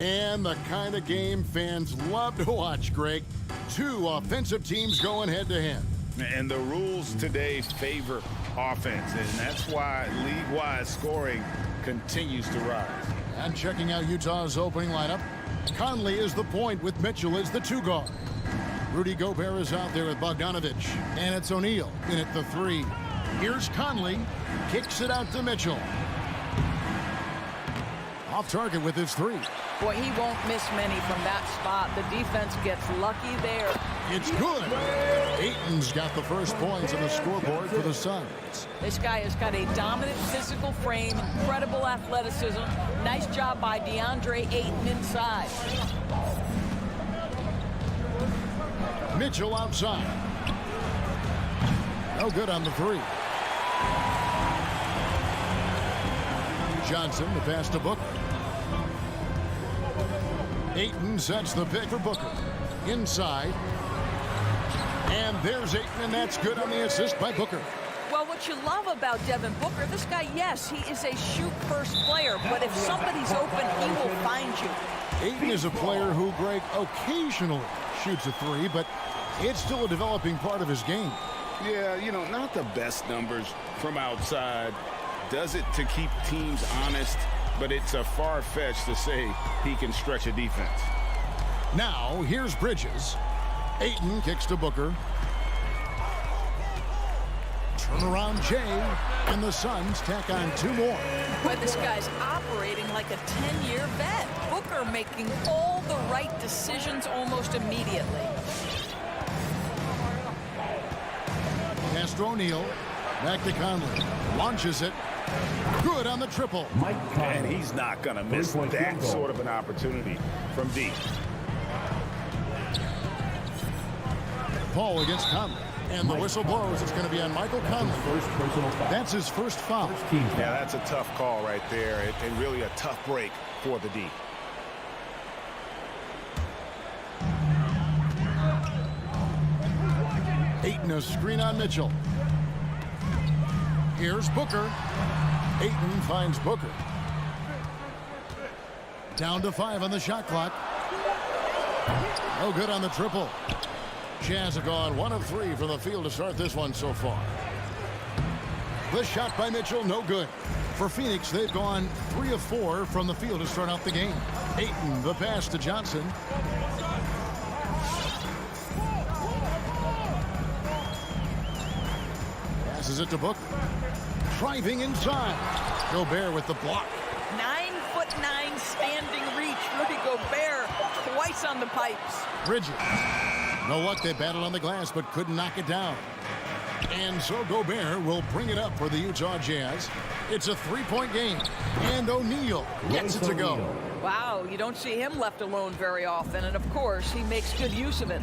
And the kind of game fans love to watch, Greg. Two offensive teams going head-to-head. And the rules today favor offense, and that's why league-wide scoring continues to rise. And checking out Utah's opening lineup, Conley is the point with Mitchell as the two guard. Rudy Gobert is out there with Bogdanovich, and it's O'Neal in at the three. Here's Conley, kicks it out to Mitchell. Off target with his three. Boy, he won't miss many from that spot. The defense gets lucky there. It's good. Ayton's got the first points on the scoreboard for the Suns. This guy has got a dominant physical frame, incredible athleticism. Nice job by DeAndre Ayton inside. Mitchell outside. No good on the three. Johnson, the pass to Booker. Ayton sets the pick for Booker. Inside. And there's Ayton, and that's good on the assist by Booker. Well, what you love about Devin Booker, this guy, yes, he is a shoot-first player, but if somebody's open, he will find you. Ayton is a player who, Greg, occasionally shoots a three, but it's still a developing part of his game. Yeah, you know, not the best numbers from outside. Does it to keep teams honest, but it's a far-fetched to say he can stretch a defense. Now, here's Bridges. Ayton kicks to Booker. Turnaround Jay, and the Suns tack on two more. But this guy's operating like a 10-year vet. Booker making all the right decisions almost immediately. Pass to O'Neal. Back to Conley. Launches it. Good on the triple. And he's not going to miss that sort of an opportunity from deep. Paul against Conley. And the whistle blows. It's going to be on Michael Conley. That's his first foul. Yeah, that's a tough call right there, and really a tough break for the D. Ayton a screen on Mitchell. Here's Booker. Ayton finds Booker. Down to 5 on the shot clock. No good on the triple. Jazz have gone 1 of 3 from the field to start this one so far. The shot by Mitchell, no good. For Phoenix, they've gone 3 of 4 from the field to start out the game. Ayton, the pass to Johnson. Passes it to Booker. Driving inside. Gobert with the block. 9'9" standing reach. Rudy Gobert twice on the pipes. Bridges. No luck, they battled on the glass but couldn't knock it down. And so Gobert will bring it up for the Utah Jazz. It's a 3-point game. And O'Neal gets it to go. Wow, you don't see him left alone very often. And of course, he makes good use of it.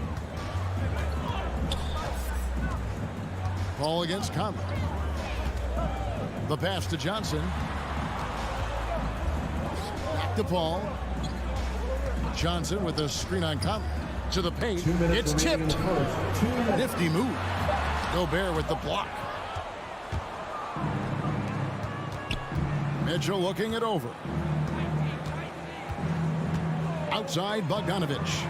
Paul against Conley. The pass to Johnson. Back to Paul. Johnson with a screen on Conley. To the paint. It's tipped. Nifty move. Gobert with the block. Mitchell looking it over. Outside Bogdanovich.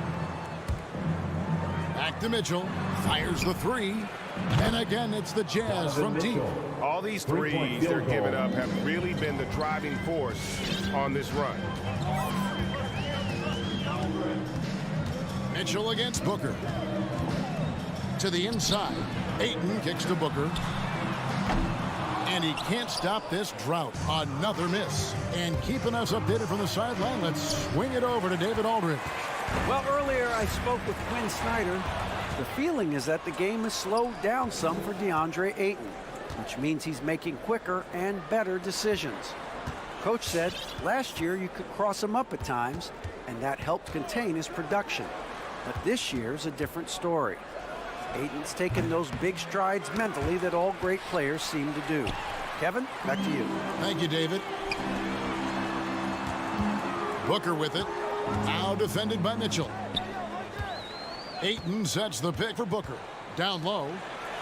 Back to Mitchell. Fires the three. And again, it's the Jazz from deep. All these threes they're giving up have really been the driving force on this run. Mitchell against Booker. To the inside. Ayton kicks to Booker. And he can't stop this drought. Another miss. And keeping us updated from the sideline, let's swing it over to David Aldridge. Well, earlier I spoke with Quinn Snyder. The feeling is that the game has slowed down some for DeAndre Ayton, which means he's making quicker and better decisions. Coach said last year you could cross him up at times, and that helped contain his production. But this year's a different story. Ayton's taken those big strides mentally that all great players seem to do. Kevin, back to you. Thank you, David. Booker with it. Now defended by Mitchell. Ayton sets the pick for Booker. Down low.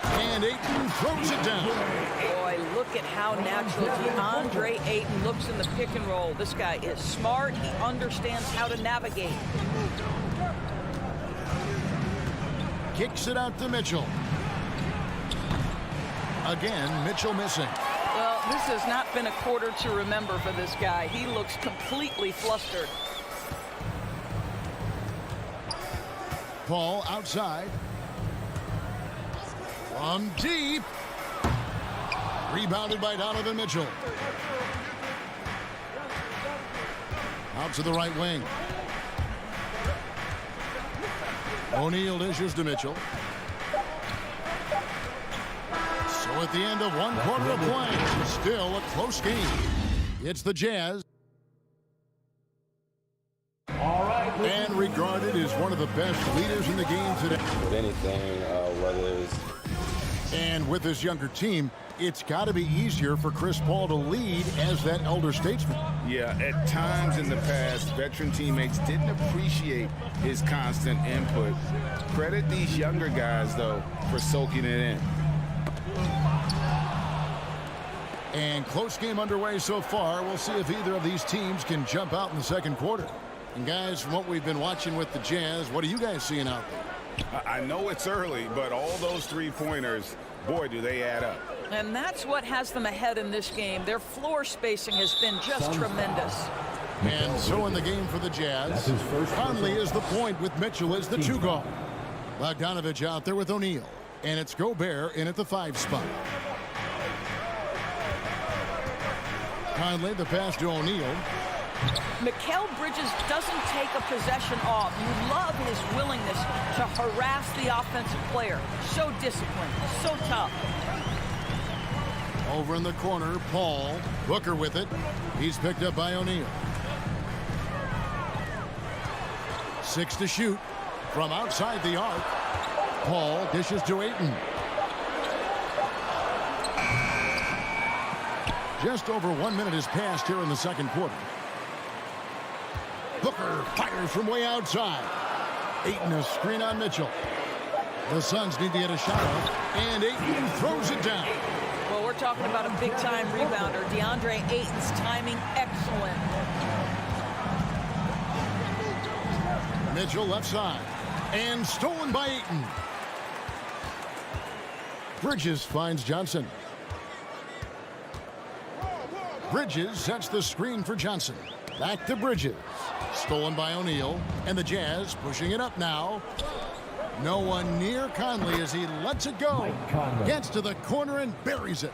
And Ayton throws it down. Boy, look at how natural DeAndre Ayton looks in the pick and roll. This guy is smart. He understands how to navigate. Kicks it out to Mitchell. Again, Mitchell missing. Well, this has not been a quarter to remember for this guy. He looks completely flustered. Paul outside. From deep. Rebounded by Donovan Mitchell. Out to the right wing. O'Neal dishes to Mitchell. So at the end of one quarter of play, still a close game. It's the Jazz. And regarded as one of the best leaders in the game today. With anything, whether it's... And with this younger team, it's got to be easier for Chris Paul to lead as that elder statesman. Yeah, at times in the past, veteran teammates didn't appreciate his constant input. Credit these younger guys, though, for soaking it in. And close game underway so far. We'll see if either of these teams can jump out in the second quarter. And guys, from what we've been watching with the Jazz, what are you guys seeing out there? I know it's early, but all those three-pointers, boy, do they add up. And that's what has them ahead in this game. Their floor spacing has been just tremendous. And so in the game for the Jazz, Conley is the point with Mitchell as the two guard. Bogdanovich out there with O'Neal. And it's Gobert in at the 5 spot. Conley, the pass to O'Neal. Mikal Bridges doesn't take a possession off. You love his willingness to harass the offensive player. So disciplined, so tough. Over in the corner, Paul. Booker with it. He's picked up by O'Neal. 6 to shoot from outside the arc. Paul dishes to Ayton. Just over 1 minute has passed here in the second quarter. Booker fires from way outside. Ayton a screen on Mitchell. The Suns need to get a shot off, and Ayton throws it down. Well, we're talking about a big-time rebounder. DeAndre Ayton's timing excellent. Mitchell left side, and stolen by Ayton. Bridges finds Johnson. Bridges sets the screen for Johnson. Back to Bridges. Stolen by O'Neal, and the Jazz pushing it up now. No one near Conley as he lets it go. Gets to the corner and buries it.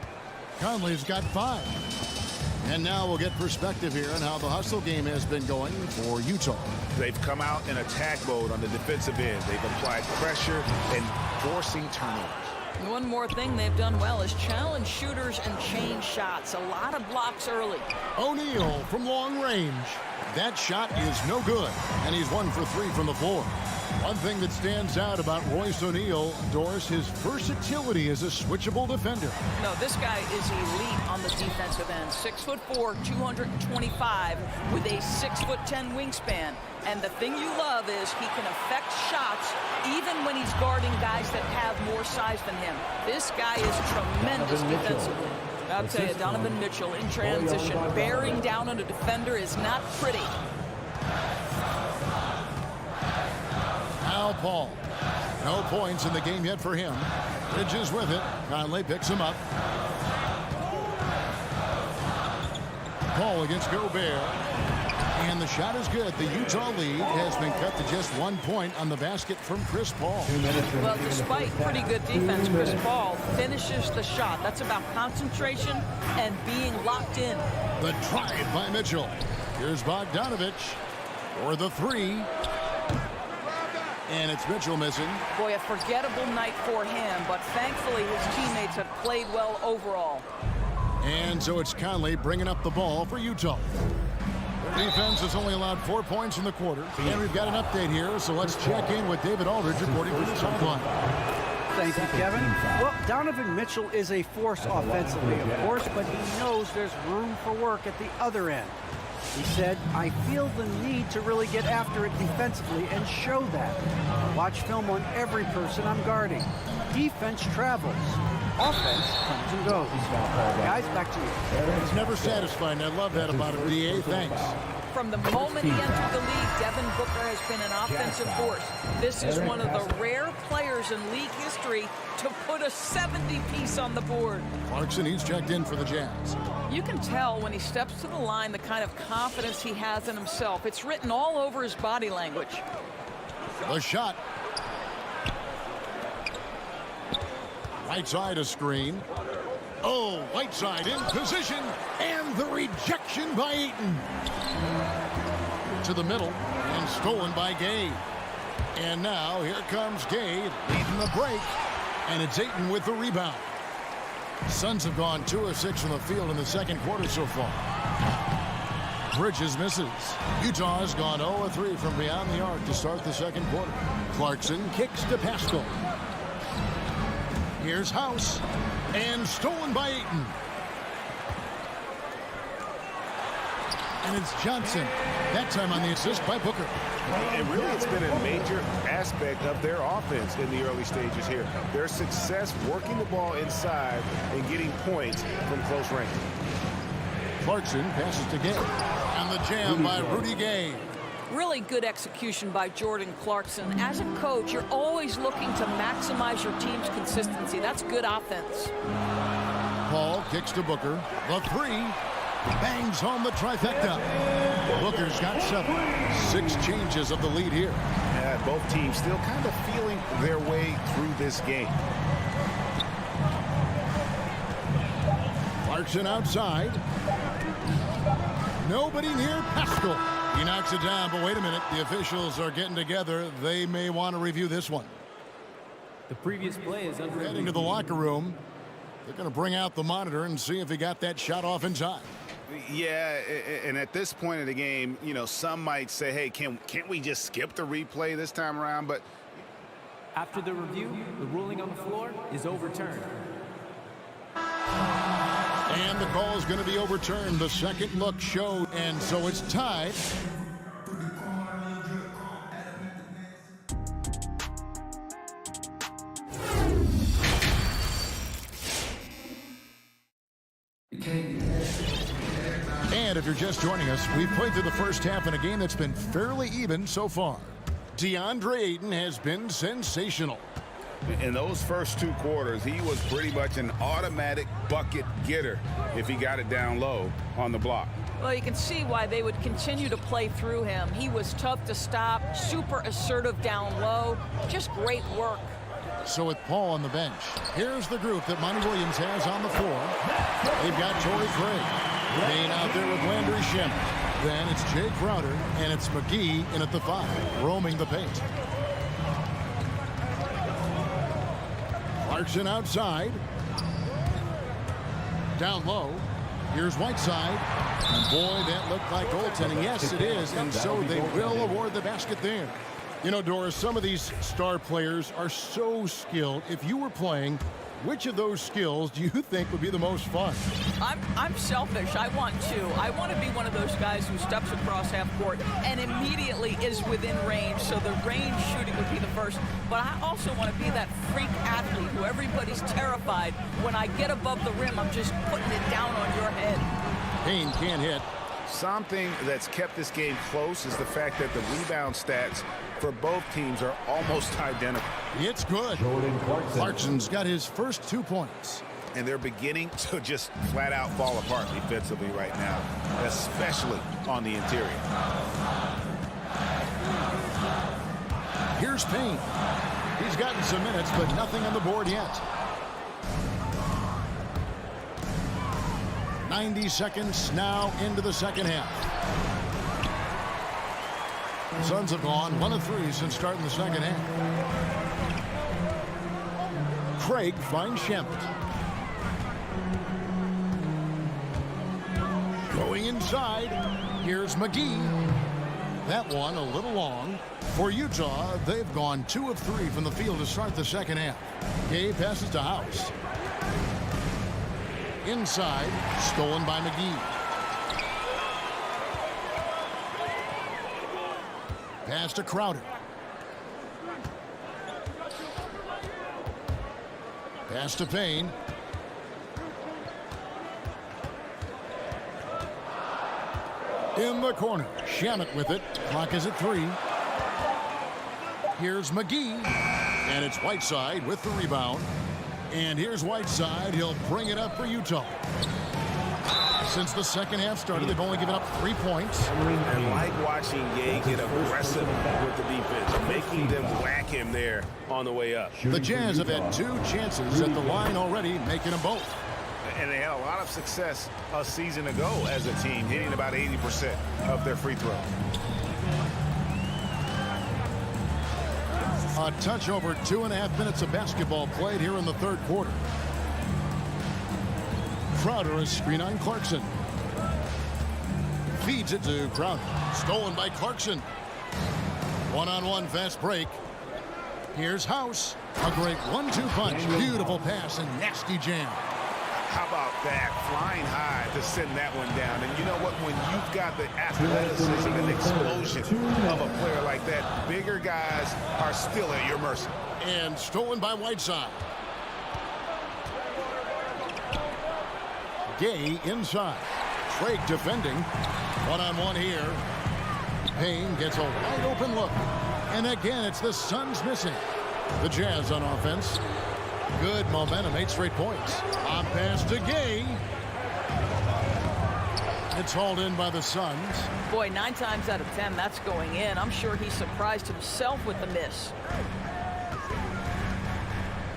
Conley's got 5. And now we'll get perspective here on how the hustle game has been going for Utah. They've come out in attack mode on the defensive end. They've applied pressure and forcing turnovers. One more thing they've done well is challenge shooters and change shots. A lot of blocks early. O'Neal from long range. That shot is no good, and he's 1 for 3 from the floor. One thing that stands out about Royce O'Neal, Doris, his versatility as a switchable defender. No, this guy is elite on the defensive end. 6'4", 225, with a 6'10" wingspan. And the thing you love is he can affect shots even when he's guarding guys that have more size than him. This guy is tremendous defensively. I'll tell you, Donovan Mitchell in transition, bearing down on a defender is not pretty. Now Paul. No points in the game yet for him. Bridges with it. Conley picks him up. Paul against Gobert. And the shot is good. The Utah lead has been cut to just 1 point on the basket from Chris Paul. Well, despite pretty good defense, Chris Paul finishes the shot. That's about concentration and being locked in. The drive by Mitchell. Here's Bogdanovich for the 3. And it's Mitchell missing. Boy, a forgettable night for him, but thankfully his teammates have played well overall. And so it's Conley bringing up the ball for Utah. Defense has only allowed 4 points in the quarter. And we've got an update here, so let's check in with David Aldridge reporting from the sideline. Thank you, Kevin. Well, Donovan Mitchell is a force offensively, of course, but he knows there's room for work at the other end. He said, I feel the need to really get after it defensively and show that. Watch film on every person I'm guarding. Defense travels. Offense comes and goes. Guys, back to you. It's never satisfying. I love that about him. DA, thanks. From the moment he entered the league, Devin Booker has been an offensive force. This is one of the rare players in league history to put a 70-piece on the board. Clarkson, he's checked in for the Jazz. You can tell when he steps to the line the kind of confidence he has in himself. It's written all over his body language. The shot. Right side a screen. Oh, Whiteside in position, and the rejection by Ayton. To the middle, and stolen by Gay. And now here comes Gay leading the break, and it's Ayton with the rebound. Suns have gone 2 of 6 from the field in the second quarter so far. Bridges misses. Utah has gone 0 of 3 from beyond the arc to start the second quarter. Clarkson kicks to Pascal. Here's House, and stolen by Ayton. And it's Johnson, that time on the assist by Booker. And really, it's been a major aspect of their offense in the early stages here. Their success working the ball inside and getting points from close range. Clarkson passes to Gay. And the jam by Rudy Gay. Really good execution by Jordan Clarkson. As a coach, you're always looking to maximize your team's consistency. That's good offense. Paul kicks to Booker. The three. Bangs home the trifecta. Booker's got 7. 6 changes of the lead here. Yeah, both teams still kind of feeling their way through this game. Clarkson outside. Nobody near Pascal. He knocks it down, but wait a minute. The officials are getting together. They may want to review this one. The previous play is under Heading to the locker room. They're going to bring out the monitor and see if he got that shot off in time. Yeah, and at this point of the game, you know, some might say, hey, can't we just skip the replay this time around? But After the review, the ruling on the floor is overturned. And the call is going to be overturned. The second look showed, and so it's tied. And if you're just joining us, we've played through the first half in a game that's been fairly even so far. DeAndre Ayton has been sensational. in those first 2 quarters, he was pretty much an automatic bucket getter if he got it down low on the block. Well, you can see why they would continue to play through him. He was tough to stop, super assertive down low, just great work. So with Paul on the bench, here's the group that Monty Williams has on the floor. They've got Torrey Craig, Payne out there with Landry Shamet. Then it's Jay Crowder, and it's McGee in at the 5, roaming the paint. Clarkson outside. Down low. Here's Whiteside. And boy, that looked like goaltending. Yes, it is, and so they will award the basket there. You know, Doris, some of these star players are so skilled. If you were playing, which of those skills do you think would be the most fun? I'm selfish. I want to. I want to be one of those guys who steps across half court and immediately is within range. So the range shooting would be the first. But I also want to be that freak athlete who everybody's terrified. When I get above the rim, I'm just putting it down on your head. Payne can't hit. Something that's kept this game close is the fact that the rebound stats for both teams are almost identical. It's good. Clarkson's got his first 2 points. And they're beginning to just flat out fall apart defensively right now, especially on the interior. Here's Payne. He's gotten some minutes, but nothing on the board yet. 90 seconds now into the second half. The Suns have gone 1 of 3 since starting the second half. Craig finds Shamet. Going inside. Here's McGee. That one a little long. For Utah, they've gone 2 of 3 from the field to start the second half. Gay passes to House. Inside, stolen by McGee. Pass to Crowder. Pass to Payne. In the corner. Shamet with it. Clock is at 3. Here's McGee. And it's Whiteside with the rebound. And here's Whiteside. He'll bring it up for Utah. Since the second half started, they've only given up 3 points. And like watching Ye get aggressive with the defense, making them whack him there on the way up. The Jazz have had 2 chances at the line already, making them both. And they had a lot of success a season ago as a team, hitting about 80% of their free throws. A touch over 2.5 minutes of basketball played here in the third quarter. Crowder is screen on Clarkson. Feeds it to Crowder. Stolen by Clarkson. One-on-one fast break. Here's House. A great 1-2 punch. Beautiful pass and nasty jam. How about that? Flying high to send that one down. And you know what? When you've got the athleticism and explosion of a player like that, bigger guys are still at your mercy. And stolen by Whiteside. Gay inside. Drake defending. One-on-one here. Payne gets a wide open look. And again, it's the Suns missing. The Jazz on offense. Good momentum, 8 straight points. On pass to Gay. It's hauled in by the Suns. Boy, 9 times out of 10, that's going in. I'm sure he surprised himself with the miss.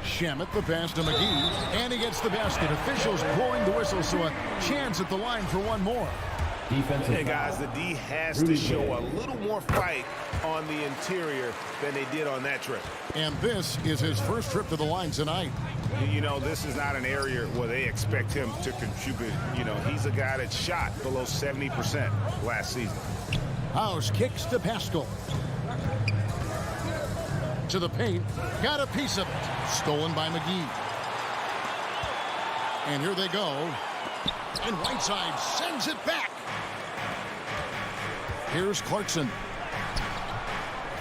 Shamet, the pass to McGee. And he gets the basket. Officials blowing the whistle, so a chance at the line for one more. And guys, the D has to show a little more fight on the interior than they did on that trip. And this is his first trip to the line tonight. You know, this is not an area where they expect him to contribute. You know, he's a guy that shot below 70% last season. House kicks to Pascal. To the paint. Got a piece of it. Stolen by McGee. And here they go. And Whiteside sends it back. Here's Clarkson.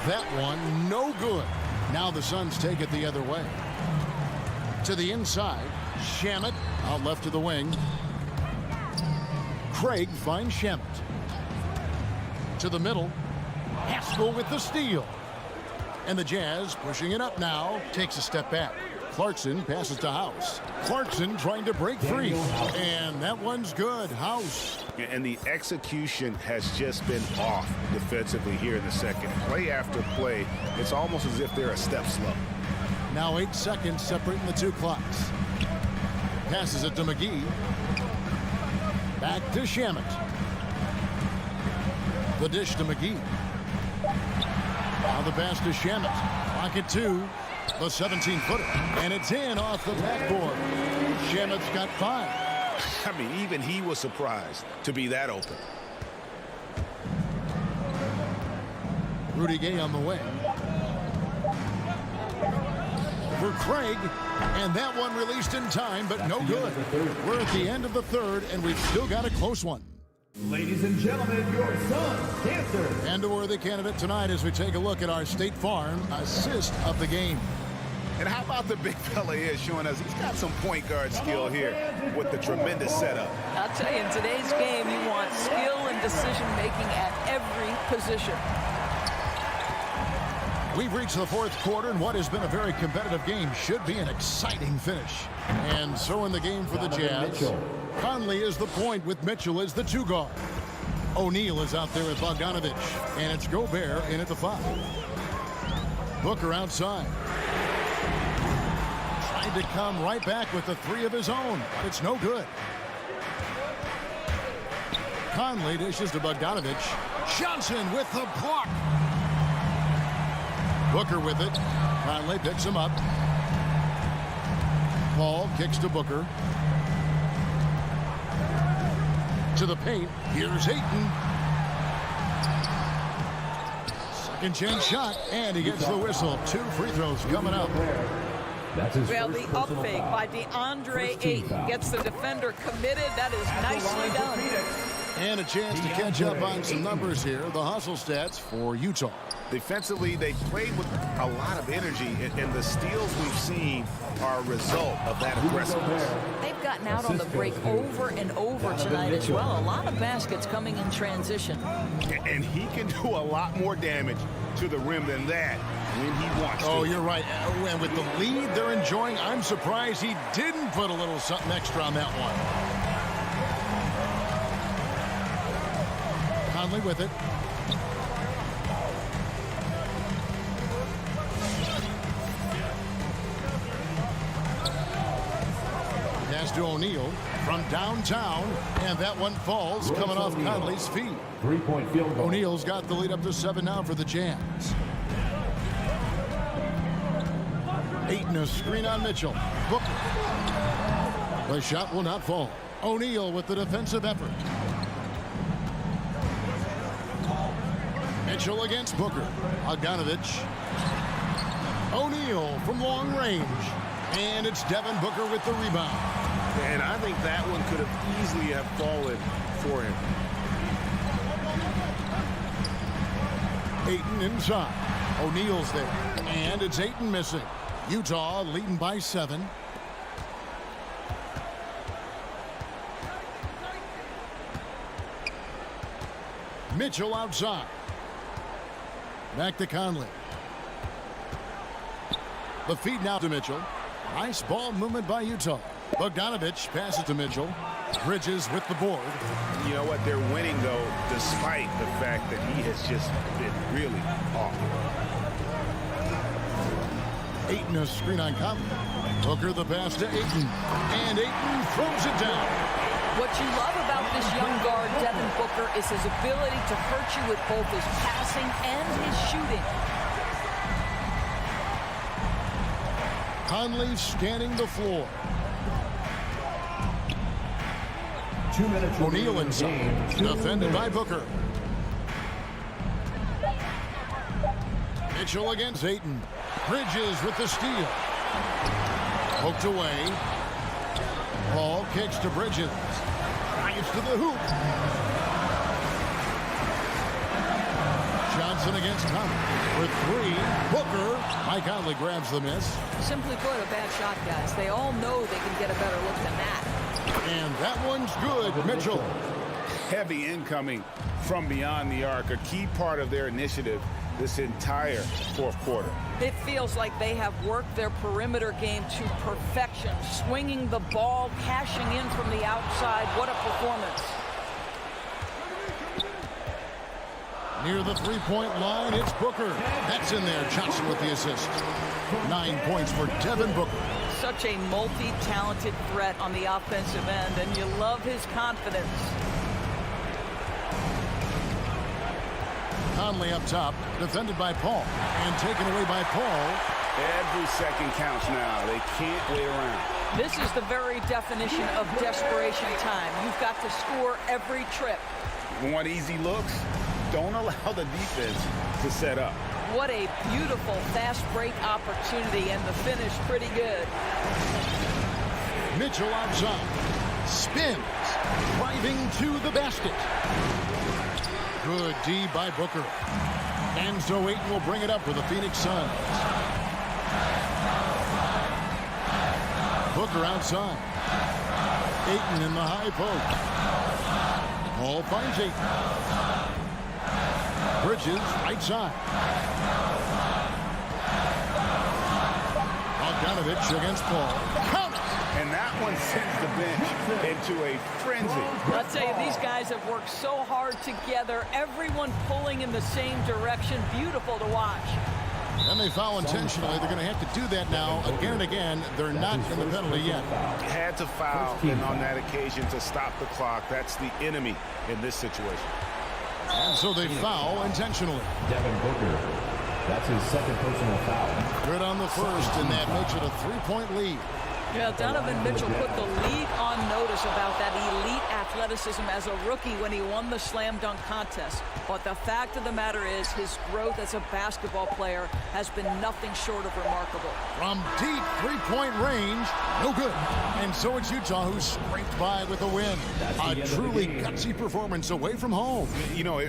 That one, no good. Now the Suns take it the other way. To the inside. Shamet out left to the wing. Craig finds Shamet. To the middle. Haskell with the steal. And the Jazz pushing it up now. Takes a step back. Clarkson passes to House. Clarkson trying to break free. And that one's good. House. And the execution has just been off defensively here in the second. Play after play, it's almost as if they're a step slow. Now 8 seconds separating the 2 clocks. Passes it to McGee. Back to Shamet. The dish to McGee. Now the pass to Shamet. Clock at 2. The 17-footer. And it's in off the backboard. Shamet's got 5. I mean, even he was surprised to be that open. Rudy Gay on the wing. For Craig. And that one released in time, but no good. We're at the end of the third, and we've still got a close one. Ladies and gentlemen, your Suns Dancers. And a worthy candidate tonight as we take a look at our State Farm assist of the game. And how about the big fella here showing us he's got some point guard skill here with the tremendous setup. I'll tell you, in today's game, you want skill and decision-making at every position. We've reached the fourth quarter, and what has been a very competitive game should be an exciting finish. And so in the game for the Jazz, Conley is the point with Mitchell as the 2 guard. O'Neal is out there with Bogdanovich, and it's Gobert in at the 5. Booker outside. Tried to come right back with the 3 of his own, but it's no good. Conley dishes to Bogdanovich. Johnson with the block. Booker with it. Conley picks him up. Paul kicks to Booker. To the paint. Here's Ayton. Second chance shot, and he gets the whistle. 2 free throws coming up. Well, the up fake by DeAndre Ayton gets the defender committed. That is nicely done. And a chance to catch up on some numbers here. The hustle stats for Utah. Defensively, they played with a lot of energy, and the steals we've seen are a result of that aggressiveness. They've gotten out on the break over and over tonight as well. A lot of baskets coming in transition. And he can do a lot more damage to the rim than that when he wants to. Oh, you're right. And with the lead they're enjoying, I'm surprised he didn't put a little something extra on that one. Conley with it. Pass to O'Neal from downtown, and that one falls coming off Conley's feet. 3-point field goal. O'Neal's got the lead up to 7 now for the Jazz. Ayton, a screen on Mitchell. Booker. The shot will not fall. O'Neal with the defensive effort. Mitchell against Booker. Bogdanovich. O'Neal from long range. And it's Devin Booker with the rebound. And I think that one could have easily have fallen for him. Ayton inside. O'Neal's there. And it's Ayton missing. Utah leading by 7. Mitchell outside. Back to Conley. The feed now to Mitchell. Nice ball movement by Utah. Bogdanovich passes to Mitchell. Bridges with the board. You know what? They're winning, though, despite the fact that he has just been really off. Ayton a screen on Conley. Booker the pass to Ayton. And Ayton throws it down. What you love about this young guard, Devin Booker, is his ability to hurt you with both his passing and his shooting. Conley scanning the floor. 2 minutes. O'Neal inside. Defended by Booker. Mitchell against Ayton. Bridges with the steal. Poked away. Ball kicks to Bridges. Drives to the hoop. Johnson against Conley for 3. Booker. Mike Conley grabs the miss. Simply put, a bad shot, guys. They all know they can get a better look than that. And that one's good. Mitchell. Heavy incoming from beyond the arc, a key part of their initiative this entire fourth quarter. It feels like they have worked their perimeter game to perfection, swinging the ball, cashing in from the outside. What a performance. Near the three-point line, it's Booker. That's in there. Johnson with the assist. 9 points for Devin Booker. Such a multi-talented threat on the offensive end, and you love his confidence. Conley up top, defended by Paul, and taken away by Paul. Every second counts now. They can't wait around. This is the very definition of desperation time. You've got to score every trip. Want easy looks? Don't allow the defense to set up. What a beautiful fast break opportunity, and the finish pretty good. Mitchell outside. Spins. Driving to the basket. Good D by Booker. And so Ayton will bring it up for the Phoenix Suns. Booker outside. Ayton in the high post. Paul finds Ayton. Bridges right side. Bogdanovich against Paul. Count it! And that one sends the bench into a frenzy. I'll tell you, these guys have worked so hard together. Everyone pulling in the same direction. Beautiful to watch. And they foul intentionally. They're going to have to do that now again and again. They're not in the penalty yet. Had to foul, and on that occasion to stop the clock. That's the enemy in this situation. And so they foul intentionally. Devin Booker. That's his second personal foul. Good on the first, and that makes it a 3-point lead. Yeah, Donovan Mitchell put the league on notice about that elite athleticism as a rookie when he won the slam dunk contest. But the fact of the matter is his growth as a basketball player has been nothing short of remarkable. From deep three-point range, no good. And so it's Utah who scraped by with a win. A truly gutsy performance away from home. You know,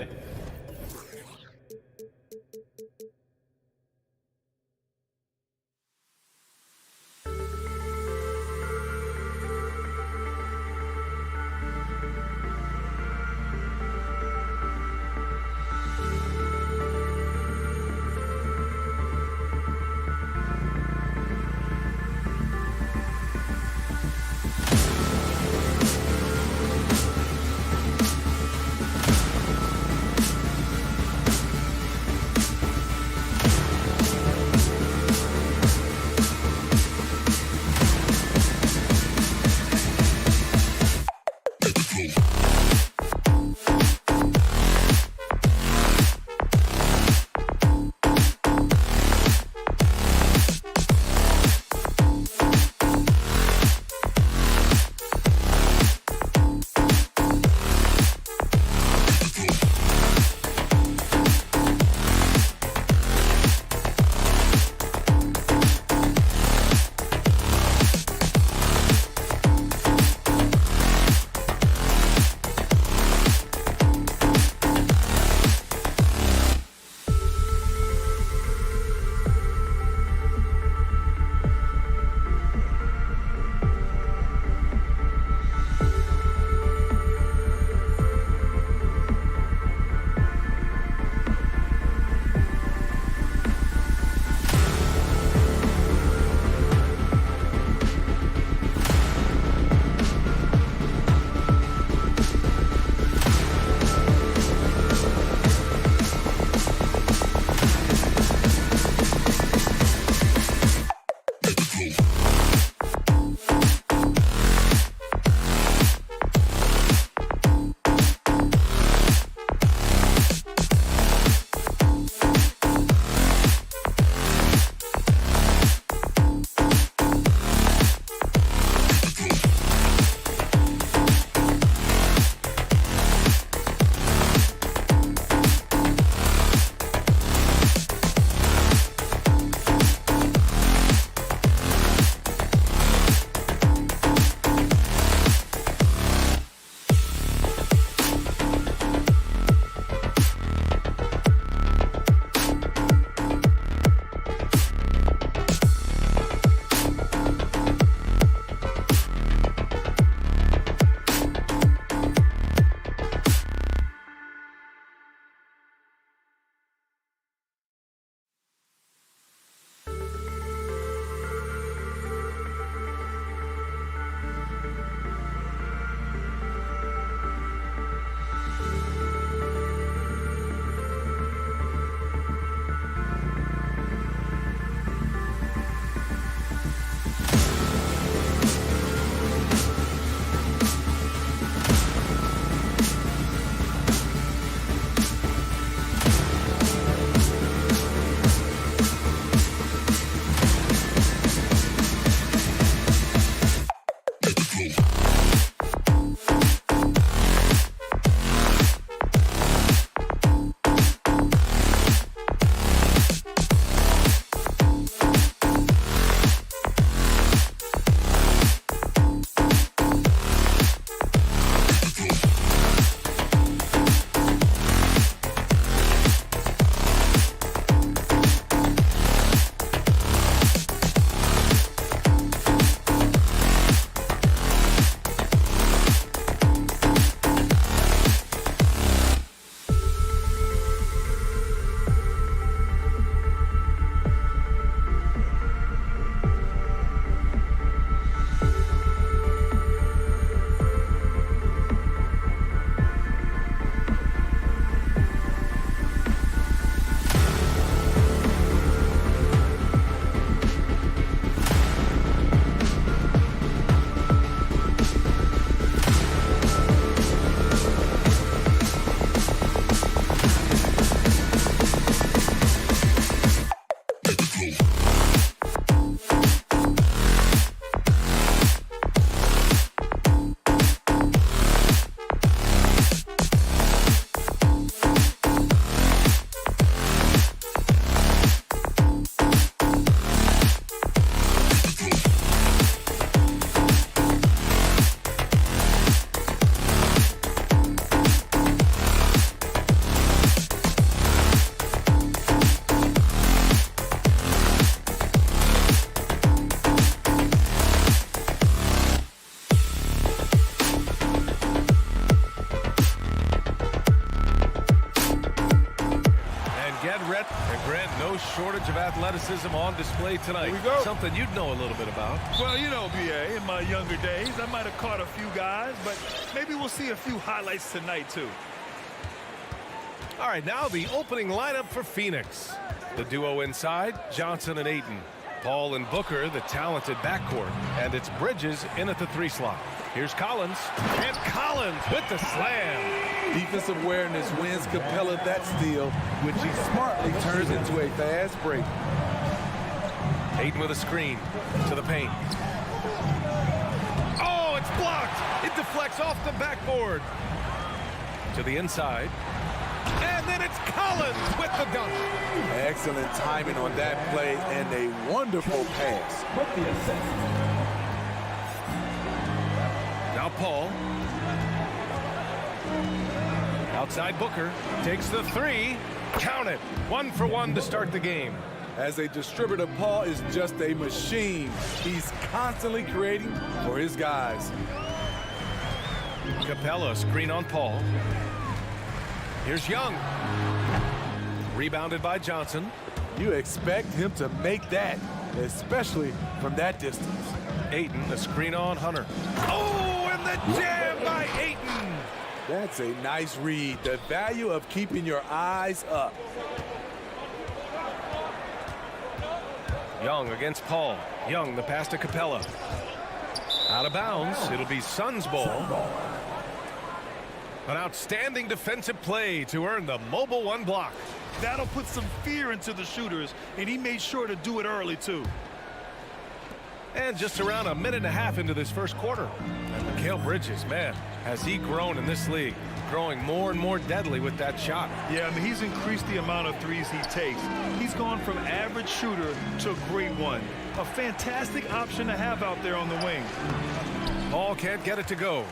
set. And Grant, no shortage of athleticism on display tonight. Here we go. Something you'd know a little bit about. Well, you know, B.A., in my younger days, I might have caught a few guys, but maybe we'll see a few highlights tonight, too. All right, now the opening lineup for Phoenix. The duo inside, Johnson and Ayton. Paul and Booker, the talented backcourt. And it's Bridges in at the 3 slot. Here's Collins. And Collins with the slam. Defensive awareness wins Capella that steal, which he smartly turns into a fast break. Ayton with a screen to the paint. Oh, it's blocked. It deflects off the backboard. To the inside. And then it's Collins with the dunk. Excellent timing on that play and a wonderful pass. Now Paul. Outside Booker. Takes the 3. Count it. 1 for 1 to start the game. As a distributor, Paul is just a machine. He's constantly creating for his guys. Capella screen on Paul. Here's Young. Rebounded by Johnson. You expect him to make that, especially from that distance. Ayton, a screen on Hunter. Oh, and the jam by Ayton. That's a nice read. The value of keeping your eyes up. Young against Paul. Young, the pass to Capella. Out of bounds. It'll be Suns ball. An outstanding defensive play to earn the mobile 1 block. That'll put some fear into the shooters, and he made sure to do it early, too. And just around a minute and a half into this first quarter. And Mikal Bridges, man, has he grown in this league. Growing more and more deadly with that shot. Yeah, I mean, he's increased the amount of threes he takes. He's gone from average shooter to a great one. A fantastic option to have out there on the wing. Paul can't get it to go.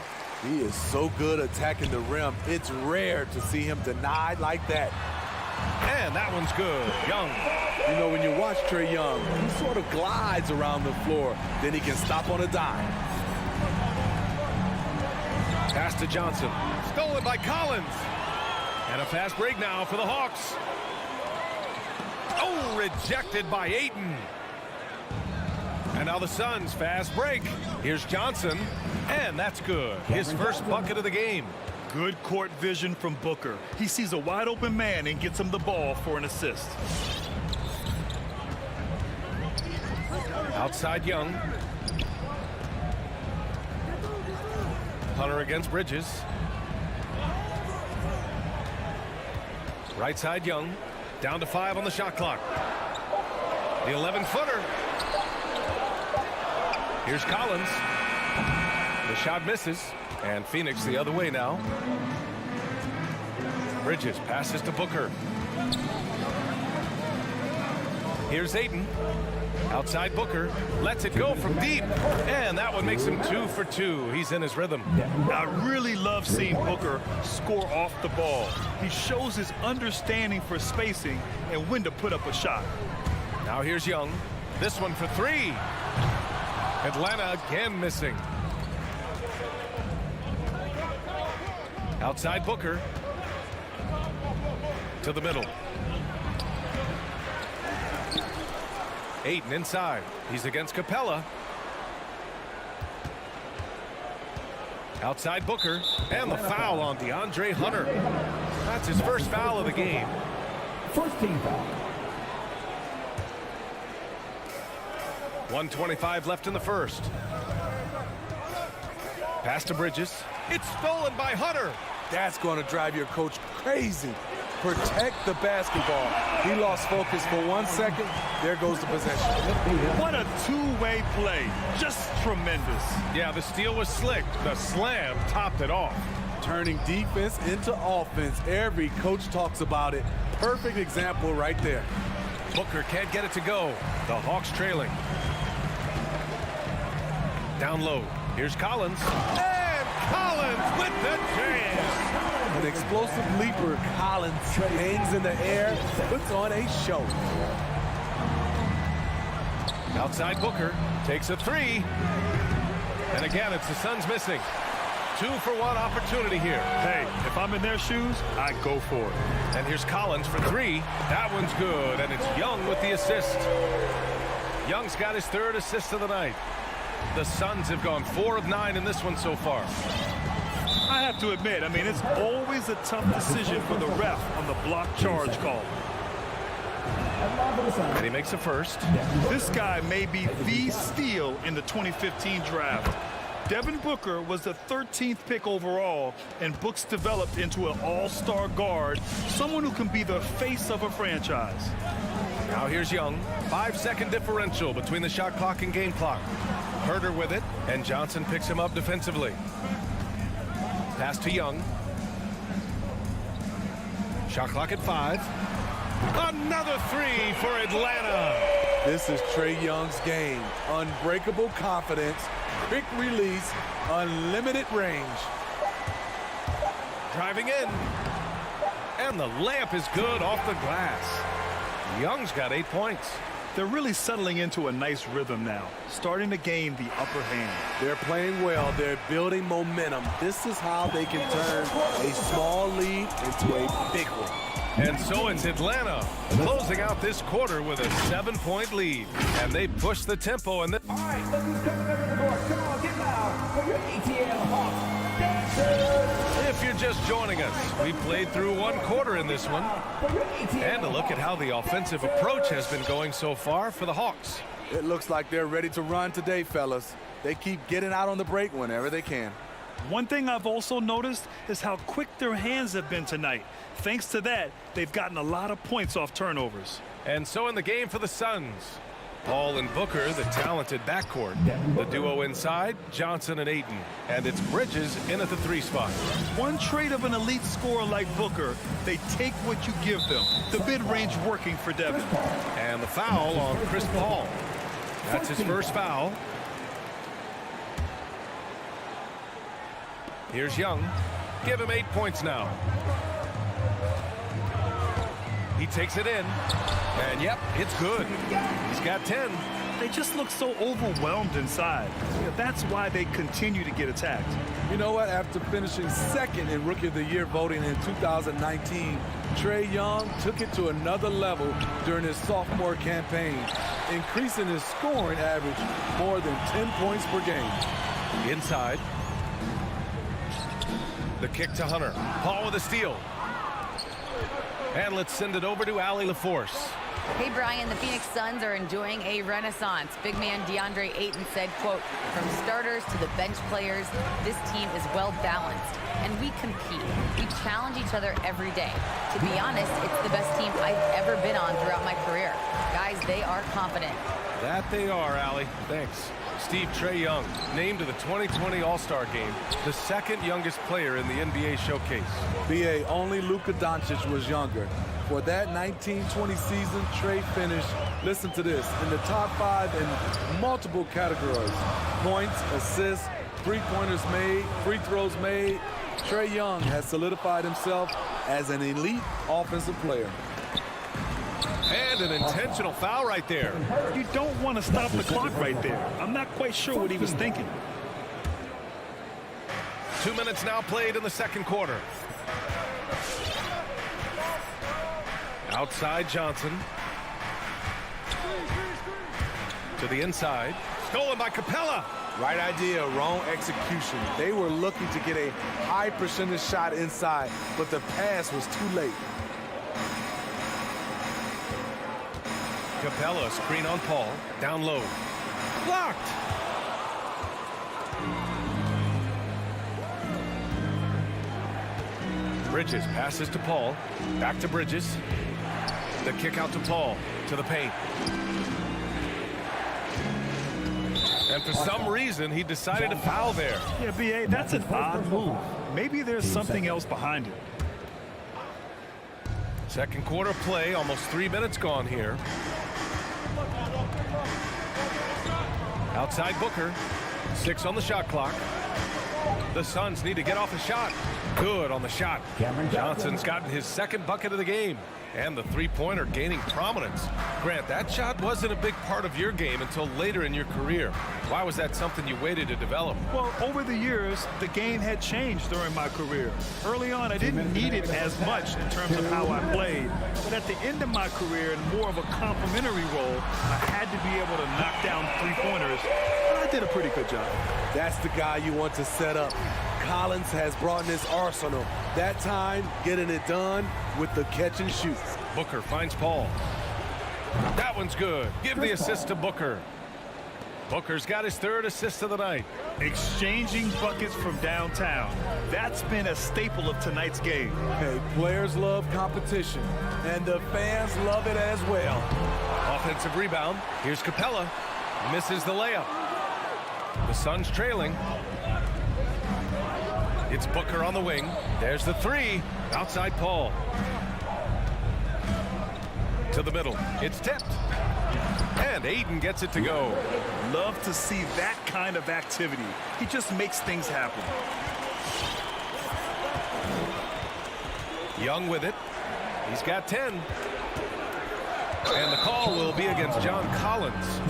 He is so good attacking the rim. It's rare to see him denied like that. And that one's good. Young. You know, when you watch Trae Young, he sort of glides around the floor. Then he can stop on a dime. Pass to Johnson. Stolen by Collins. And a fast break now for the Hawks. Oh, rejected by Ayton. And now the Suns fast break. Here's Johnson. And that's good. His first bucket of the game. Good court vision from Booker. He sees a wide open man and gets him the ball for an assist. Outside Young. Hunter against Bridges. Right side Young. Down to 5 on the shot clock. The 11-footer. Here's Collins. The shot misses. And Phoenix the other way now. Bridges passes to Booker. Here's Ayton. Outside Booker. Lets it go from deep. And that one makes him 2 for 2. He's in his rhythm. I really love seeing Booker score off the ball. He shows his understanding for spacing and when to put up a shot. Now here's Young. This one for 3. Atlanta again missing. Outside Booker. To the middle. Ayton inside. He's against Capella. Outside Booker. And the foul on DeAndre Hunter. That's his first foul of the game. First team foul. 1:25 left in the first. Pass to Bridges. It's stolen by Hunter. That's going to drive your coach crazy. Protect the basketball. He lost focus for 1 second. There goes the possession. What a two-way play. Just tremendous. Yeah, the steal was slick. The slam topped it off. Turning defense into offense. Every coach talks about it. Perfect example right there. Booker can't get it to go. The Hawks trailing. Down low. Here's Collins. And Collins with the jam. An explosive leaper. Collins hangs in the air, puts on a show. Outside Booker takes a 3. And again, it's the Suns missing. 2 for 1 opportunity here. Hey, if I'm in their shoes, I go for it. And here's Collins for three. That one's good, and it's Young with the assist. Young's got his third assist of the night. The Suns have gone 4 of 9 in this one so far. I have to admit, I mean, it's always a tough decision for the ref on the block charge call. And he makes a first. This guy may be the steal in the 2015 draft. Devin Booker was the 13th pick overall, and Books developed into an all-star guard, someone who can be the face of a franchise. Now here's Young. 5-second differential between the shot clock and game clock. Herter with it, and Johnson picks him up defensively. Pass to Young. Shot clock at 5. Another three for Atlanta. This is Trae Young's game. Unbreakable confidence, quick release, unlimited range. Driving in. And the layup is good off the glass. Young's got 8 points. They're really settling into a nice rhythm now, starting to gain the upper hand. They're playing well. They're building momentum. This is how they can turn a small lead into a big one. And so it's Atlanta closing out this quarter with a 7-point lead. And they push the tempo. And All right, look who's coming over the board. Come on, get loud for your ATL Hawks dancers. If you're just joining us, we played through 1 quarter in this one. And a look at how the offensive approach has been going so far for the Hawks. It looks like they're ready to run today, fellas. They keep getting out on the break whenever they can. One thing I've also noticed is how quick their hands have been tonight. Thanks to that, they've gotten a lot of points off turnovers. And so in the game for the Suns, Paul and Booker, the talented backcourt. The duo inside, Johnson and Ayton. And it's Bridges in at the 3 spot. One trait of an elite scorer like Booker, they take what you give them. The mid-range working for Devin. And the foul on Chris Paul. That's his first foul. Here's Young. Give him 8 points now. He takes it in. And yep, it's good. He's got 10. They just look so overwhelmed inside. That's why they continue to get attacked. You know what? After finishing second in Rookie of the Year voting in 2019, Trae Young took it to another level during his sophomore campaign, increasing his scoring average more than 10 points per game. Inside. The kick to Hunter. Paul with a steal. And let's send it over to Allie LaForce. Hey, Brian, the Phoenix Suns are enjoying a renaissance. Big man DeAndre Ayton said, quote, from starters to the bench players, this team is well balanced, and we compete. We challenge each other every day. To be honest, it's the best team I've ever been on throughout my career. Guys, they are confident. That they are, Allie. Thanks. Steve Trae Young, named to the 2020 All-Star Game, the 2nd youngest player in the NBA showcase. BA, only Luka Doncic was younger. For that 1920 season, Trae finished, listen to this, in the top 5 in multiple categories. Points, assists, three-pointers made, free throws made. Trae Young has solidified himself as an elite offensive player. And an intentional foul right there. You don't want to stop the clock right there. I'm not quite sure what he was thinking. 2 minutes now played in the 2nd quarter. Outside Johnson. To the inside. Stolen by Capella. Right idea, wrong execution. They were looking to get a high percentage shot inside, but the pass was too late. Capella, screen on Paul. Down low. Blocked. Bridges passes to Paul. Back to Bridges. The kick out to Paul. To the paint. And for some reason, he decided to foul there. Yeah, B.A., that's an odd move. Maybe there's something else behind it. 2nd quarter play, almost 3 minutes gone here. Outside Booker. 6 on the shot clock. The Suns need to get off a shot. Good on the shot. Johnson's gotten his second bucket of the game. And the three-pointer gaining prominence. Grant, that shot wasn't a big part of your game until later in your career. Why was that something you waited to develop? Well, over the years, the game had changed during my career. Early on, I didn't need it as much in terms of how I played. But at the end of my career, in more of a complementary role, I had to be able to knock down three-pointers. And I did a pretty good job. That's the guy you want to set up. Collins has brought in his arsenal. That time, getting it done with the catch and shoot. Booker finds Paul. That one's good. Give the assist to Booker. Booker's got his third assist of the night. Exchanging buckets from downtown. That's been a staple of tonight's game. Hey, players love competition, and the fans love it as well. Offensive rebound. Here's Capella. Misses the layup. The Suns trailing. It's Booker on the wing. There's the three. Outside Paul. To the middle. It's tipped. And Aiden gets it to go. Love to see that kind of activity. He just makes things happen. Young with it. He's got 10. And the call will be against John Collins.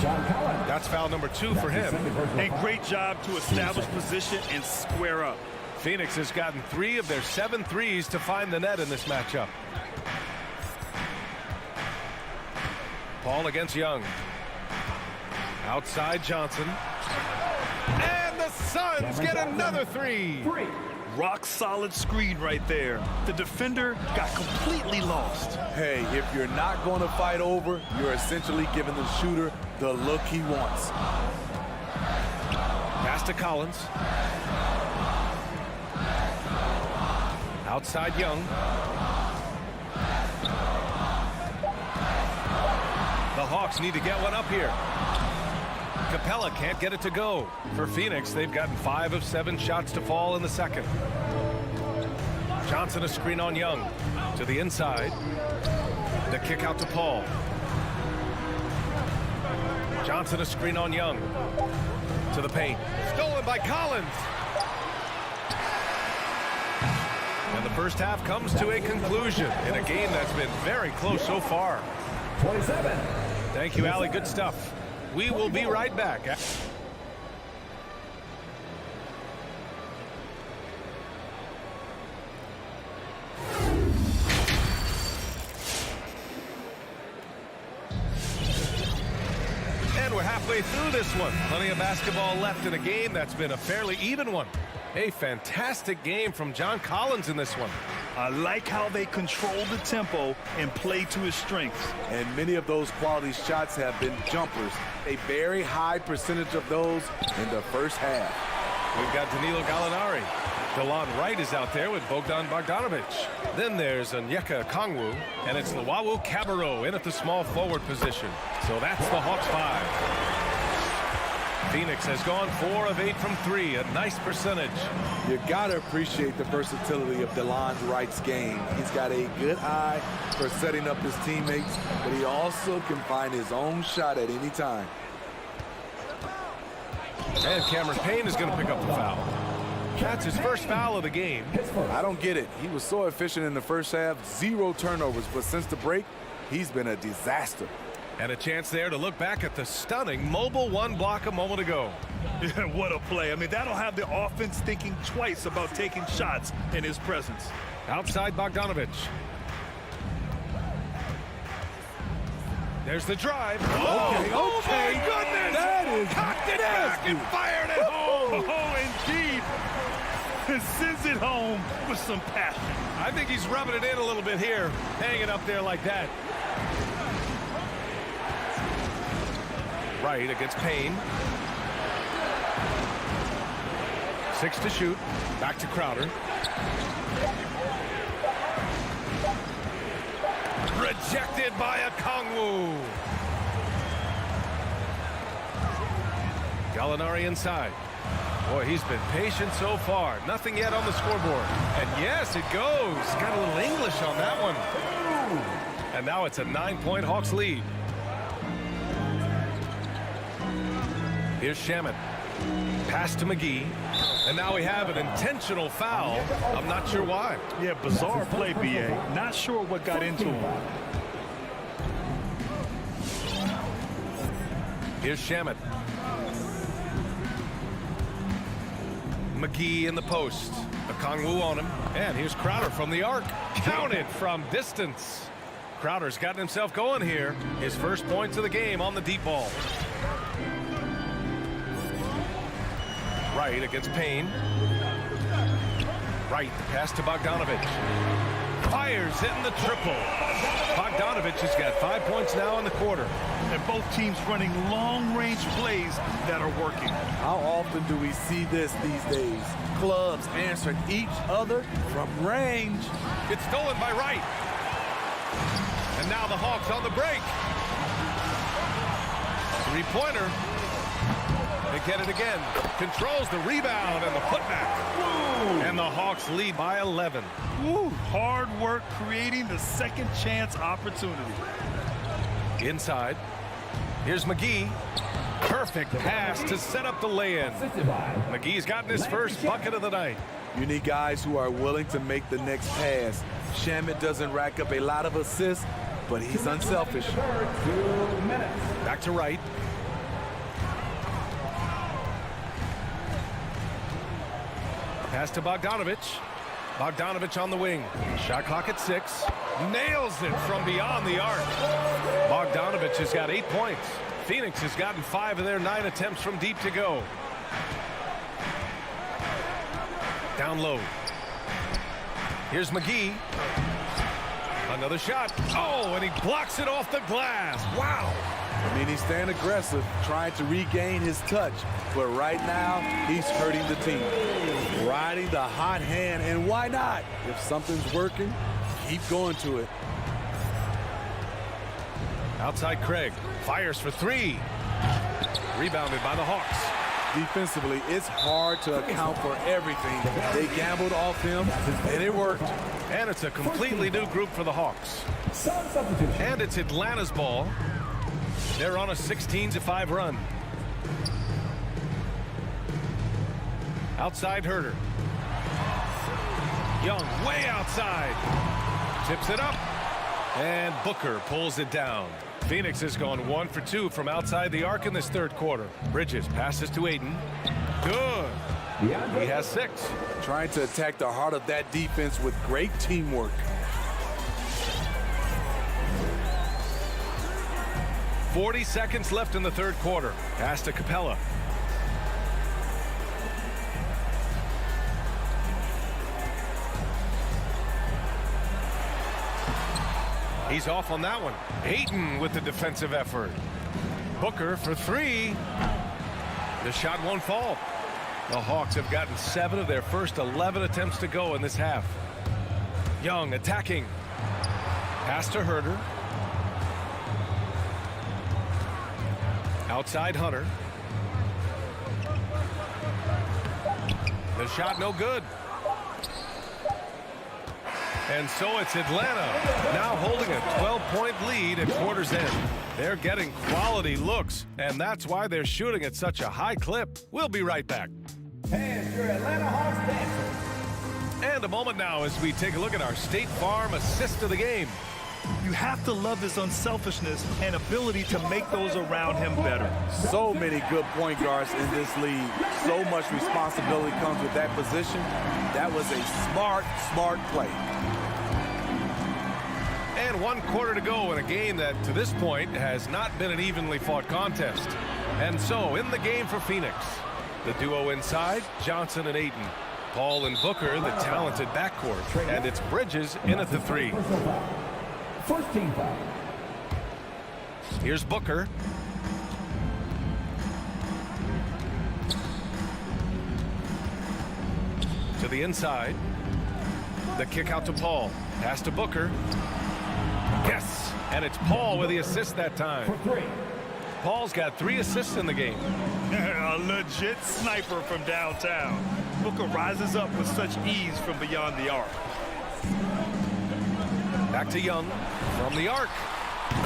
That's foul number 2 for him. A great job to establish position and square up. Phoenix has gotten 3 of their 7 threes to find the net in this matchup. Paul against Young. Outside Johnson. And the Suns get another 3. Rock solid screen right there. The defender got completely lost. Hey, if you're not going to fight over, you're essentially giving the shooter the look he wants. Pass to Collins. Outside Young. The Hawks need to get one up here. Capella can't get it to go. For Phoenix, they've gotten 5 of 7 shots to fall in the second. Johnson a screen on Young. To the inside. The kick out to Paul. Johnson a screen on Young. To the paint. Stolen by Collins. And the first half comes to a conclusion in a game that's been very close so far. 27. Thank you, Allie. Good stuff. We will be right back. And we're halfway through this one. Plenty of basketball left in a game that's been a fairly even one. A fantastic game from John Collins in this one. I like how they control the tempo and play to his strengths. And many of those quality shots have been jumpers. A very high percentage of those in the first half. We've got Danilo Gallinari. Delon Wright is out there with Bogdan Bogdanovic. Then there's Onyeka Okongwu, and it's Luwawu Cabarrot in at the small forward position. So that's the Hawks 5. Phoenix has gone 4 of 8 from 3, a nice percentage. You gotta appreciate the versatility of Delon Wright's game. He's got a good eye for setting up his teammates, but he also can find his own shot at any time. And Cameron Payne is going to pick up the foul. That's his first foul of the game. I don't get it. He was so efficient in the first half, 0 turnovers, but since the break, he's been a disaster. And a chance there to look back at the stunning mobile 1 block a moment ago. Yeah, what a play. I mean, that'll have the offense thinking twice about taking shots in his presence. Outside Bogdanovic. There's the drive. Oh my goodness! That is cocked it back and fired it home. Oh, indeed. Sends it home with some passion. I think he's rubbing it in a little bit here, hanging up there like that. Right against Payne. 6 to shoot. Back to Crowder. Rejected by Okongwu. Gallinari inside. Boy, he's been patient so far. Nothing yet on the scoreboard. And yes, it goes. Got a little English on that one. And now it's a 9-point Hawks lead. Here's Shamet. Pass to McGee. And now we have an intentional foul. I'm not sure why. Yeah, bizarre play, B.A. Not sure what got into him. Here's Shamet. McGee in the post. Okongwu on him. And here's Crowder from the arc. Counted from distance. Crowder's gotten himself going here. His first points of the game on the deep ball. Wright against Payne. Wright, pass to Bogdanovich. Fires, hitting the triple. Bogdanovich has got 5 points now in the quarter. And both teams running long-range plays that are working. How often do we see this these days? Clubs answering each other from range. It's stolen by Wright. And now the Hawks on the break. Three-pointer. They get it again. Controls the rebound and the putback. Woo. And the Hawks lead by 11. Woo. Hard work creating the second chance opportunity. Inside. Here's McGee. Perfect pass to set up the lay-in. McGee's gotten his first bucket of the night. You need guys who are willing to make the next pass. Shamet doesn't rack up a lot of assists, but he's unselfish. Back to Wright. Pass to Bogdanovich. Bogdanovich on the wing. Shot clock at 6. Nails it from beyond the arc. Bogdanovich has got 8 points. Phoenix has gotten 5 of their 9 attempts from deep to go. Down low. Here's McGee. Another shot. Oh, and he blocks it off the glass. Wow. I mean, he's staying aggressive, trying to regain his touch. But right now, he's hurting the team. Riding the hot hand, and why not? If something's working, keep going to it. Outside Craig. Fires for 3. Rebounded by the Hawks. Defensively, it's hard to account for everything. They gambled off him, and it worked. And it's a completely new group for the Hawks. And it's Atlanta's ball. They're on a 16-5 run. Outside Herter. Young way outside. Tips it up. And Booker pulls it down. Phoenix has gone 1 for 2 from outside the arc in this third quarter. Bridges passes to Ayton. Good. He has 6. Trying to attack the heart of that defense with great teamwork. 40 seconds left in the third quarter. Pass to Capella. He's off on that one. Ayton with the defensive effort. Booker for 3. The shot won't fall. The Hawks have gotten 7 of their first 11 attempts to go in this half. Young attacking. Pass to Herter. Outside Hunter. The shot no good. And so it's Atlanta now holding a 12-point lead at quarter's end. They're getting quality looks, and that's why they're shooting at such a high clip. We'll be right back. And your Atlanta Hawks dancers. And a moment now as we take a look at our State Farm assist of the game. You have to love his unselfishness and ability to make those around him better. So many good point guards in this league. So much responsibility comes with that position. That was a smart play. And 1 quarter to go in a game that, to this point, has not been an evenly fought contest. And so, in the game for Phoenix, the duo inside, Johnson and Ayton. Paul and Booker, the talented backcourt. And it's Bridges in at the 3. First team foul. Here's Booker. To the inside. The kick out to Paul. Pass to Booker. Yes! And it's Paul with the assist that time. For 3. Paul's got 3 assists in the game. A legit sniper from downtown. Booker rises up with such ease from beyond the arc. Back to Young from the arc.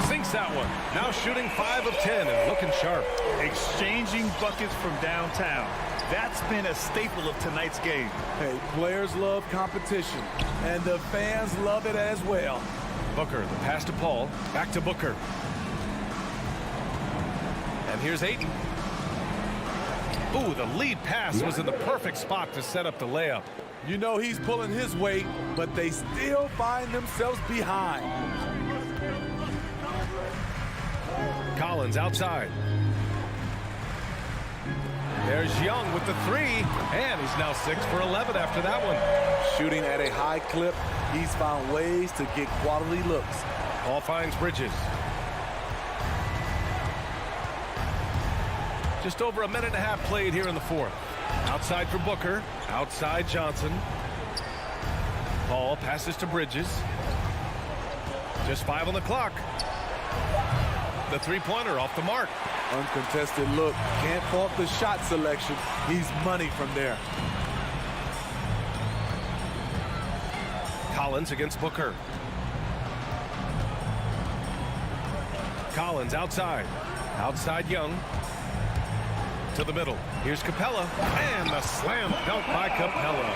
Sinks that one. Now shooting 5 of 10 and looking sharp. Exchanging buckets from downtown. That's been a staple of tonight's game. Hey, players love competition, and the fans love it as well. Booker, the pass to Paul. Back to Booker. And here's Ayton. Ooh, the lead pass was in the perfect spot to set up the layup. You know he's pulling his weight, but they still find themselves behind. Collins outside. There's Young with the three, and he's now 6 for 11 after that one. Shooting at a high clip, he's found ways to get quality looks. Paul finds Bridges. Just over a minute and a half played here in the fourth. Outside for Booker. Outside Johnson. Paul passes to Bridges. Just 5 on the clock. The three-pointer off the mark. Uncontested look. Can't fault the shot selection. He's money from there. Collins against Booker. Collins outside. Outside Young. To the middle. Here's Capella. And the slam dunk by Capella.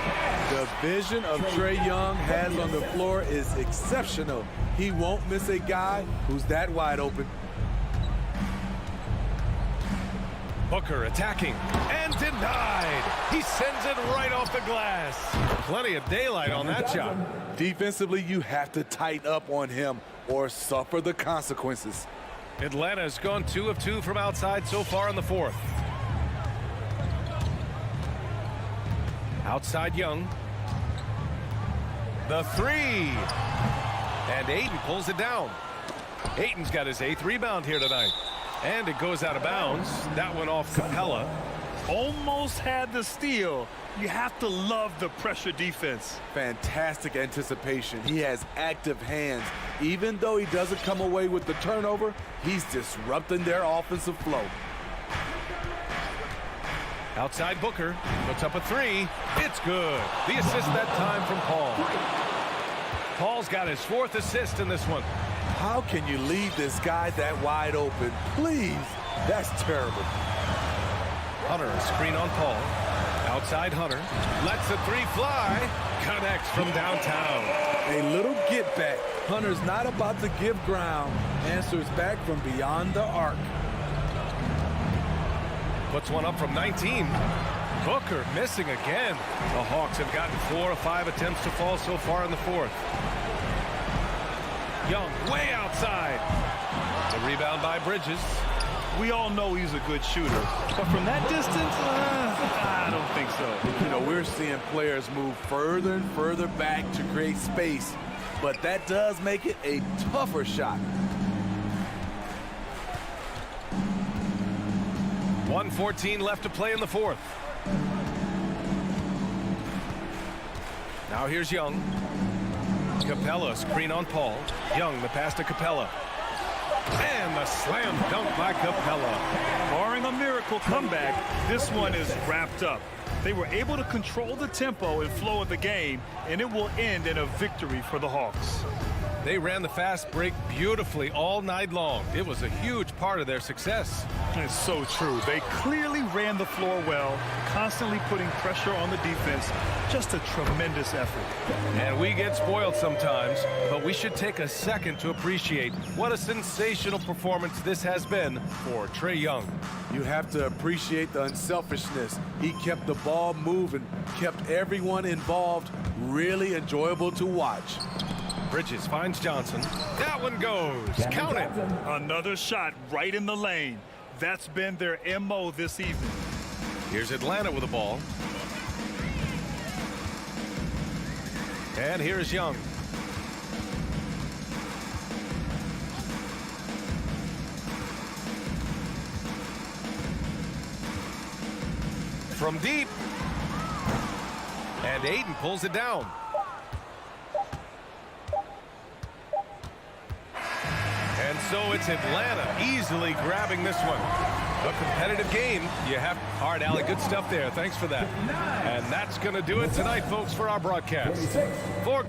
The vision of Trae Young has on the floor is exceptional. He won't miss a guy who's that wide open. Booker attacking and denied. He sends it right off the glass. Plenty of daylight on that shot. Defensively, you have to tighten up on him or suffer the consequences. Atlanta's gone 2 of 2 from outside so far in the fourth. Outside Young. The three. And Ayton pulls it down. Ayton's got his 8th rebound here tonight. And it goes out of bounds. That went off Capella. Almost had the steal. You have to love the pressure defense. Fantastic anticipation. He has active hands. Even though he doesn't come away with the turnover, he's disrupting their offensive flow. Outside Booker. Puts up a three. It's good. The assist that time from Paul. Paul's got his 4th assist in this one. How can you leave this guy that wide open? Please. That's terrible. Hunter, a screen on Paul. Outside Hunter. Lets the three fly. Connects from downtown. A little get back. Hunter's not about to give ground. Answers back from beyond the arc. Puts one up from 19. Booker missing again. The Hawks have gotten 4 of 5 attempts to fall so far in the fourth. Young way outside. The rebound by Bridges. We all know he's a good shooter, but from that distance, I don't think so. You know, we're seeing players move further and further back to create space, but that does make it a tougher shot. 1:14 left to play in the fourth. Now here's Young. Capella, screen on Paul. Young, the pass to Capella. And the slam dunk by Capella. Barring a miracle comeback, this one is wrapped up. They were able to control the tempo and flow of the game, and it will end in a victory for the Hawks. They ran the fast break beautifully all night long. It was a huge part of their success. It's so true. They clearly ran the floor well, constantly putting pressure on the defense. Just a tremendous effort. And we get spoiled sometimes, but we should take a second to appreciate what a sensational performance this has been for Trae Young. You have to appreciate the unselfishness. He kept the ball moving, kept everyone involved, really enjoyable to watch. Bridges finds Johnson. That one goes. Count it. Another shot right in the lane. That's been their MO this evening. Here's Atlanta with the ball. And here's Young. From deep. And Ayton pulls it down. And so it's Atlanta easily grabbing this one. A competitive game. You have all right, Allie, good stuff there. Thanks for that. And that's going to do it tonight, folks, for our broadcast. For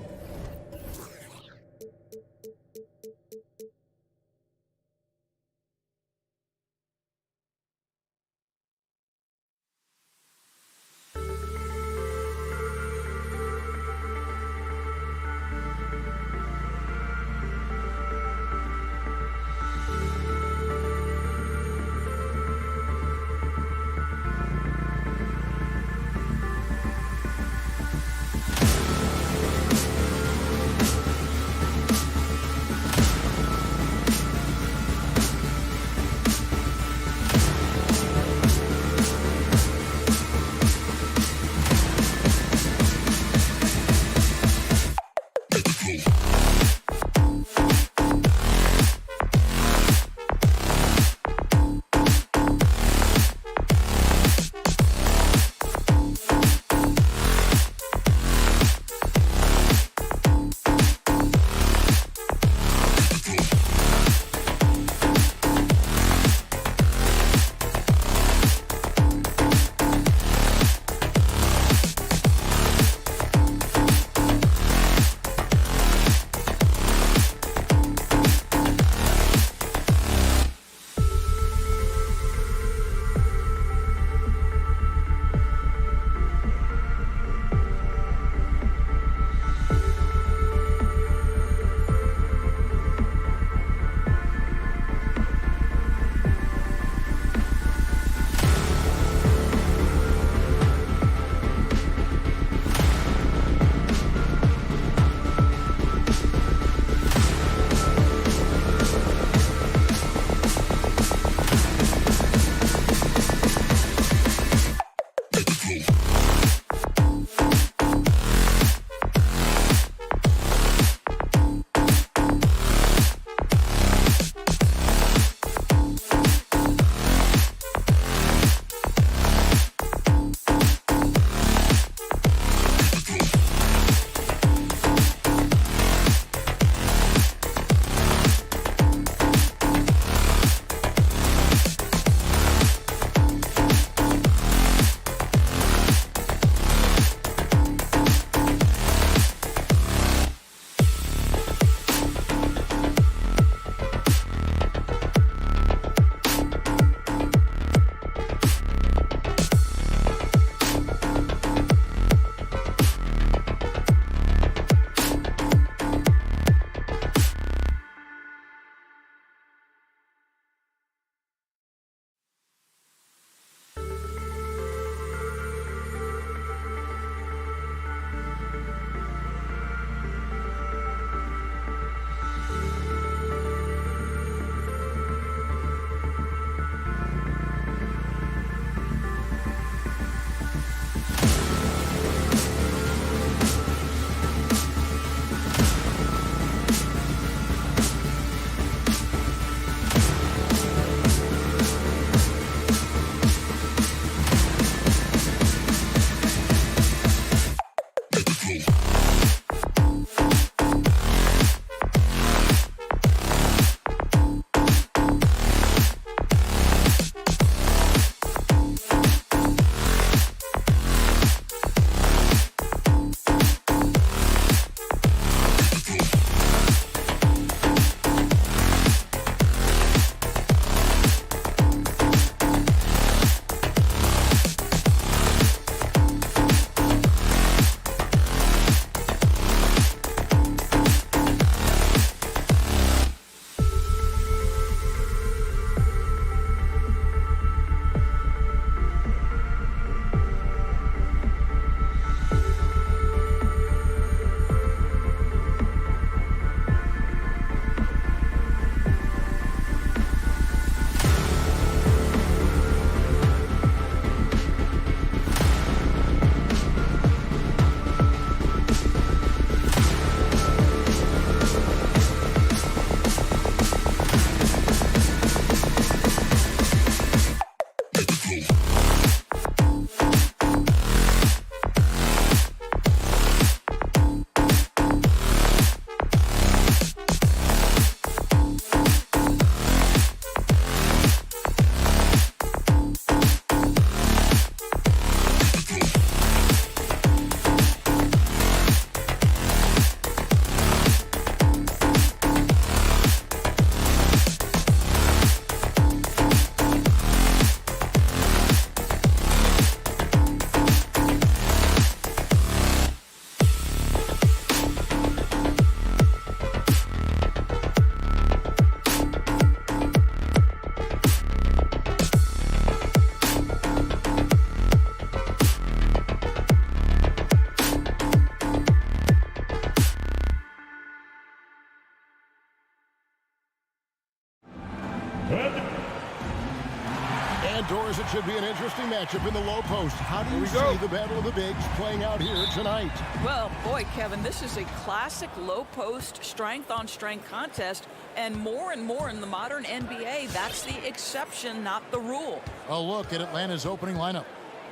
And Doris, it should be an interesting matchup in the low post. How do you see the battle of the bigs playing out here tonight? Well, boy, Kevin, this is a classic low post strength-on-strength contest, and more in the modern NBA, that's the exception, not the rule. A look at Atlanta's opening lineup.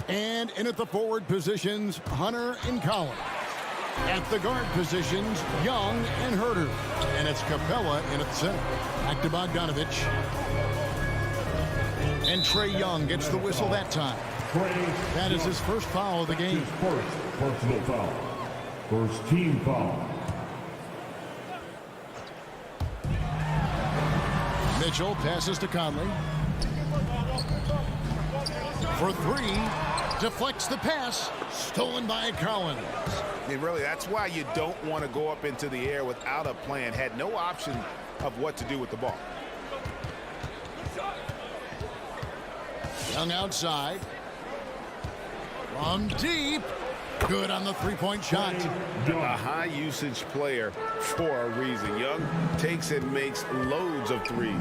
And in at the forward positions, Hunter and Collins. At the guard positions, Young and Herter. And it's Capella in at the center. Back to Bogdanovich. And Trae Young gets the whistle that time. That is his first foul of the game. First personal foul. First team foul. Mitchell passes to Conley. For three. Deflects the pass. Stolen by Collins. And really, that's why you don't want to go up into the air without a plan. Had no option of what to do with the ball. Young outside. From deep. Good on the three-point shot. A high-usage player for a reason. Young takes and makes loads of threes.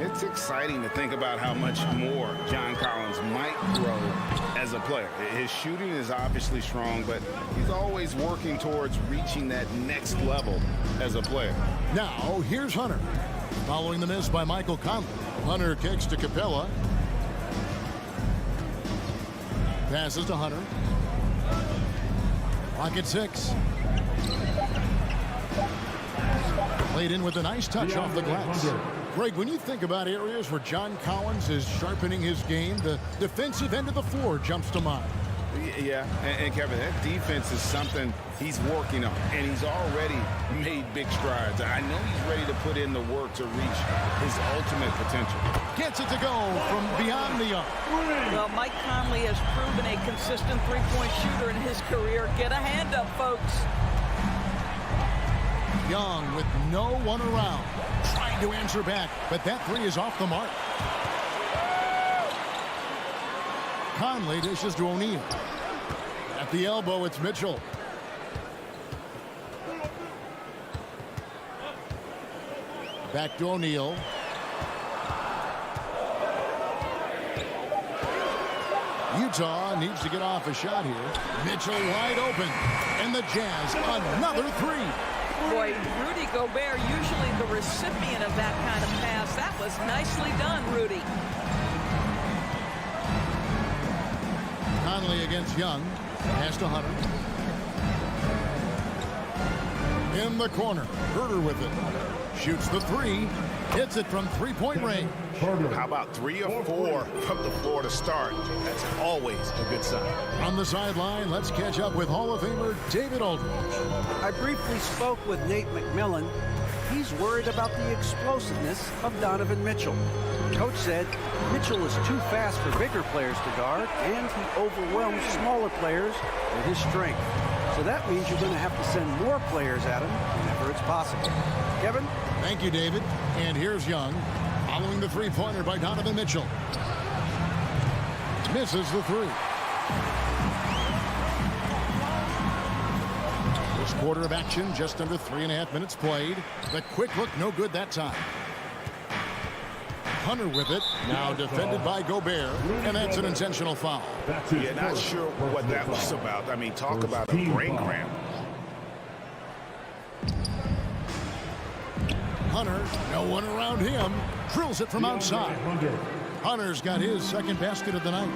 It's exciting to think about how much more John Collins might grow as a player. His shooting is obviously strong, but he's always working towards reaching that next level as a player. Now, here's Hunter. Following the miss by Michael Conley. Hunter kicks to Capella. Passes to Hunter. Clock at 6. Played in with a nice touch off the glass. Greg, when you think about areas where John Collins is sharpening his game, the defensive end of the floor jumps to mind. Yeah, and Kevin, that defense is something he's working on, and he's already made big strides. I know he's ready to put in the work to reach his ultimate potential. Gets it to go from beyond the arc. Well, Mike Conley has proven a consistent three-point shooter in his career. Get a hand up, folks. Young with no one around. Trying to answer back, but that three is off the mark. Conley dishes to O'Neal. At the elbow, it's Mitchell. Back to O'Neal. Utah needs to get off a shot here. Mitchell wide open. And the Jazz, another three. Boy, Rudy Gobert, usually the recipient of that kind of pass. That was nicely done, Rudy. Conley against Young. Pass to Hunter. In the corner. Herter with it. Shoots the three. Hits it from three-point range. How about 3 or 4 from the floor to start? That's always a good sign. On the sideline, let's catch up with Hall of Famer David Aldridge. I briefly spoke with Nate McMillan. He's worried about the explosiveness of Donovan Mitchell. Coach said Mitchell is too fast for bigger players to guard, and he overwhelms smaller players with his strength. So that means you're going to have to send more players at him whenever it's possible. Kevin? Thank you, David. And here's Young, following the three-pointer by Donovan Mitchell. Misses the three. First quarter of action, just under 3.5 minutes played. The quick look, no good that time. Hunter with it, now defended by Gobert, and that's an intentional foul. Yeah, not sure what that was about. I mean, talk about a brain cramp. Hunter, no one around him, drills it from outside. Hunter's got his second basket of the night.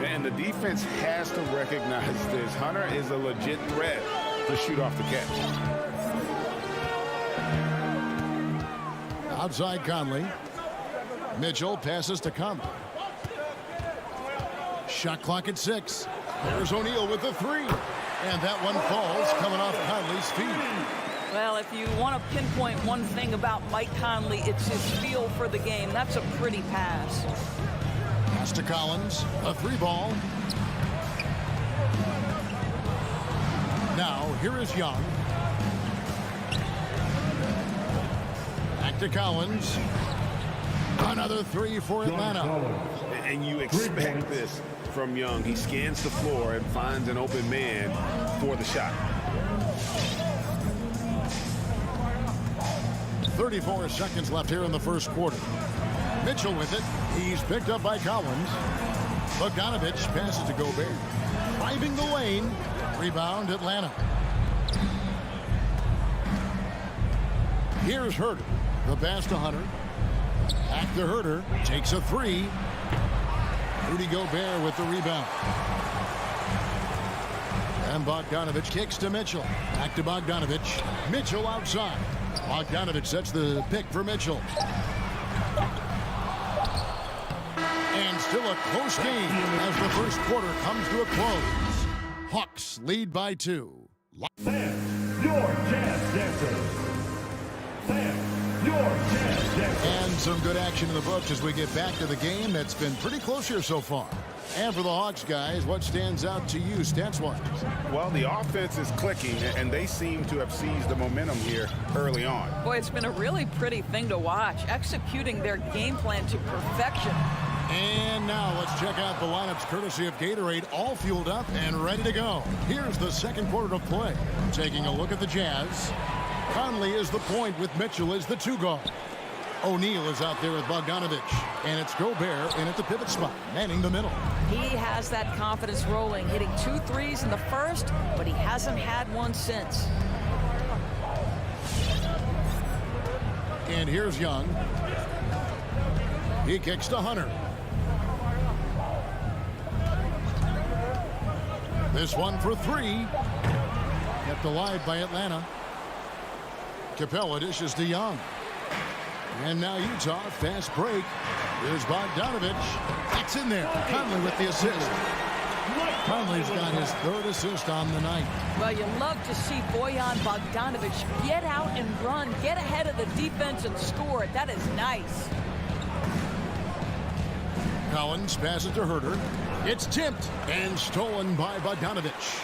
And the defense has to recognize this. Hunter is a legit threat to shoot off the catch. Outside Conley. Mitchell passes to Conley. Shot clock at 6. There's O'Neal with the three. And that one falls coming off Conley's feet. Well, if you want to pinpoint one thing about Mike Conley, it's his feel for the game. That's a pretty pass. Pass to Collins. A three ball. Now, here is Young. Back to Collins. Another three for Atlanta. And you expect this from Young. He scans the floor and finds an open man for the shot. 34 seconds left here in the first quarter. Mitchell with it. He's picked up by Collins. Bogdanovich passes to Gobert. Driving the lane. Rebound Atlanta. Here's Herter. The pass to Hunter. Back to Herter. Takes a three. Rudy Gobert with the rebound. And Bogdanovich kicks to Mitchell. Back to Bogdanovich. Mitchell outside. Bogdanovich sets the pick for Mitchell. And still a close game as the first quarter comes to a close. Hawks lead by 2. Sam, your jazz dancer. Sam, your jazz dancer. And some good action in the books as we get back to the game that's been pretty close here so far. And for the Hawks, guys, what stands out to you stats-wise? Well, the offense is clicking, and they seem to have seized the momentum here early on. Boy, it's been a really pretty thing to watch, executing their game plan to perfection. And now let's check out the lineups courtesy of Gatorade, all fueled up and ready to go. Here's the second quarter of play. Taking a look at the Jazz. Conley is the point with Mitchell as the 2 guard. O'Neal is out there with Bogdanovich. And it's Gobert in at the pivot spot, manning the middle. He has that confidence rolling, hitting 2 threes in the first, but he hasn't had one since. And here's Young. He kicks to Hunter. This one for 3. Kept alive by Atlanta. Capella dishes to Young. And now Utah, fast break. Here's Bogdanovich. That's in there. Conley with the assist. Conley's got his 3rd assist on the night. Well, you love to see Bojan Bogdanovich get out and run, get ahead of the defense and score. That is nice. Collins passes to Herter. It's tipped and stolen by Bogdanovich.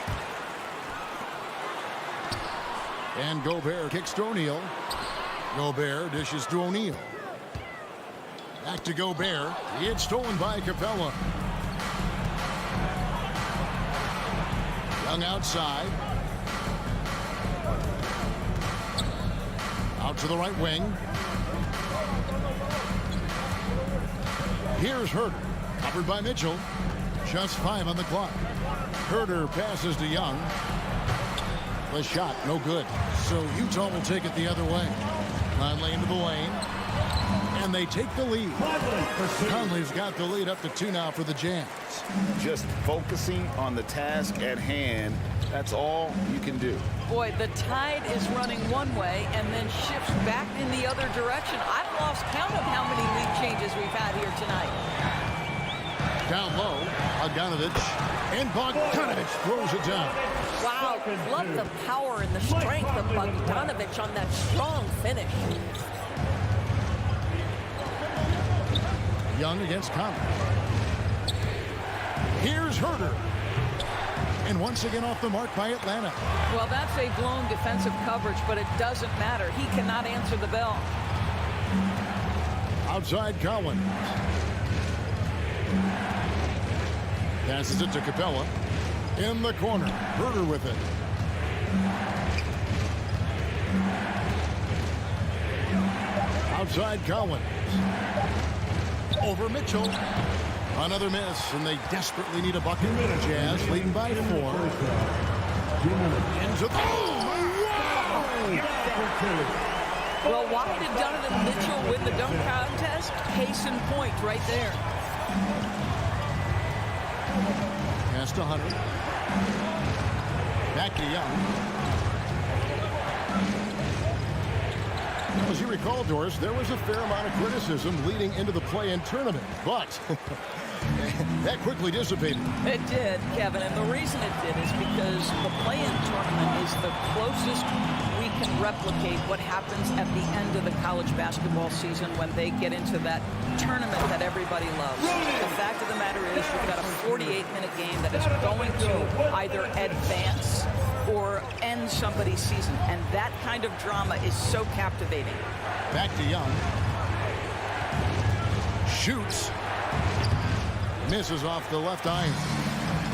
And Gobert kicks to O'Neal. Gobert dishes to O'Neal. Back to Gobert. It's stolen by Capella. Young outside. Out to the right wing. Here's Herter. Covered by Mitchell. Just 5 on the clock. Herter passes to Young. The shot, no good. So Utah will take it the other way. Conley into the lane. And they take the lead. Conley's got the lead up to 2 now for the Jazz. Just focusing on the task at hand. That's all you can do. Boy, the tide is running one way and then shifts back in the other direction. I've lost count of how many lead changes we've had here tonight. Down low, Bogdanovich. And Bogdanovich throws it down. Wow, love the power and the strength of Bogdanovich on that strong finish. Young against Conley. Here's Herter. And once again off the mark by Atlanta. Well, that's a blown defensive coverage, but it doesn't matter. He cannot answer the bell. Outside Collins. Passes it to Capella. In the corner. Herter with it. Outside Collins. Over Mitchell. Another miss, and they desperately need a bucket. Jazz leading by 4. Into Well, why did Donovan Mitchell win the dunk contest? Case in point right there. Pass to Hunter. Back to Young. As you recall, Doris, there was a fair amount of criticism leading into the play-in tournament, but that quickly dissipated. It did, Kevin, and the reason it did is because the play-in tournament is the closest we can replicate what happens at the end of the college basketball season when they get into that tournament that everybody loves. The fact of the matter is you've got a 48-minute game that is going to either advance or end somebody's season, and that kind of drama is so captivating. Back to Young. Shoots. Misses off the left iron.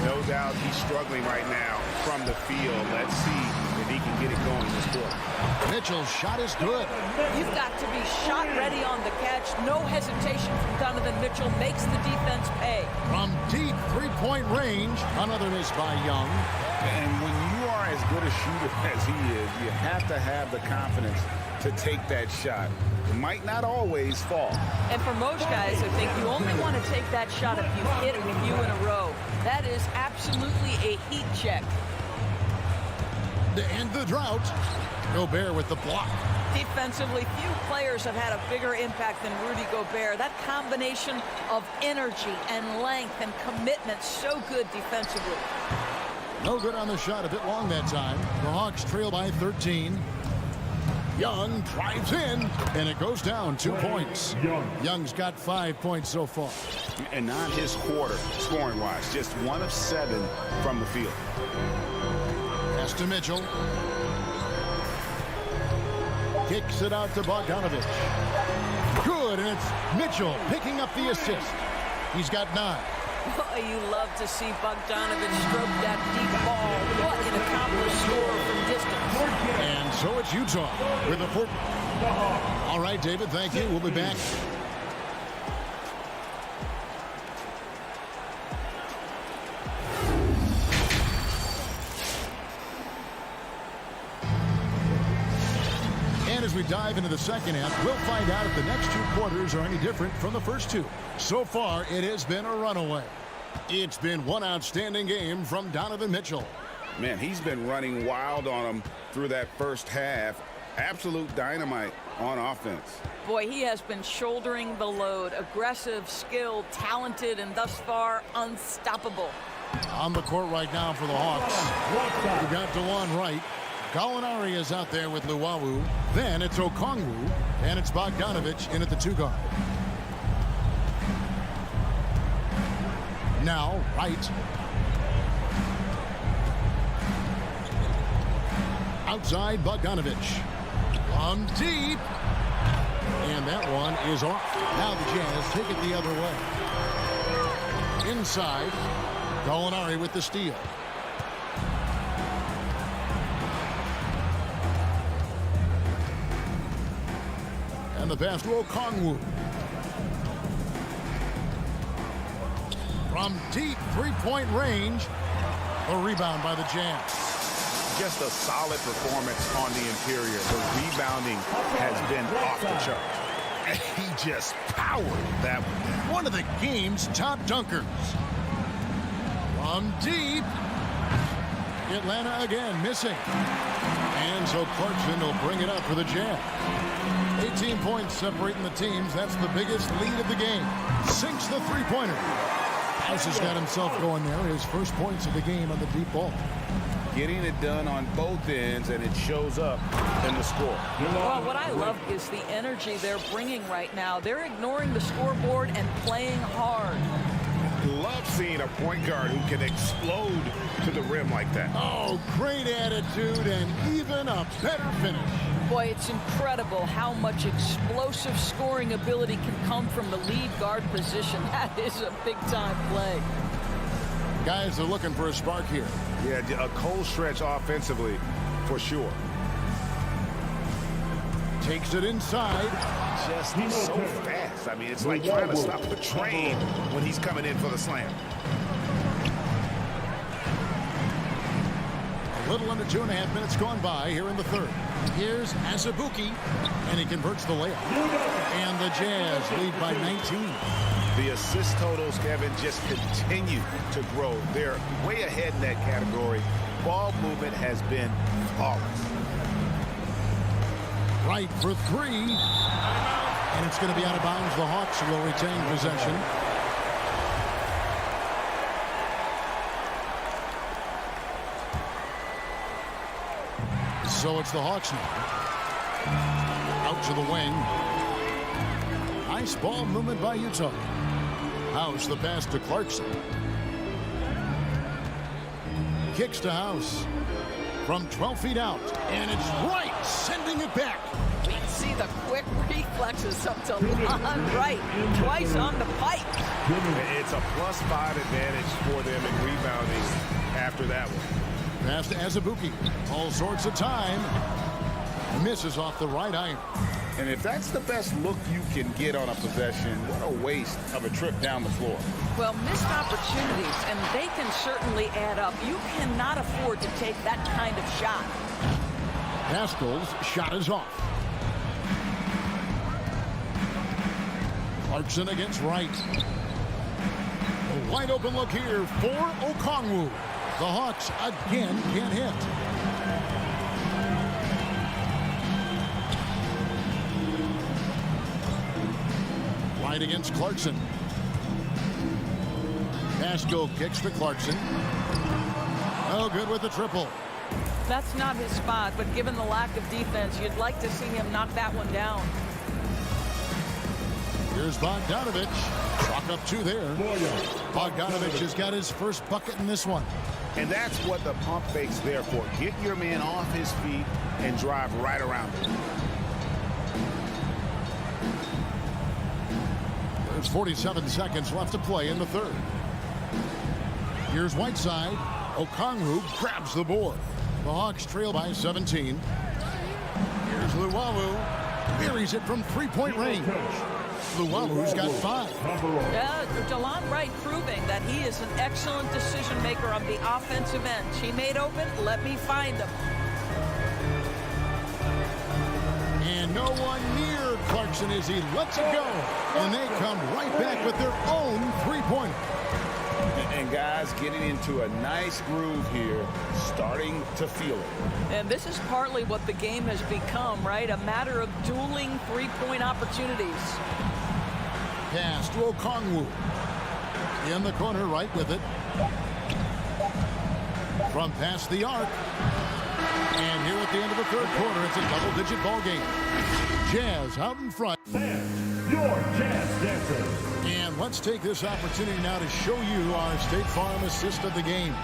No doubt he's struggling right now from the field. Let's see if he can get it going in this quarter. Mitchell's shot is good. You've got to be shot ready on the catch. No hesitation from Donovan Mitchell. Makes the defense pay. From deep three-point range, another miss by Young. And when you are as good a shooter as he is, you have to have the confidence to take that shot. It might not always fall. And for most guys, I think you only want to take that shot if you hit a few in a row. That is absolutely a heat check. To end the drought, Gobert with the block. Defensively, few players have had a bigger impact than Rudy Gobert. That combination of energy and length and commitment, so good defensively. No good on the shot, a bit long that time. The Hawks trail by 13. Young drives in, and it goes down 2 points. Young's got 5 points so far. And not his quarter, scoring-wise. Just 1 of 7 from the field. Pass to Mitchell. Kicks it out to Bogdanovich. Good, and it's Mitchell picking up the assist. He's got 9. Boy, you love to see Bogdanovich stroke that deep ball. What an accomplished scorer from distance. And so it's Utah with a 4. All right, David, thank you. We'll be back. And as we dive into the second half, we'll find out if the next 2 quarters are any different from the first 2. So far, it has been a runaway. It's been one outstanding game from Donovan Mitchell. Man, he's been running wild on him through that first half. Absolute dynamite on offense. Boy, he has been shouldering the load. Aggressive, skilled, talented, and thus far unstoppable. On the court right now for the Hawks. We got DeJuan Wright. Gallinari is out there with Luwawu. Then it's Okongwu, and it's Bogdanovich in at the 2 guard. Now, Wright. Outside, Bogdanovich. From deep. And that one is off. Now the Jazz take it the other way. Inside, Gallinari with the steal. And the pass to Okongwu. From deep three-point range, a rebound by the Jazz. Just a solid performance on the interior. The rebounding has been off the charts. And he just powered that one. One of the game's top dunkers. From deep. Atlanta again missing. And so Clarkson will bring it up for the Jazz. 18 points separating the teams. That's the biggest lead of the game. Sinks the three-pointer. House has got himself going there. His first points of the game on the deep ball. Getting it done on both ends, and it shows up in the score. Well, what I love is the energy they're bringing right now. They're ignoring the scoreboard and playing hard. Love seeing a point guard who can explode to the rim like that. Oh, great attitude and even a better finish. Boy, it's incredible how much explosive scoring ability can come from the lead guard position. That is a big-time play. Guys are looking for a spark here. Yeah, a cold stretch offensively, for sure. Takes it inside. Just so fast. I mean, it's like trying to stop the train when he's coming in for the slam. A little under 2.5 minutes gone by here in the third. Here's Azubuike, and he converts the layup. And the Jazz lead by 19. The assist totals, Kevin, just continue to grow. They're way ahead in that category. Ball movement has been flawless. Right for 3. And it's going to be out of bounds. The Hawks will retain possession. So it's the Hawks now. Out to the wing. Nice ball movement by Utah. House the pass to Clarkson. Kicks to House. From 12 feet out. And it's right, sending it back. We can see the quick reflexes up to Lon Wright. Twice on the pipe. It's a +5 advantage for them in rebounding after that one. Pass to Azubuike. All sorts of time. Misses off the right iron. And if that's the best look you can get on a possession, what a waste of a trip down the floor. Well, missed opportunities, and they can certainly add up. You cannot afford to take that kind of shot. Haskell's shot is off. Clarkson against Wright. A wide open look here for Okongwu. The Hawks again can't hit. Wright against Clarkson. Haskell kicks to Clarkson. Oh, good with the triple. That's not his spot, but given the lack of defense, you'd like to see him knock that one down. Here's Bogdanovich. Chalk up 2 there. Bogdanovich has got his first bucket in this one. And that's what the pump fake's there for. Get your man off his feet and drive right around him. There's 47 seconds left to play in the third. Here's Whiteside. Okongwu grabs the board. The Hawks trail by 17. Here's Luwawu. Buries it from three-point range. Luwalu's got 5. Yeah, DeLon Wright proving that he is an excellent decision maker on the offensive end. She made open, let me find him. And no one near Clarkson as he lets it go. And they come right back with their own three-pointer. And guys getting into a nice groove here, starting to feel it. And this is partly what the game has become, right? A matter of dueling three-point opportunities. Pass to Okongwu. In the corner, right with it. From past the arc. And here at the end of the third quarter, it's a double-digit ball game. Jazz out in front. Your Jazz Dancers. And let's take this opportunity now to show you our State Farm assist of the game.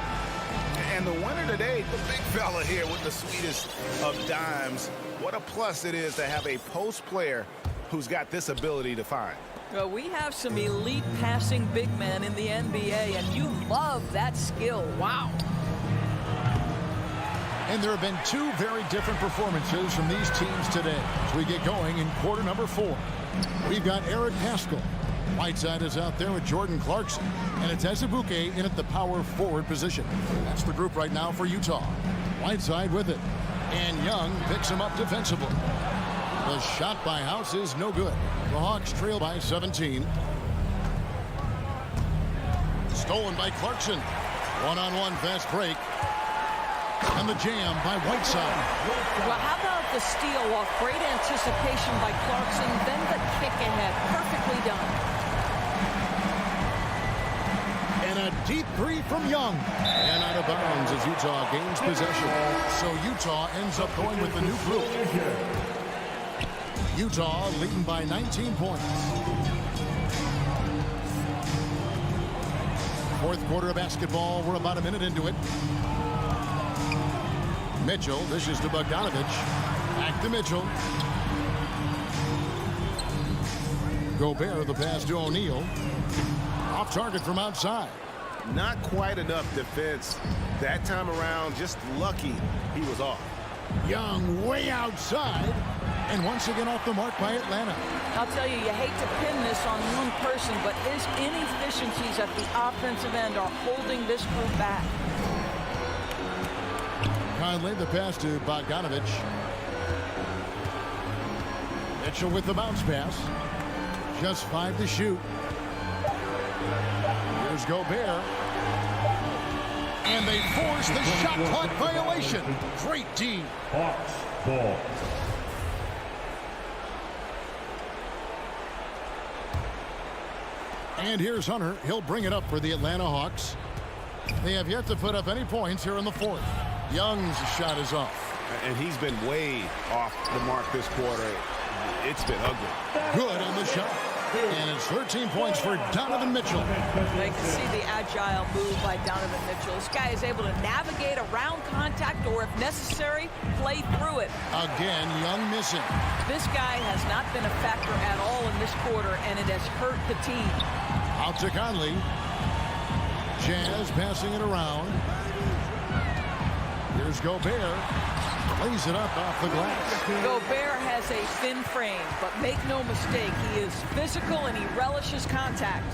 And the winner today, the big fella here with the sweetest of dimes. What a plus it is to have a post player who's got this ability to find. Well, we have some elite passing big men in the NBA, and you love that skill. Wow. And there have been 2 very different performances from these teams today as we get going in quarter number 4. We've got Eric Haskell. Whiteside is out there with Jordan Clarkson. And it's Azubuike in at the power forward position. That's the group right now for Utah. Whiteside with it. And Young picks him up defensively. The shot by House is no good. The Hawks trail by 17. Stolen by Clarkson. One-on-one fast break. And the jam by Whiteside. Well, how about the steal off great anticipation by Clarkson, then the kick ahead. Perfectly done. And a deep 3 from Young. And out of bounds as Utah gains possession. So Utah ends up going with the new group. Utah leading by 19 points. Fourth quarter of basketball. We're about a minute into it. Mitchell dishes to Bogdanovich. Back to Mitchell. Gobert the pass to O'Neal. Off target from outside. Not quite enough defense that time around. Just lucky he was off. Young way outside. And once again off the mark by Atlanta. I'll tell you, you hate to pin this on one person, but his inefficiencies at the offensive end are holding this group back. Conley the pass to Bogdanovich. Mitchell with the bounce pass. Just 5 to shoot. Here's Gobert. And they force the shot clock violation. Great D. Hawks ball. And here's Hunter. He'll bring it up for the Atlanta Hawks. They have yet to put up any points here in the fourth. Young's shot is off. And he's been way off the mark this quarter. It's been ugly. Good on the shot. And it's 13 points for Donovan Mitchell. I can see the agile move by Donovan Mitchell. This guy is able to navigate around contact or, if necessary, play through it. Again, Young missing. This guy has not been a factor at all in this quarter, and it has hurt the team. Out to Conley. Jazz passing it around. Here's Gobert. Lays it up off the glass. Gobert has a thin frame, but make no mistake, he is physical and he relishes contact.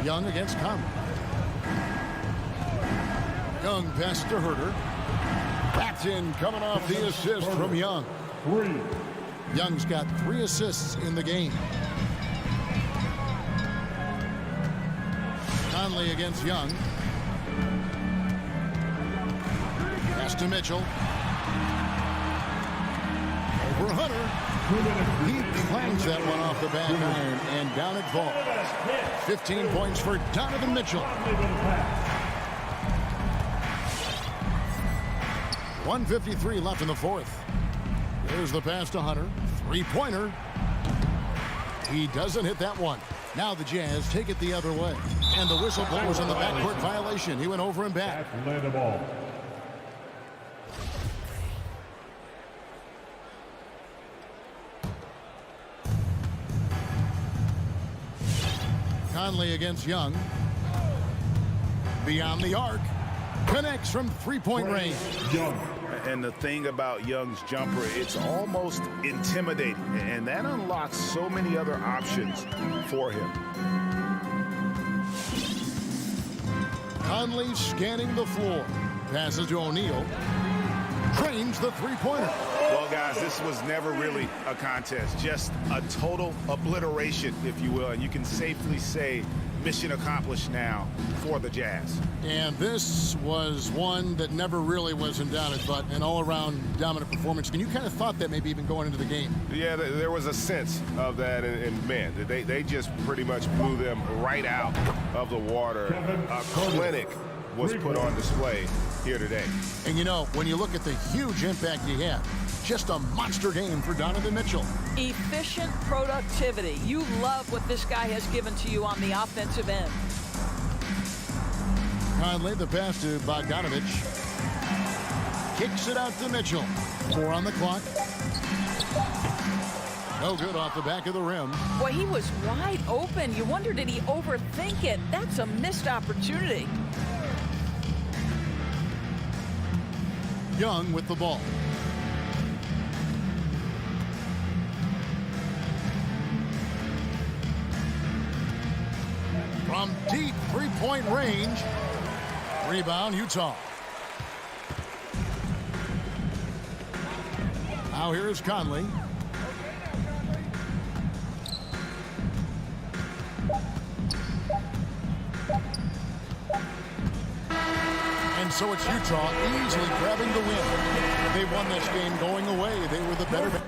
Young against Conley. Young pass to Herter. That's in, coming off the assist from Young. Young's got 3 assists in the game. Conley against Young. Pass to Mitchell. Over Hunter. He clangs that one off the back iron and down it falls. 15 points for Donovan Mitchell. 1:53 left in the fourth. There's the pass to Hunter. 3-pointer. He doesn't hit that one. Now the Jazz take it the other way. And the whistle blows on the backcourt violation. He went over and back. Atlanta ball. Conley against Young. Beyond the arc. Connects from 3-point range. And the thing about Young's jumper, it's almost intimidating. And that unlocks so many other options for him. Conley scanning the floor. Passes to O'Neal. Trains the 3-pointer. Well, guys, this was never really a contest. Just a total obliteration, if you will. And you can safely say mission accomplished now for the Jazz. And this was one that never really was in doubt, but an all-around dominant performance. And you kind of thought that maybe even going into the game. Yeah, there was a sense of that, and man, they just pretty much blew them right out of the water. A clinic was put on display here today. And you know, when you look at the huge impact he had, just a monster game for Donovan Mitchell. Efficient productivity. You love what this guy has given to you on the offensive end. Conley, the pass to Bogdanovich. Kicks it out to Mitchell. 4 on the clock. No good off the back of the rim. Boy, he was wide open. You wonder, did he overthink it? That's a missed opportunity. Young with the ball. From deep 3-point range. Rebound, Utah. Now here's Conley. And so it's Utah easily grabbing the win. They won this game going away. They were the better.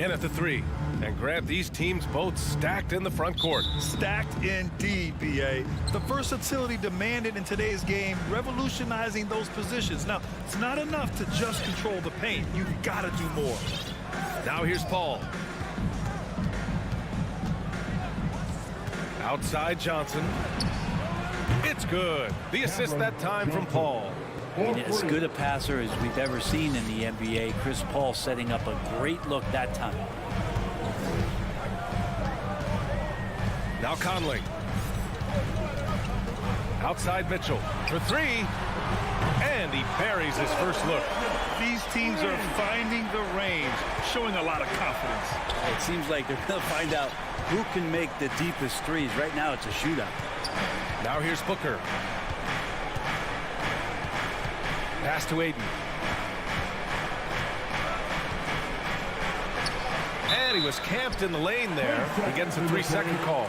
in at the 3. And Grant, these teams both stacked in the front court. Stacked indeed, B.A. The versatility demanded in today's game, revolutionizing those positions. Now, it's not enough to just control the paint. You've got to do more. Now here's Paul. Outside Johnson. It's good. The assist that time from Paul. I mean, as good a passer as we've ever seen in the NBA. Chris Paul setting up a great look that time. Now Conley. Outside Mitchell for 3. And he buries his first look. These teams are finding the range, showing a lot of confidence. It seems like they're going to find out who can make the deepest threes. Right now, it's a shootout. Now here's Booker. Pass to Aiden. And he was camped in the lane there. He gets a 3-second call.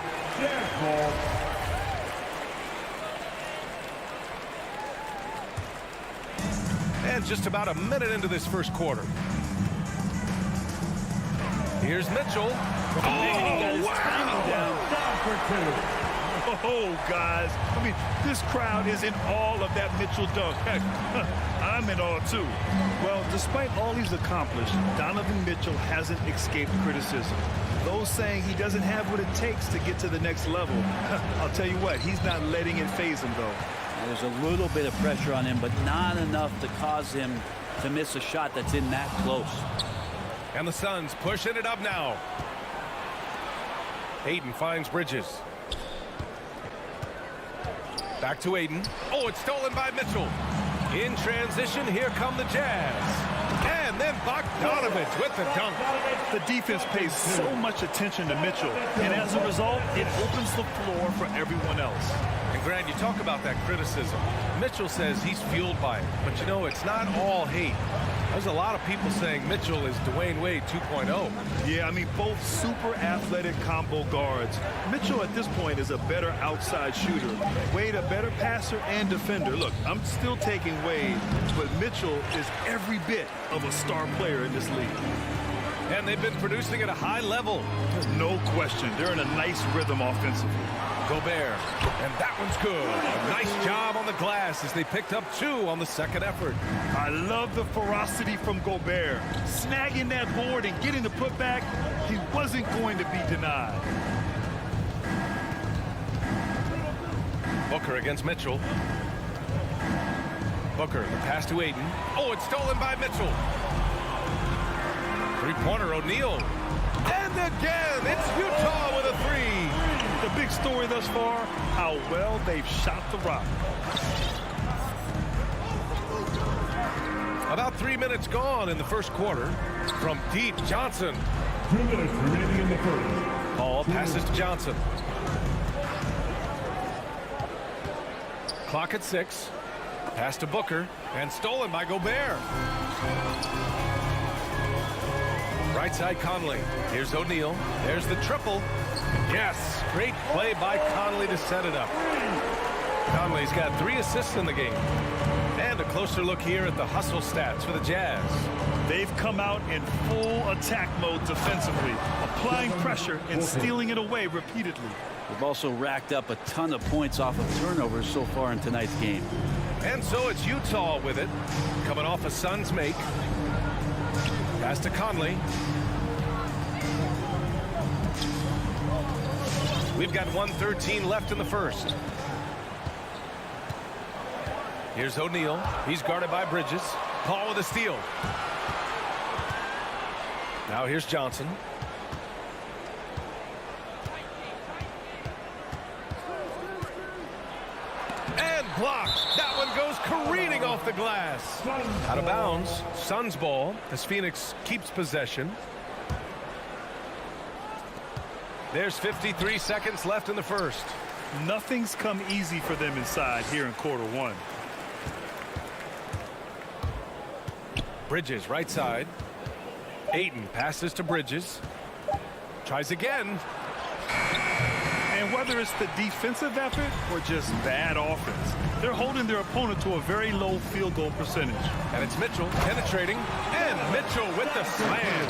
And just about a minute into this first quarter. Here's Mitchell. Oh, guys. I mean, this crowd is in awe of that Mitchell dunk. Heck, I'm in awe, too. Well, despite all he's accomplished, Donovan Mitchell hasn't escaped criticism. Those saying he doesn't have what it takes to get to the next level. I'll tell you what, he's not letting it faze him, though. There's a little bit of pressure on him, but not enough to cause him to miss a shot that's in that close. And the Suns pushing it up now. Aiden finds Bridges. Back to Aiden. Oh, it's stolen by Mitchell. In transition, here come the Jazz. And then Bogdanovich with the dunk. The defense pays so much attention to Mitchell, and as a result, it opens the floor for everyone else. And Grant, you talk about that criticism. Mitchell says he's fueled by it, but you know, it's not all hate. There's a lot of people saying Mitchell is Dwayne Wade 2.0. Yeah, I mean, both super athletic combo guards. Mitchell at this point is a better outside shooter. Wade a better passer and defender. Look, I'm still taking Wade, but Mitchell is every bit of a star player in this league. And they've been producing at a high level. No question. They're in a nice rhythm offensively. Gobert, and that one's good. A nice job on the glass as they picked up 2 on the second effort. I love the ferocity from Gobert. Snagging that board and getting the putback, he wasn't going to be denied. Booker against Mitchell. Booker, the pass to Aiden. Oh, it's stolen by Mitchell. Three-pointer, O'Neal. And again, it's Utah with a 3. The big story thus far, how well they've shot the rock. About 3 minutes gone in the first quarter. From deep, Johnson. 2 minutes remaining in the first. Paul passes to Johnson. Clock at 6. Pass to Booker. And stolen by Gobert. Right side Conley. Here's O'Neal. There's the triple. Yes, great play by Conley to set it up. Conley's got 3 assists in the game. And a closer look here at the hustle stats for the Jazz. They've come out in full attack mode defensively, applying pressure and stealing it away repeatedly. They've also racked up a ton of points off of turnovers so far in tonight's game. And so it's Utah with it, coming off a Suns make. Pass to Conley. We've got 1:13 left in the first. Here's O'Neal. He's guarded by Bridges. Paul with a steal. Now here's Johnson. And blocked. That one goes careening off the glass. Out of bounds. Suns ball as Phoenix keeps possession. There's 53 seconds left in the first. Nothing's come easy for them inside here in quarter 1. Bridges right side. Ayton passes to Bridges. Tries again. And whether it's the defensive effort or just bad offense, they're holding their opponent to a very low field goal percentage. And it's Mitchell penetrating. And Mitchell with the slam.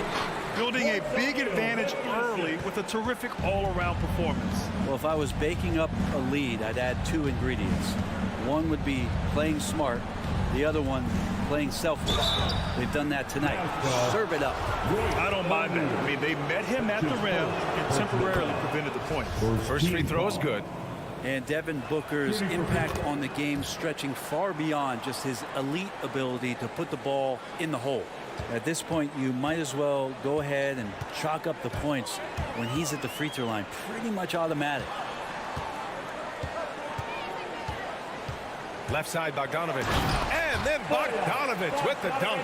building a big advantage early with a terrific all-around performance. Well, if I was baking up a lead, I'd add 2 ingredients. One would be playing smart. The other one, playing selfless. They've done that tonight. Serve it up. I don't mind that. I mean, they met him at the rim and temporarily prevented the points. First free throw is good. And Devin Booker's impact on the game stretching far beyond just his elite ability to put the ball in the hole. At this point, you might as well go ahead and chalk up the points when he's at the free throw line. Pretty much automatic. Left side, Bogdanovich. And then Bogdanovich with the dunk.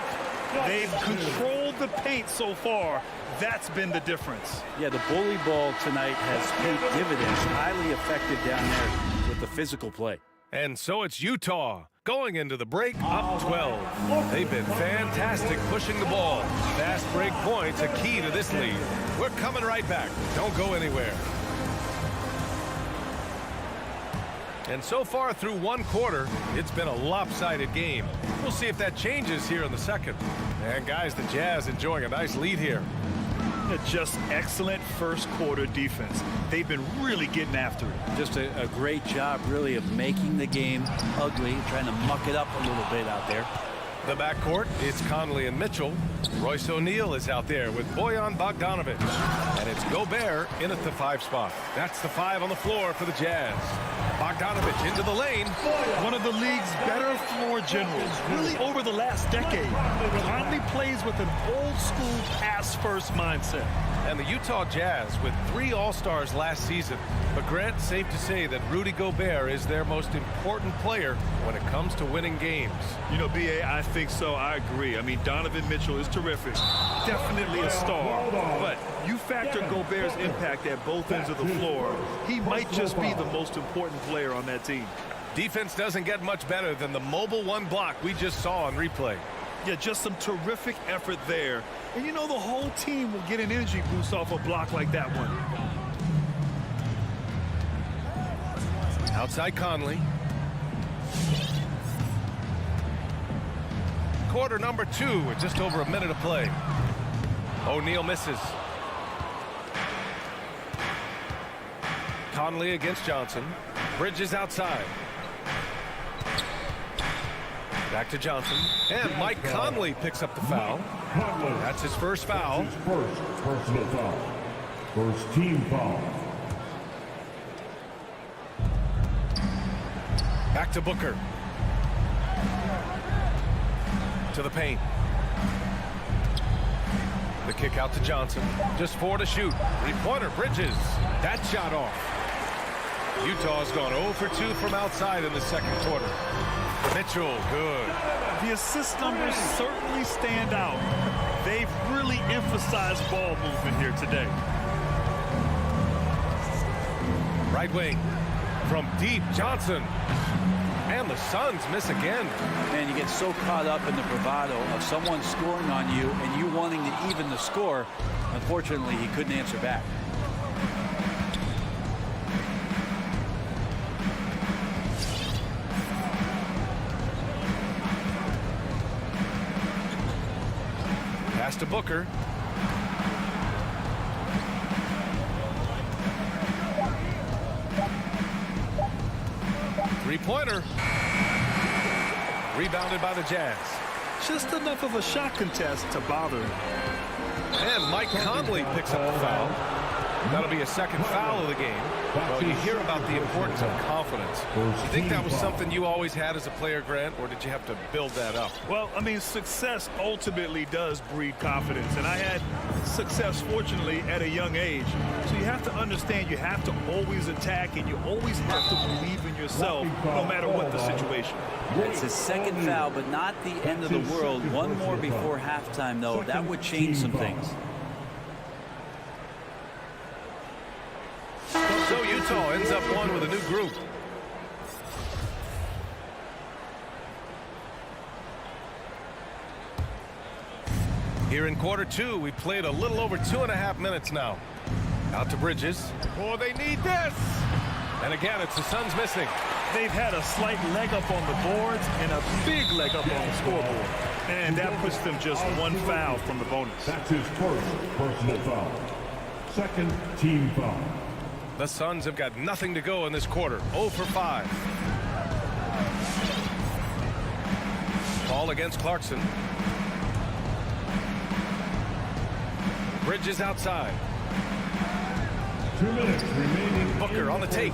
They've controlled the paint so far. That's been the difference. Yeah, the bully ball tonight has paid dividends. Highly effective down there with the physical play. And so it's Utah going into the break up 12. They've been fantastic pushing the ball. Fast break points a key to this lead. We're coming right back. Don't go anywhere. And so far through one quarter, it's been a lopsided game. We'll see if that changes here in the second. And guys, the Jazz enjoying a nice lead here. Just excellent first quarter defense. They've been really getting after it. Just a great job, really, of making the game ugly, trying to muck it up a little bit out there. The backcourt, it's Conley and Mitchell. Royce O'Neal is out there with Bojan Bogdanovich. And it's Gobert in at the 5 spot. That's the 5 on the floor for the Jazz. Bogdanovich into the lane. One of the league's better floor generals, really over the last decade. Conley plays with an old-school pass-first mindset. And the Utah Jazz with 3 All-Stars last season. But Grant, safe to say that Rudy Gobert is their most important player when it comes to winning games. You know, B.A., I think so. I agree. I mean, Donovan Mitchell is terrific. Definitely a star. But you factor Gobert's impact at both ends of the floor, he might just be the most important player on that team. Defense doesn't get much better than the mobile 1 block we just saw on replay. Yeah, just some terrific effort there. And you know, the whole team will get an energy boost off a block like that one. Outside Conley. Quarter number 2 with just over a minute of play. O'Neal misses. Conley against Johnson. Bridges outside. Back to Johnson. And Mike Conley picks up the foul. That's his first foul. His first personal foul. First team foul. Back to Booker. To the paint. The kick out to Johnson. Just 4 to shoot. 3-pointer, Bridges. That shot off. Utah's gone 0 for 2 from outside in the second quarter. Mitchell, good. The assist numbers certainly stand out. They've really emphasized ball movement here today. Right wing from deep, Johnson. And the Suns miss again. Man, you get so caught up in the bravado of someone scoring on you and you wanting to even the score. Unfortunately, he couldn't answer back. Pass to Booker. Three-pointer. Rebounded by the Jazz. Just enough of a shot contest to bother him. And Mike Conley picks up the foul. That'll be a second foul of the game. Well, you hear about the importance of confidence. You think that was something you always had as a player, Grant, or did you have to build that up? Well, I mean, success ultimately does breed confidence. And I had success, fortunately, at a young age. So you have to understand you have to always attack and you always have to believe in yourself no matter what the situation. It's his second foul, but not the end of the world. One more before halftime, though. That would change some things. So Utah ends up one with a new group. Here in quarter 2, we played a little over 2.5 minutes now. Out to Bridges. Oh, they need this! And again, it's the Suns missing. They've had a slight leg up on the boards and a big leg up on the scoreboard. And that puts them just one foul from the bonus. That's his first personal foul. Second team foul. The Suns have got nothing to go in this quarter. 0 for 5. Ball against Clarkson. Bridges outside. 2 minutes remaining. Booker on the take.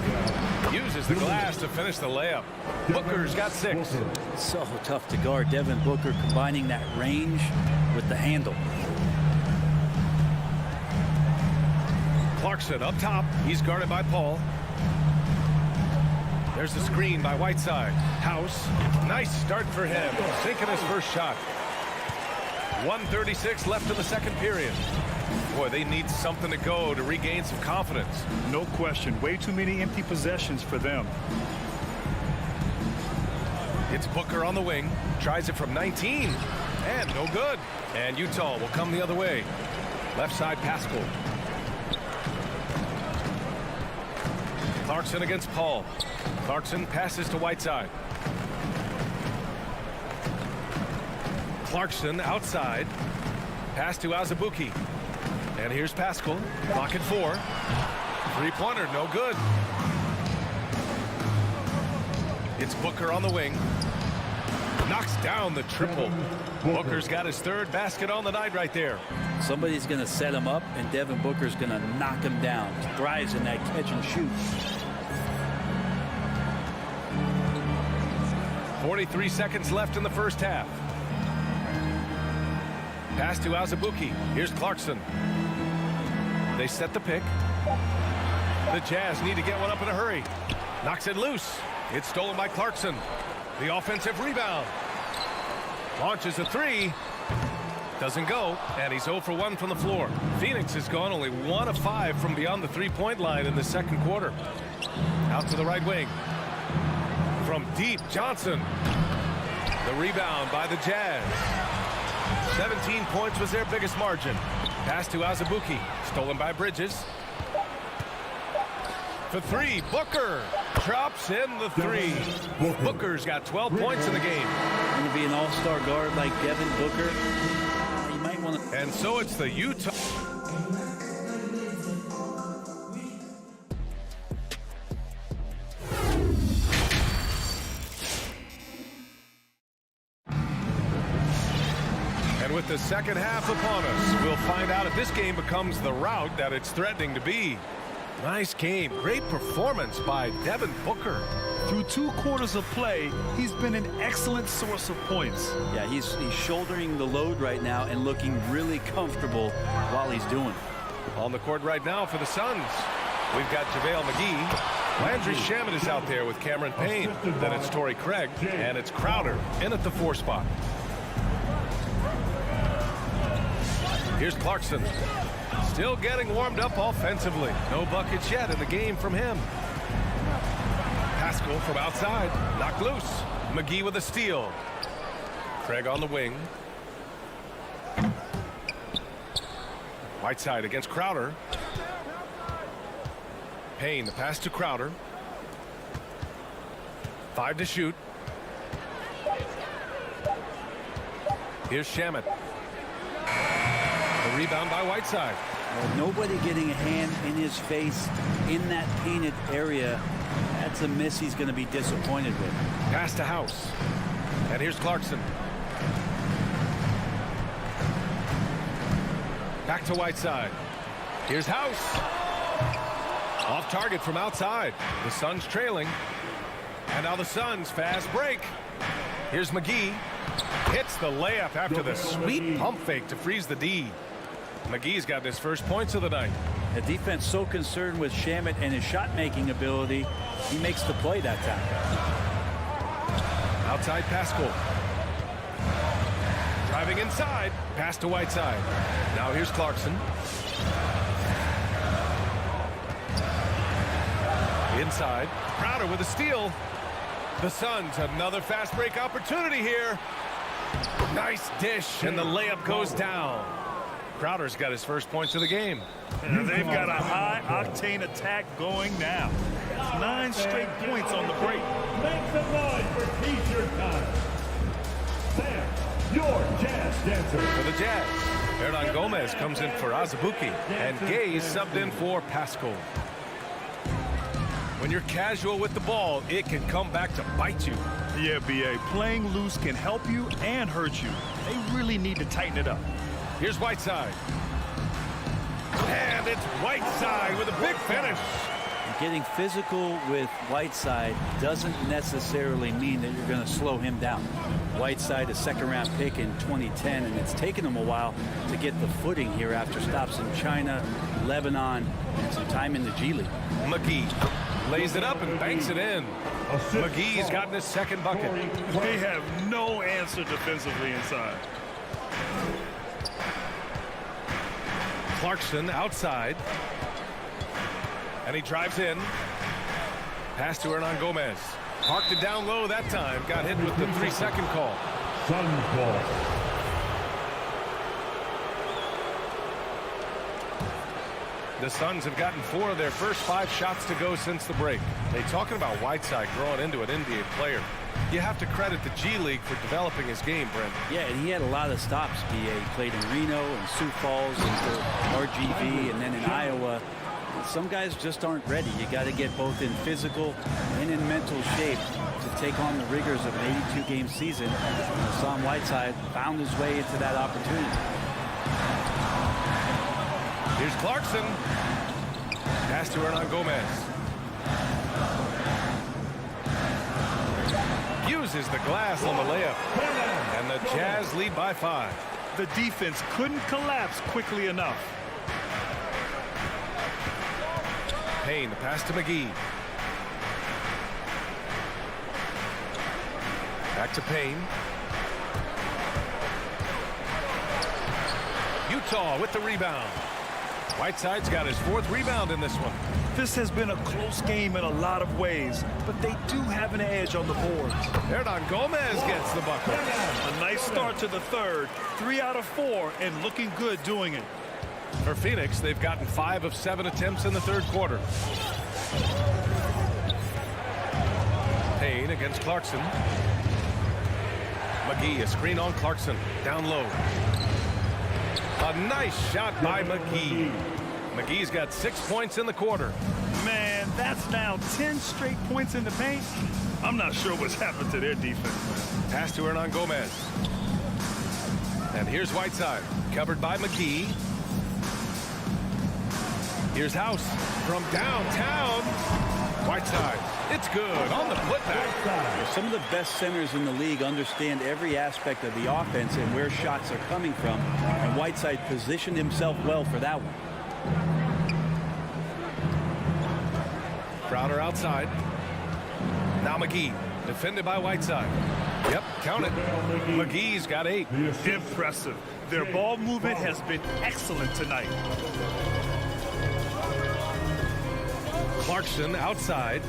Uses the glass to finish the layup. Booker's got 6. So tough to guard. Devin Booker combining that range with the handle. Clarkson up top. He's guarded by Paul. There's the screen by Whiteside. House. Nice start for him. Sinking his first shot. 1:36 left in the second period. Boy, they need something to go to regain some confidence. No question. Way too many empty possessions for them. It's Booker on the wing. Tries it from 19. And no good. And Utah will come the other way. Left side, Pascal. Clarkson against Paul. Clarkson passes to Whiteside. Clarkson outside. Pass to Azubuike. And here's Pascal. Clock at 4. Three-pointer, no good. It's Booker on the wing. Knocks down the triple. Booker's got his 3rd basket on the night right there. Somebody's going to set him up, and Devin Booker's going to knock him down. Thrives in that catch and shoot. 43 seconds left in the first half. Pass to Azubuike. Here's Clarkson. They set the pick. The Jazz need to get one up in a hurry. Knocks it loose. It's stolen by Clarkson. The offensive rebound. Launches a 3. Doesn't go. And he's 0 for 1 from the floor. Phoenix has gone only 1 of 5 from beyond the 3-point line in the second quarter. Out to the right wing. From deep, Johnson. The rebound by the Jazz. 17 points was their biggest margin. Pass to Azubuike. Stolen by Bridges. For 3, Booker drops in the 3. Booker's got 12 points in the game. Going to be an all-star guard like Devin Booker. You might want to. And so it's the Utah. And with the second half upon us, we'll find out if this game becomes the rout that it's threatening to be. Nice game. Great performance by Devin Booker. Through 2 quarters of play, he's been an excellent source of points. Yeah, he's shouldering the load right now and looking really comfortable while he's doing it. On the court right now for the Suns, we've got JaVale McGee. Landry Shamet is out there with Cameron Payne. Then it's Torrey Craig, and it's Crowder in at the 4 spot. Here's Clarkson. Still getting warmed up offensively. No buckets yet in the game from him. Pascal from outside. Knocked loose. McGee with a steal. Craig on the wing. Whiteside against Crowder. Payne, the pass to Crowder. 5 to shoot. Here's Shamet. The rebound by Whiteside. Nobody getting a hand in his face in that painted area. That's a miss he's going to be disappointed with. Pass to House. And here's Clarkson. Back to Whiteside. Here's House. Off target from outside. The Suns trailing. And now the Suns fast break. Here's McGee. Hits the layup after the sweet pump fake to freeze the D. McGee's got his first points of the night. The defense so concerned with Shamet and his shot-making ability, he makes the play that time. Outside Pascal. Driving inside. Pass to Whiteside. Now here's Clarkson. Inside. Crowder with a steal. The Suns another fast break opportunity here. Nice dish, and the layup goes down. Crowder's got his first points of the game. And they've got a high-octane attack going now. 9 straight points on the break. Make some noise for T-shirt time. Sam your Jazz dancer. For the Jazz, Hernan Gomez comes in for Azubuike, and Gay is subbed in for Pascal. When you're casual with the ball, it can come back to bite you. Yeah, B.A. Playing loose can help you and hurt you. They really need to tighten it up. Here's Whiteside. And it's Whiteside with a big finish. Getting physical with Whiteside doesn't necessarily mean that you're going to slow him down. Whiteside, a second-round pick in 2010, and it's taken him a while to get the footing here after stops in China, Lebanon, and some time in the G League. McGee lays it up and banks it in. McGee's gotten his second bucket. They have no answer defensively inside. Clarkson outside. And he drives in. Pass to Hernan Gomez. Parked it down low that time. Got hit with the 3-second call. Sun ball. The Suns have gotten 4 of their first 5 shots to go since the break. They talking about Whiteside growing into an NBA player. You have to credit the G League for developing his game, Brent. Yeah, and he had a lot of stops, B.A. He played in Reno and Sioux Falls and for RGV and then in Iowa. Some guys just aren't ready. You got to get both in physical and in mental shape to take on the rigors of an 82-game season. Hassan Whiteside found his way into that opportunity. Here's Clarkson. Pass to Hernan Gomez. Uses the glass on the layup. And the Jazz lead by 5. The defense couldn't collapse quickly enough. Payne, the pass to McGee. Back to Payne. Utah with the rebound. Whiteside's got his 4th rebound in this one. This has been a close game in a lot of ways, but they do have an edge on the boards. Hernan Gomez gets the bucket. A nice start to the third. 3 out of 4 and looking good doing it. For Phoenix, they've gotten 5 of 7 attempts in the third quarter. Payne against Clarkson. McGee, a screen on Clarkson. Down low. A nice shot by McGee. McGee's got 6 points in the quarter. Man, that's now 10 straight points in the paint. I'm not sure what's happened to their defense. Pass to Hernan Gomez. And here's Whiteside, covered by McGee. Here's House from downtown. Whiteside, it's good on the putback. Some of the best centers in the league understand every aspect of the offense and where shots are coming from. And Whiteside positioned himself well for that one. Crowder outside. Now McGee, defended by Whiteside. Yep, count it. McGee's got 8. Impressive. Their ball movement has been excellent tonight. Clarkson outside.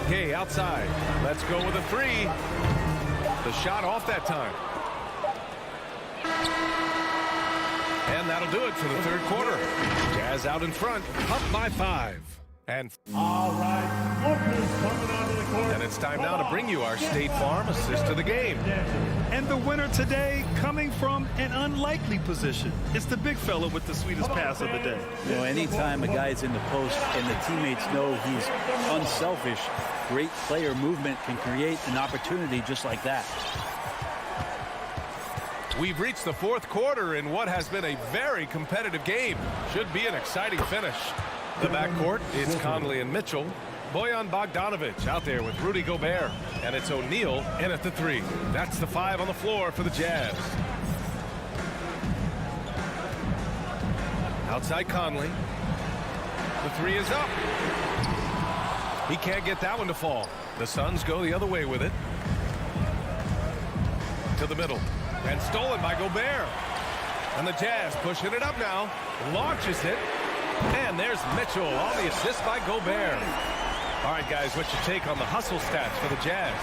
Gay outside. Let's go with a 3. The shot off that time. And that'll do it for the third quarter. Jazz out in front, up by 5. And all right, Booker's coming onto the court. And it's time now to bring you our State Farm assist of the game. And the winner today coming from an unlikely position. It's the big fella with the sweetest pass of the day. You know, anytime a guy's in the post and the teammates know he's unselfish, great player movement can create an opportunity just like that. We've reached the fourth quarter in what has been a very competitive game. Should be an exciting finish. The backcourt, it's Conley and Mitchell. Bojan Bogdanovic out there with Rudy Gobert. And it's O'Neal in at the 3. That's the 5 on the floor for the Jazz. Outside Conley. The 3 is up. He can't get that one to fall. The Suns go the other way with it. To the middle. And stolen by Gobert. And the Jazz pushing it up now. Launches it. And there's Mitchell on the assist by Gobert. All right, guys, what's your take on the hustle stats for the Jazz?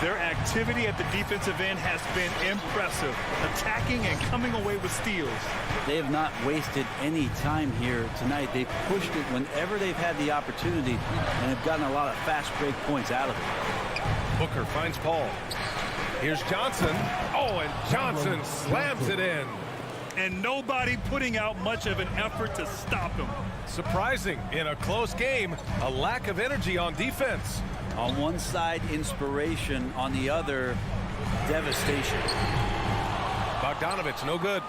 Their activity at the defensive end has been impressive, attacking and coming away with steals. They have not wasted any time here tonight. They've pushed it whenever they've had the opportunity and have gotten a lot of fast break points out of it. Booker finds Paul. Here's Johnson. Oh, and Johnson slams it in. And nobody putting out much of an effort to stop him. Surprising in a close game, a lack of energy on defense. On one side, inspiration. On the other, devastation. Bogdanovich, no good.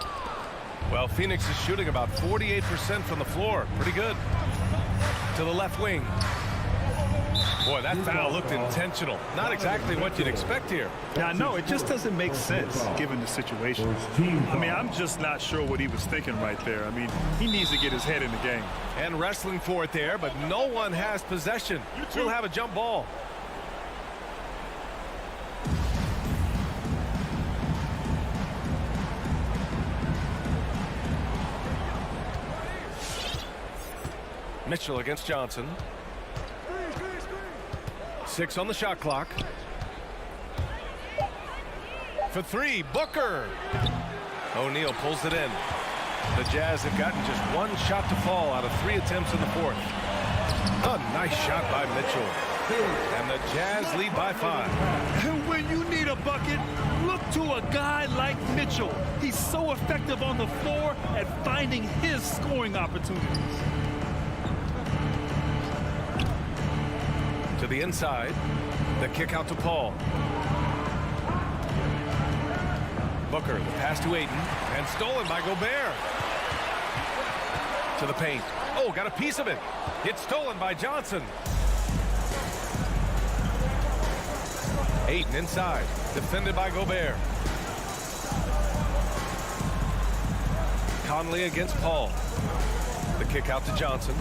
Well, Phoenix is shooting about 48% from the floor. Pretty good. To the left wing. Boy, that foul looked intentional. Not exactly what you'd expect here. Yeah, no, it just doesn't make sense given the situation. I mean, I'm just not sure what he was thinking right there. I mean, he needs to get his head in the game. And wrestling for it there, but no one has possession. We'll have a jump ball. Mitchell against Johnson. 6 on the shot clock. For 3, Booker. O'Neal pulls it in. The Jazz have gotten just 1 shot to fall out of 3 attempts in the 4th. A nice shot by Mitchell. And the Jazz lead by 5. And when you need a bucket, look to a guy like Mitchell. He's so effective on the floor at finding his scoring opportunities. To the inside. The kick out to Paul. Booker, the pass to Ayton. And stolen by Gobert. To the paint. Oh, got a piece of it. It's stolen by Johnson. Ayton inside. Defended by Gobert. Conley against Paul. The kick out to Johnson.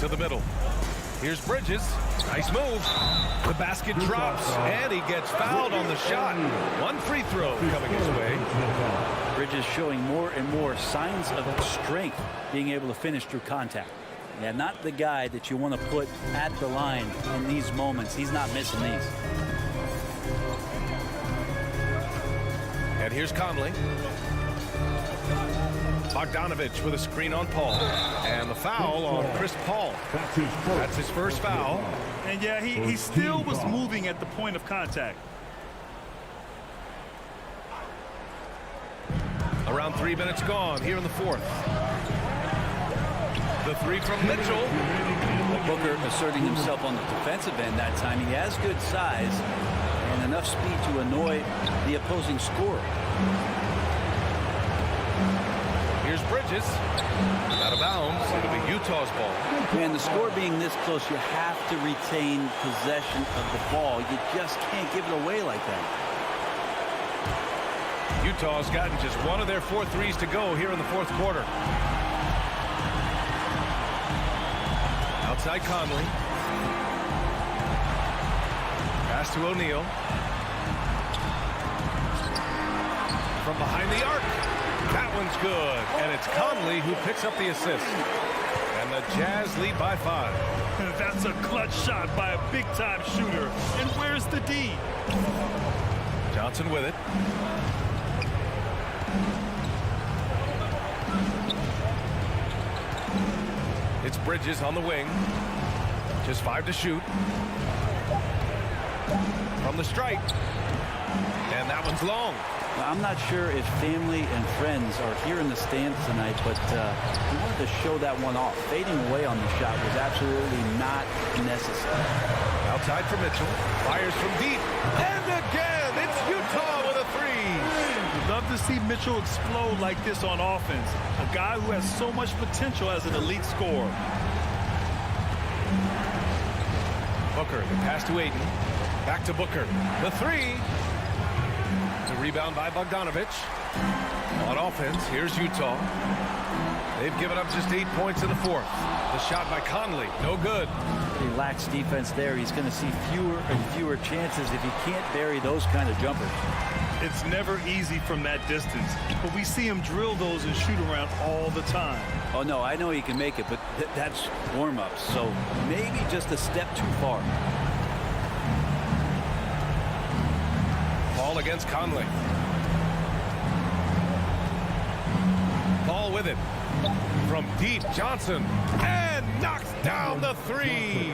To the middle. Here's Bridges. Nice move. The basket drops, and he gets fouled on the shot. 1 free throw coming his way. Bridges showing more and more signs of strength, being able to finish through contact. Yeah, not the guy that you want to put at the line in these moments. He's not missing these. And here's Conley. Bogdanovich with a screen on Paul. And the foul on Chris Paul. That's his first foul. And yeah, he still was moving at the point of contact. Around 3 minutes gone here in the 4th. The 3 from Mitchell. Booker asserting himself on the defensive end that time. He has good size and enough speed to annoy the opposing scorer. Here's Bridges. Out of bounds. It'll be Utah's ball. Man, the score being this close, you have to retain possession of the ball. You just can't give it away like that. Utah's gotten just 1 of their 4 threes to go here in the 4th quarter. Outside Conley. Pass to O'Neal. From behind the arc. That one's good. And it's Conley who picks up the assist. And the Jazz lead by 5. That's a clutch shot by a big-time shooter. And where's the D? Johnson with it. It's Bridges on the wing. Just 5 to shoot. From the stripe. And that one's long. I'm not sure if family and friends are here in the stands tonight, but he wanted to show that one off. Fading away on the shot was absolutely not necessary. Outside for Mitchell. Fires from deep. And again, it's Utah with a 3. Love to see Mitchell explode like this on offense. A guy who has so much potential as an elite scorer. Booker, the pass to Ayton. Back to Booker. The 3. The rebound by Bogdanovich. On offense, here's Utah. They've given up just 8 points in the 4th. The shot by Conley, no good. He lacks defense there. He's going to see fewer and fewer chances if he can't bury those kind of jumpers. It's never easy from that distance, but we see him drill those and shoot around all the time. Oh, no, I know he can make it, but that's warm-ups, so maybe just a step too far. Paul against Conley. Paul with it. From deep, Johnson. And knocks down the 3.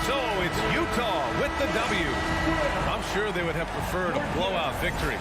So it's Utah with the W. I'm sure they would have preferred a blowout victory.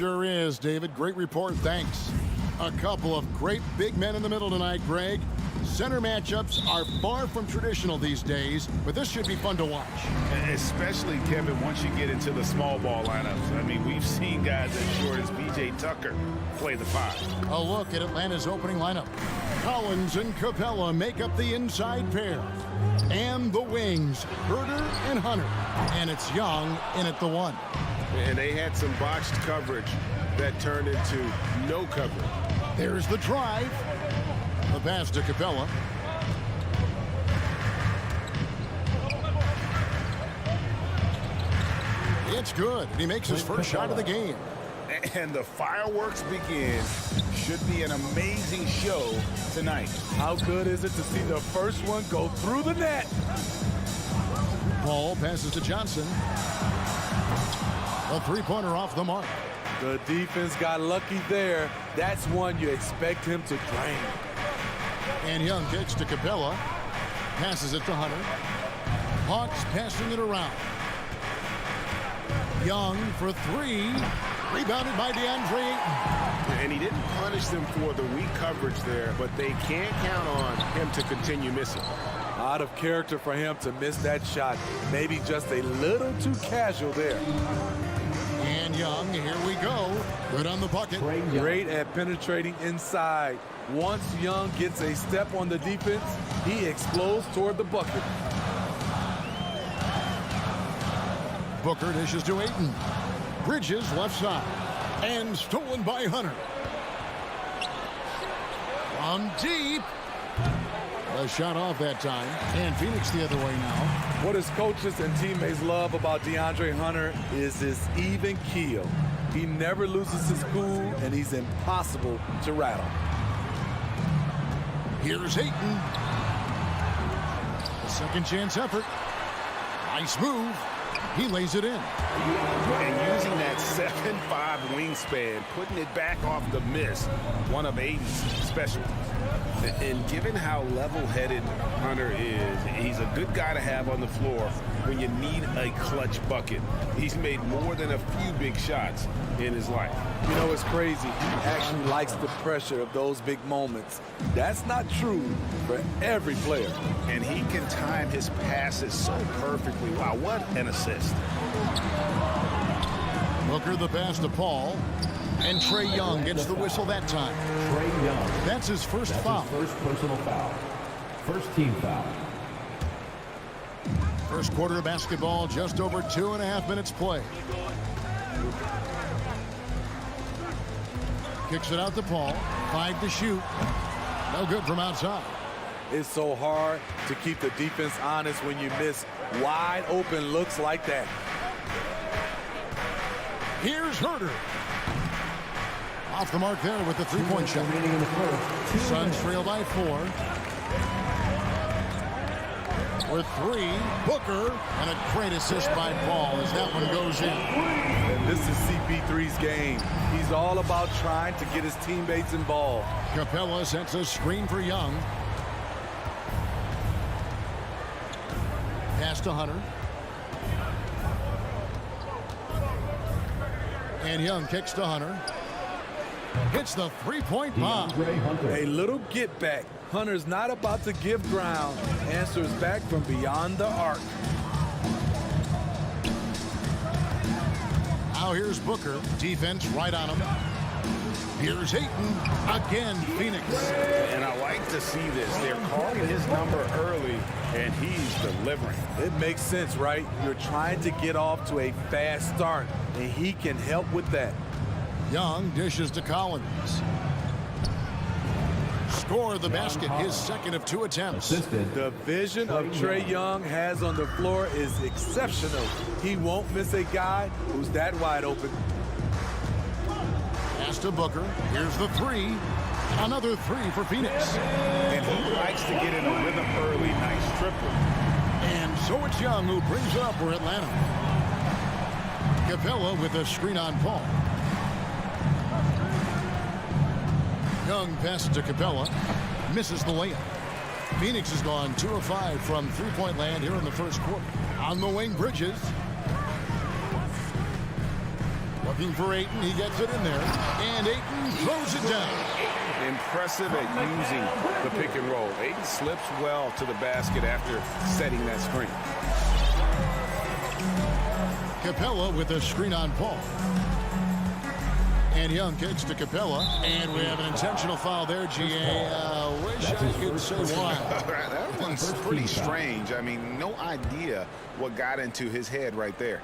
Sure is, David. Great report. Thanks. A couple of great big men in the middle tonight, Greg. Center matchups are far from traditional these days, but this should be fun to watch. Especially, Kevin, once you get into the small ball lineups. I mean, we've seen guys as short as B.J. Tucker play the 5. A look at Atlanta's opening lineup. Collins and Capella make up the inside pair. And the wings, Herder and Hunter. And it's Young in at the 1. And they had some botched coverage that turned into no coverage. There's the drive. The pass to Capella. It's good. He makes his first shot of the game. And the fireworks begin. Should be an amazing show tonight. How good is it to see the first one go through the net? Paul passes to Johnson. A three-pointer off the mark. The defense got lucky there. That's one you expect him to drain. And Young kicks to Capella. Passes it to Hunter. Hawks passing it around. Young for 3. Rebounded by DeAndre Ayton. And he didn't punish them for the weak coverage there, but they can't count on him to continue missing. Out of character for him to miss that shot. Maybe just a little too casual there. And Young, here we go. Good on the bucket. Great at penetrating inside. Once Young gets a step on the defense, he explodes toward the bucket. Booker dishes to Ayton. Bridges left side. And stolen by Hunter. From deep. A shot off that time. And Phoenix the other way now. What his coaches and teammates love about DeAndre Hunter is his even keel. He never loses his cool, and he's impossible to rattle. Here's Ayton. A second chance effort. Nice move. He lays it in. And using that 7'5" wingspan, putting it back off the miss, one of Ayton's specialties. And given how level-headed Hunter is, he's a good guy to have on the floor when you need a clutch bucket. He's made more than a few big shots in his life. You know, it's crazy. He actually likes the pressure of those big moments. That's not true for every player. And he can time his passes so perfectly. Wow, what an assist. Booker the pass to Paul. And Trae Young gets the whistle that time. Trae Young. That's his first foul. His first personal foul. First team foul. First quarter of basketball, just over 2.5 minutes play. Kicks it out to Paul. 5 to shoot. No good from outside. It's so hard to keep the defense honest when you miss wide open looks like that. Here's Herder. Off the mark there with the three-point shot. Suns trail by 4. With 3, Booker, and a great assist by Paul as that one goes in. And this is CP3's game. He's all about trying to get his teammates involved. Capella sets a screen for Young. Pass to Hunter. And Young kicks to Hunter. Hits the three-point bomb. A little get back. Hunter's not about to give ground. Answers back from beyond the arc. Now here's Booker. Defense right on him. Here's Ayton. Again, Phoenix. And I like to see this. They're calling his number early, and he's delivering. It makes sense, right? You're trying to get off to a fast start, and he can help with that. Young dishes to Collins. Score the basket, his second of 2 attempts. The vision of Trae Young has on the floor is exceptional. He won't miss a guy who's that wide open. Pass to Booker. Here's the 3. Another 3 for Phoenix. And he likes to get in a rhythm early. Nice triple. And so it's Young who brings it up for Atlanta. Capella with a screen on Paul. Young passes to Capella. Misses the layup. Phoenix has gone 2 of 5 from three-point land here in the first quarter. On the wing, Bridges. The Looking for Ayton. He gets it in there. And Ayton throws it down. Impressive at using the pick and roll. Ayton slips well to the basket after setting that screen. Capella with a screen on Paul. And Young kicks to Capella. And we have an intentional foul there, GA. Wish I could say why. That one's pretty strange. I mean, no idea what got into his head right there.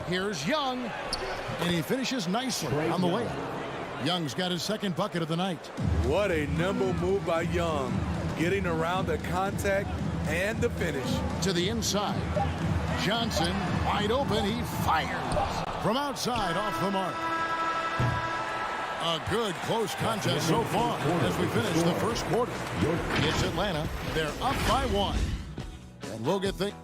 Here's Young. And he finishes nicely on the way. Young's got his second bucket of the night. What a nimble move by Young. Getting around the contact and the finish. To the inside. Johnson wide open. He fires from outside off the mark. A good close contest so far as we finish the first quarter. It's Atlanta. They're up by 1. And we'll get things.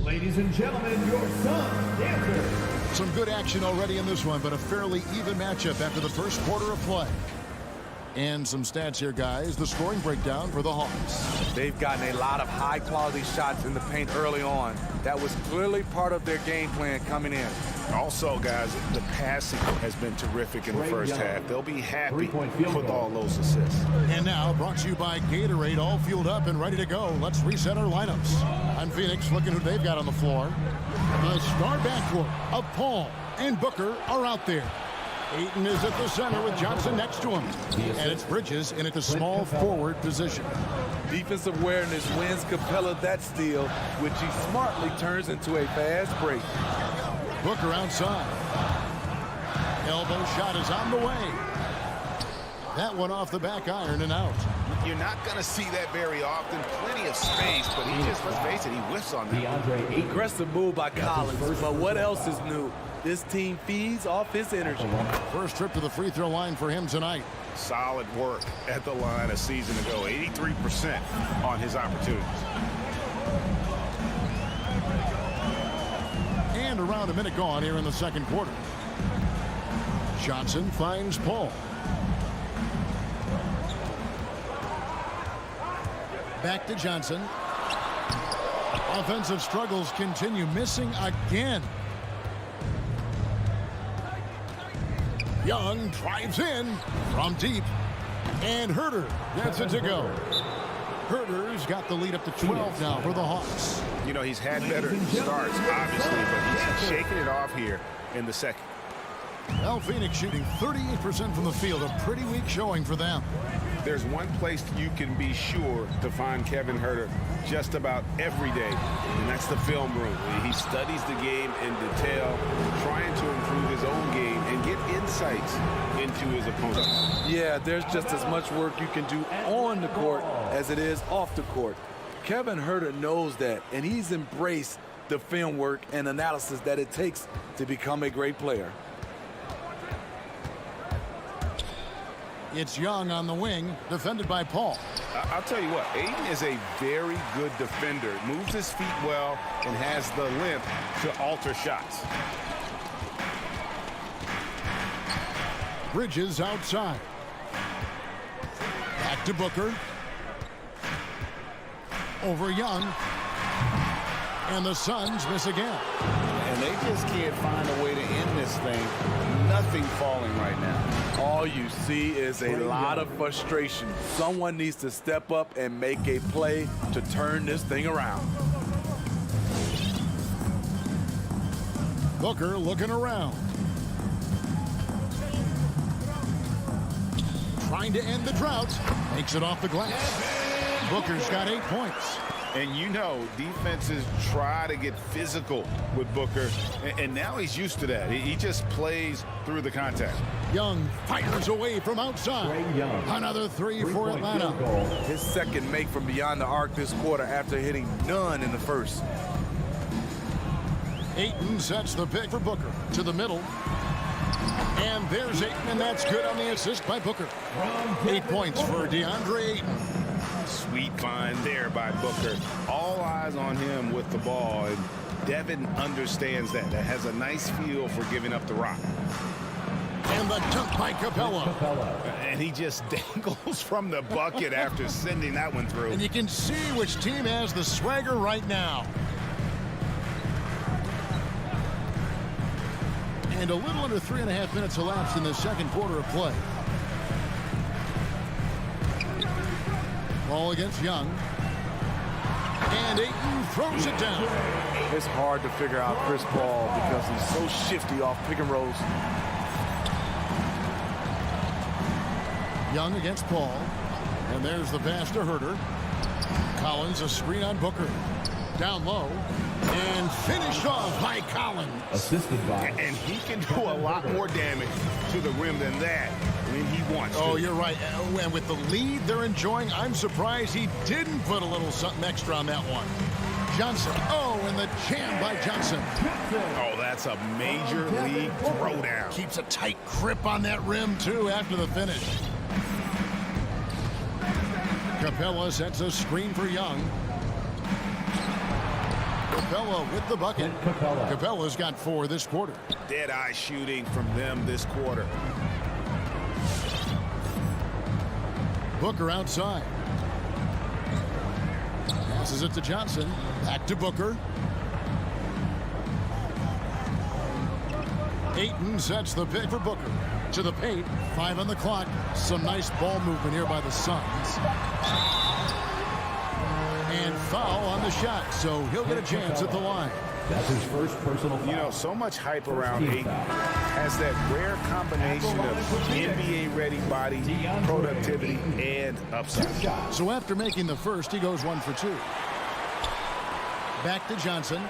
Ladies and gentlemen, your son, Dancer. Some good action already in this one, but a fairly even matchup after the first quarter of play. And some stats here, guys. The scoring breakdown for the Hawks. They've gotten a lot of high-quality shots in the paint early on. That was clearly part of their game plan coming in. Also, guys, the passing has been terrific in the first half. They'll be happy with all those assists. And now, brought to you by Gatorade, all fueled up and ready to go. Let's reset our lineups. On Phoenix, looking who they've got on the floor. The star backcourt of Paul and Booker are out there. Ayton is at the center with Johnson next to him. And it's Bridges in at the small forward position. Defensive awareness wins Capella that steal, which he smartly turns into a fast break. Booker outside. Elbow shot is on the way. That one off the back iron and out. You're not going to see that very often. Plenty of space, but he just, let's face it, he whiffs on that. Aggressive move by Collins, but what else is new? This team feeds off his energy. First trip to the free throw line for him tonight. Solid work at the line a season ago. 83% on his opportunities. And around a minute gone here in the second quarter. Johnson finds Paul. Back to Johnson. Offensive struggles continue. Missing again. Young drives in from deep. And Herter gets it to go. Herter's got the lead up to 12 now for the Hawks. You know, he's had better starts, obviously, but he's shaking it off here in the second. Well, Phoenix shooting 38% from the field. A pretty weak showing for them. There's one place you can be sure to find Kevin Herter just about every day, and that's the film room. He studies the game in detail, trying to improve his own game and get insights into his opponent. Yeah, there's just as much work you can do on the court as it is off the court. Kevin Herter knows that, and he's embraced the film work and analysis that it takes to become a great player. It's Young on the wing, defended by Paul. I'll tell you what, Ayton is a very good defender. Moves his feet well and has the length to alter shots. Bridges outside. Back to Booker. Over Young. And the Suns miss again. And they just can't find a way to end this thing. Nothing falling right now. All you see is a lot of frustration. Someone needs to step up and make a play to turn this thing around. Booker looking around. Trying to end the drought. Makes it off the glass. Booker's got 8 points. And you know, defenses try to get physical with Booker, and now he's used to that. He just plays through the contact. Young fires away from outside. Another three for Atlanta. His second make from beyond the arc this quarter after hitting none in the first. Ayton sets the pick for Booker to the middle. And there's Ayton, and that's good on the assist by Booker. 8 points for DeAndre Ayton. Sweet find there by Booker. All eyes on him with the ball, and Devin understands that. That has a nice feel for giving up the rock. And the dunk by Capella. And he just dangles from the bucket after sending that one through. And you can see which team has the swagger right now. And a little under 3.5 minutes elapsed in the second quarter of play. Ball against Young. And Ayton throws it down. It's hard to figure out Chris Paul because he's so shifty off pick and rolls. Young against Paul. And there's the pass to Herter. Collins, a screen on Booker. Down low. And finished off by Collins. Assisted by. And he can do a lot more damage to the rim than that when he wants to. Oh, you're right. And with the lead they're enjoying, I'm surprised he didn't put a little something extra on that one. Johnson. Oh, and the jam by Johnson. Oh, that's a major league throwdown. Keeps a tight grip on that rim, too, after the finish. Capella sets a screen for Young. Capella with the bucket. Capella's got 4 this quarter. Dead-eye shooting from them this quarter. Booker outside. Passes it to Johnson. Back to Booker. Ayton sets the pick for Booker. To the paint. 5 on the clock. Some nice ball movement here by the Suns. And foul on the shot, so he'll get a chance at the line. That's his first personal foul. You know, so much hype around Ayton. Has that rare combination of NBA-ready body, productivity, and upside. So after making the first, he goes 1 for 2. Back to Johnson.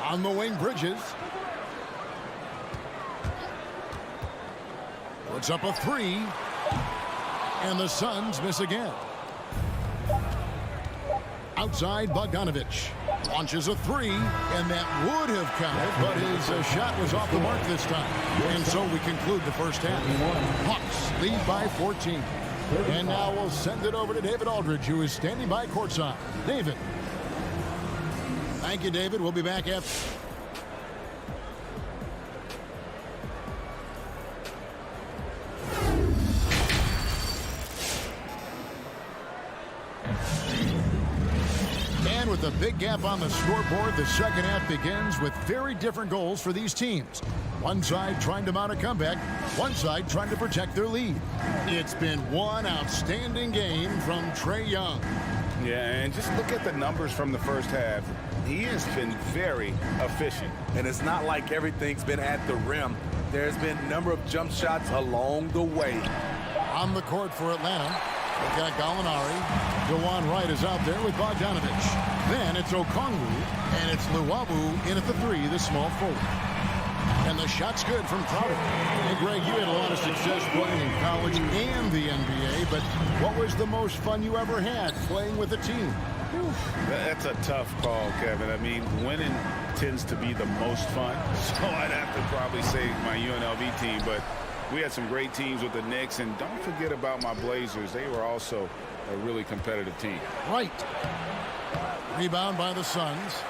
On the wing, Bridges. Puts up a 3. And the Suns miss again. Outside, Bogdanovich launches a 3, and that would have counted, but his shot was off the mark this time. And so we conclude the first half. Hawks lead by 14. And now we'll send it over to David Aldridge, who is standing by courtside. David. Thank you, David. We'll be back after. With a big gap on the scoreboard, the second half begins with very different goals for these teams. One side trying to mount a comeback, one side trying to protect their lead. It's been one outstanding game from Trae Young. Yeah, and just look at the numbers from the first half. He has been very efficient. And it's not like everything's been at the rim. There's been a number of jump shots along the way. On the court for Atlanta, they've got Gallinari. DeJuan Wright is out there with Bogdanovich. Then it's Okongwu, and it's Luwawu in at the 3, the small forward. And the shot's good from Crowder. And Greg, you had a lot of success playing in college and the NBA, but what was the most fun you ever had playing with a team? That's a tough call, Kevin. I mean, winning tends to be the most fun, so I'd have to probably say my UNLV team, but we had some great teams with the Knicks, and don't forget about my Blazers. They were also a really competitive team. Right. Rebound by the Suns.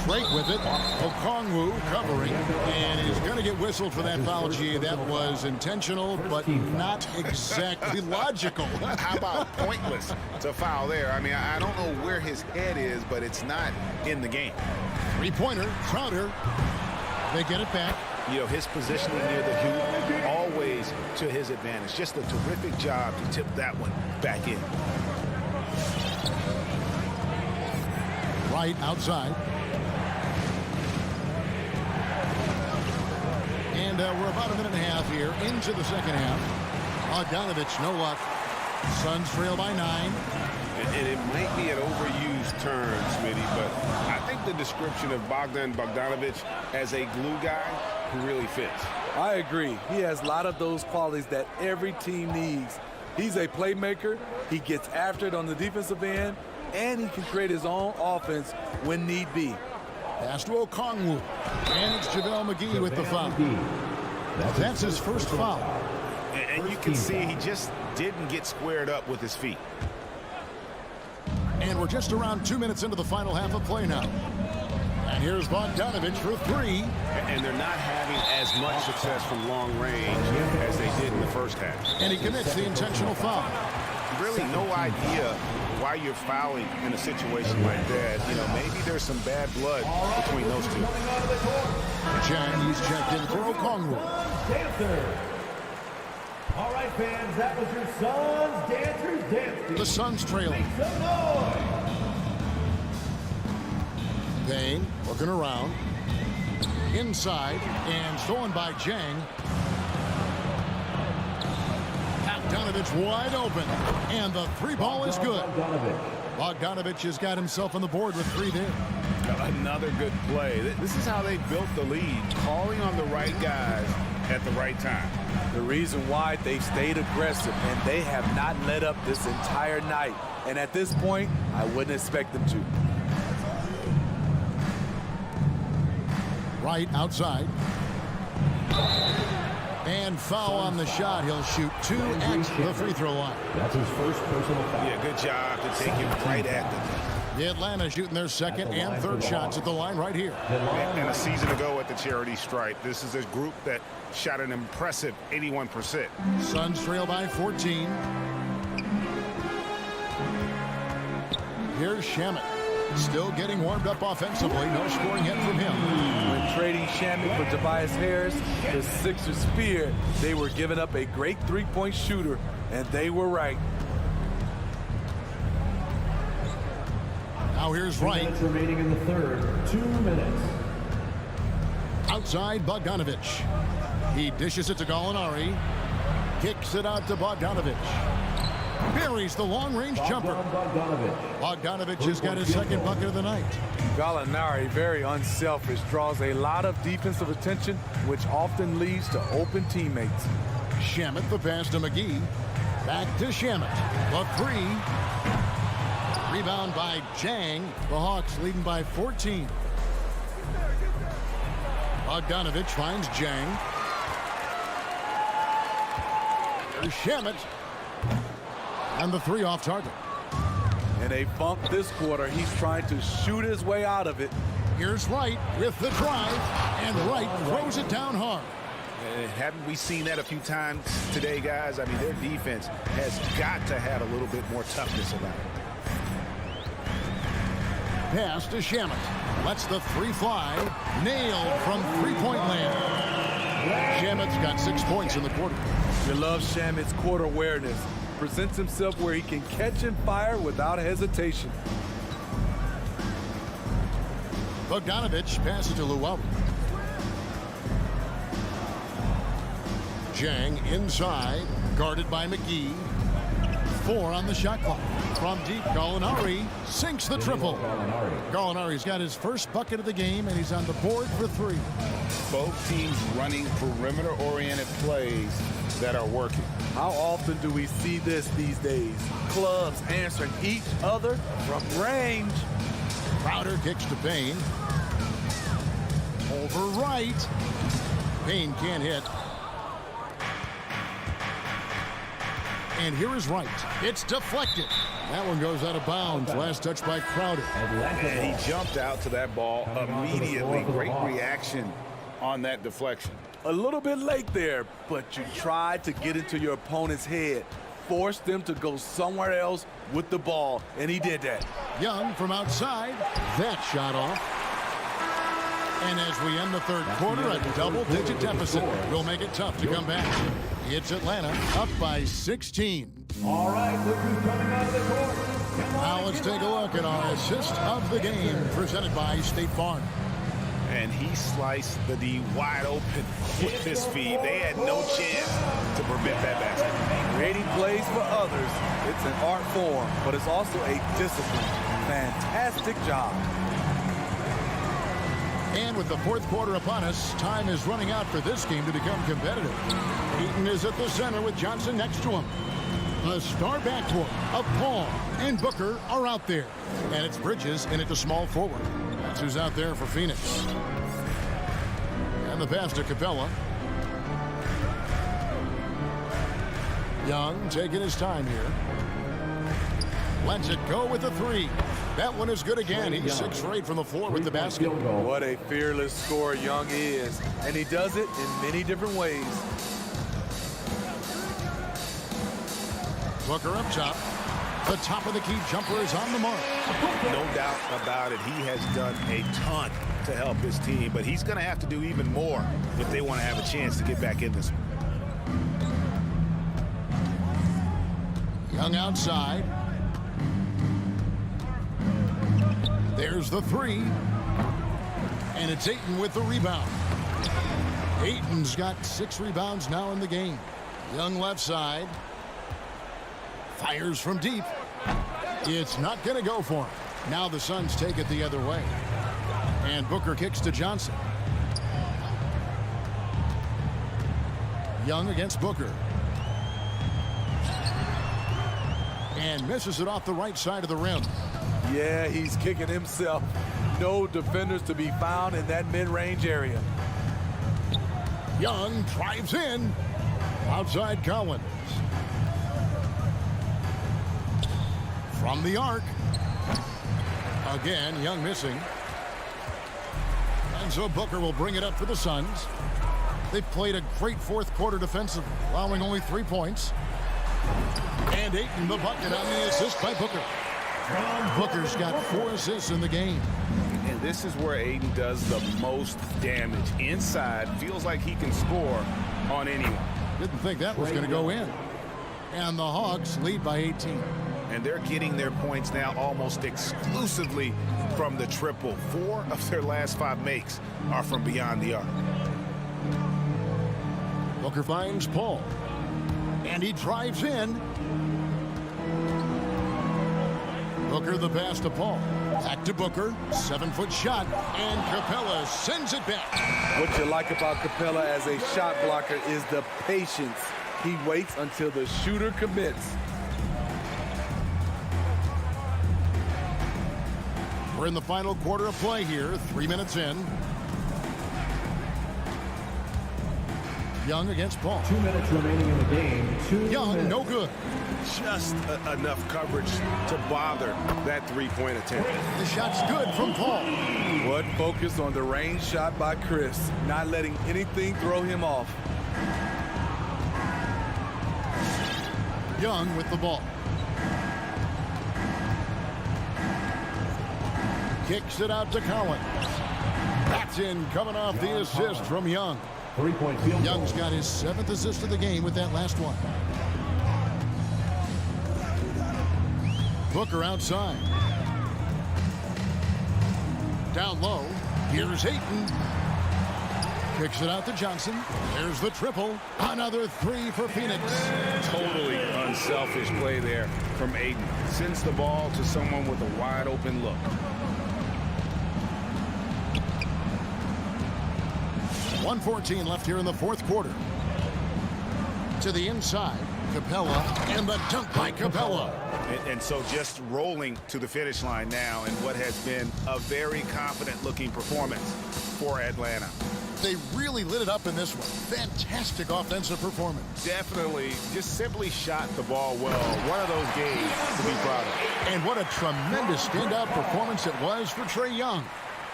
Drake with it. Okongwu covering. And he's going to get whistled for that foul, G. That was intentional, but not exactly logical. How about pointless to foul there? I mean, I don't know where his head is, but it's not in the game. Three-pointer. Crowder. They get it back. You know, his positioning near the hoop, always to his advantage. Just a terrific job to tip that one back in. Right outside. And we're about a minute and a half here into the second half. Bogdanovich, no luck. Suns trail by 9. And it might be an overused term, Smitty, but I think the description of Bogdanovich as a glue guy who really fits. I agree. He has a lot of those qualities that every team needs. He's a playmaker. He gets after it on the defensive end, and he can create his own offense when need be. Pass to Okongwu. And it's JaVale McGee with the foul. That's his first foul. And you can see he just didn't get squared up with his feet. And we're just around 2 minutes into the final half of play now. And here's Bogdanovich for 3. And they're not having as much success from long range as they did in the first half. And he commits the intentional foul. Really no idea why you're fouling in a situation like that. You know, maybe there's some bad blood between those two. Chang, he's checked in for Okongwu. Dancer. All right, fans, that was your Suns Dancers Dance. The Suns trailing. Make some noise. Payne looking around. Inside and stolen by Jang. Bogdanovich wide open. And the three ball is good. Bogdanovich has got himself on the board with 3 there. Another good play. This is how they built the lead, calling on the right guys at the right time. The reason why they stayed aggressive, and they have not let up this entire night. And at this point, I wouldn't expect them to. Right outside. And foul on the shot. He'll shoot 2 at the free throw line. That's his first personal foul. Yeah, good job to take him right at them. The Atlanta shooting their second and third shots at the line right here. And a season ago at the charity stripe, this is a group that shot an impressive 81%. Suns trail by 14. Here's Shamet. Still getting warmed up offensively. No scoring hit from him. When trading Shamet for Tobias Harris, the Sixers feared they were giving up a great three-point shooter, and they were right. Now here's Wright. 2 minutes remaining in the third. 2 minutes. Outside Bogdanovich. He dishes it to Gallinari. Kicks it out to Bogdanovich. Buries the long-range jumper. Bogdanovich has got his second bucket of the night. Gallinari, very unselfish, draws a lot of defensive attention, which often leads to open teammates. Shamet, the pass to McGee. Back to Shamet. The 3. Rebound by Jang. The Hawks leading by 14. Bogdanovich finds Jang. There's Shamet. And the 3 off target. In a funk this quarter, he's trying to shoot his way out of it. Here's Wright with the drive, and Wright throws it down hard. Haven't we seen that a few times today, guys? I mean, their defense has got to have a little bit more toughness about it. Pass to Shamet. Lets the 3 fly. Nailed from three-point land. Shamet's got 6 points in the quarter. You love Shamet's court awareness. Presents himself where he can catch and fire without hesitation. Bogdanovich passes to Luwawu. Jang inside, guarded by McGee. 4 on the shot clock. From deep, Gallinari sinks the triple. Gallinari's got his first bucket of the game, and he's on the board for 3. Both teams running perimeter-oriented plays that are working. How often do we see this these days? Clubs answering each other from range. Crowder kicks to Payne. Over Wright. Payne can't hit. And here is Wright. It's deflected. That one goes out of bounds. Last touch by Crowder. And he jumped out to that ball immediately. Great reaction on that deflection. A little bit late there, but you tried to get into your opponent's head. Force them to go somewhere else with the ball, and he did that. Young from outside. That shot off. And as we end the third quarter, a double-digit deficit will make it tough to come back. It's Atlanta up by 16. All right, look who's coming out of the court. Now let's take a look at our assist of the game presented by State Farm. And he sliced the D wide open with his feet. They had no chance to prevent that basket. Creating plays for others, it's an art form, but it's also a discipline. Fantastic job. And with the fourth quarter upon us, time is running out for this game to become competitive. Eaton is at the center with Johnson next to him. The star backcourt of Paul and Booker are out there. And it's Bridges in at the small forward. That's who's out there for Phoenix. And the pass to Capella. Young taking his time here. Lets it go with the 3. That one is good again. He's 6 for 8 from the floor with the basket. What a fearless scorer Young is. And he does it in many different ways. Booker up top. The top of the key jumper is on the mark. No doubt about it. He has done a ton to help his team, but he's going to have to do even more if they want to have a chance to get back in this one. Young outside. There's the three. And it's Ayton with the rebound. Ayton's got 6 rebounds now in the game. Young left side. Fires from deep. It's not going to go for him. Now the Suns take it the other way. And Booker kicks to Johnson. Young against Booker. And misses it off the right side of the rim. Yeah, he's kicking himself. No defenders to be found in that mid-range area. Young drives in. Outside Collins. From the arc. Again, Young missing. And so Booker will bring it up for the Suns. They've played a great fourth quarter defensively, allowing only 3 points. And Ayton the bucket on the assist by Booker. Booker's got 4 assists in the game. And this is where Ayton does the most damage. Inside, feels like he can score on anyone. Didn't think that was going to go in. And the Hawks lead by 18. And they're getting their points now almost exclusively from the triple. 4 of their last 5 makes are from beyond the arc. Booker finds Paul. And he drives in. Booker the pass to Paul. Back to Booker. 7-foot shot. And Capella sends it back. What you like about Capella as a shot blocker is the patience. He waits until the shooter commits. We're in the final quarter of play here. 3 minutes in. Young against Paul. 2 minutes remaining in the game. Young, no good. Just enough coverage to bother that three-point attempt. The shot's good from Paul. What focus on the range shot by Chris, not letting anything throw him off. Young with the ball. Kicks it out to Collins. That's in, coming off the assist from Young. 3-point field goal. Young's got his 7th assist of the game with that last one. Booker outside. Down low. Here's Ayton. Kicks it out to Johnson. There's the triple. Another 3 for Phoenix. Totally unselfish play there from Ayton. Sends the ball to someone with a wide open look. 1:14 left here in the fourth quarter. To the inside, Capella, and the dunk by Capella. And so just rolling to the finish line now in what has been a very confident-looking performance for Atlanta. They really lit it up in this one. Fantastic offensive performance. Definitely just simply shot the ball well. One of those games to be proud of. And what a tremendous standout performance it was for Trae Young.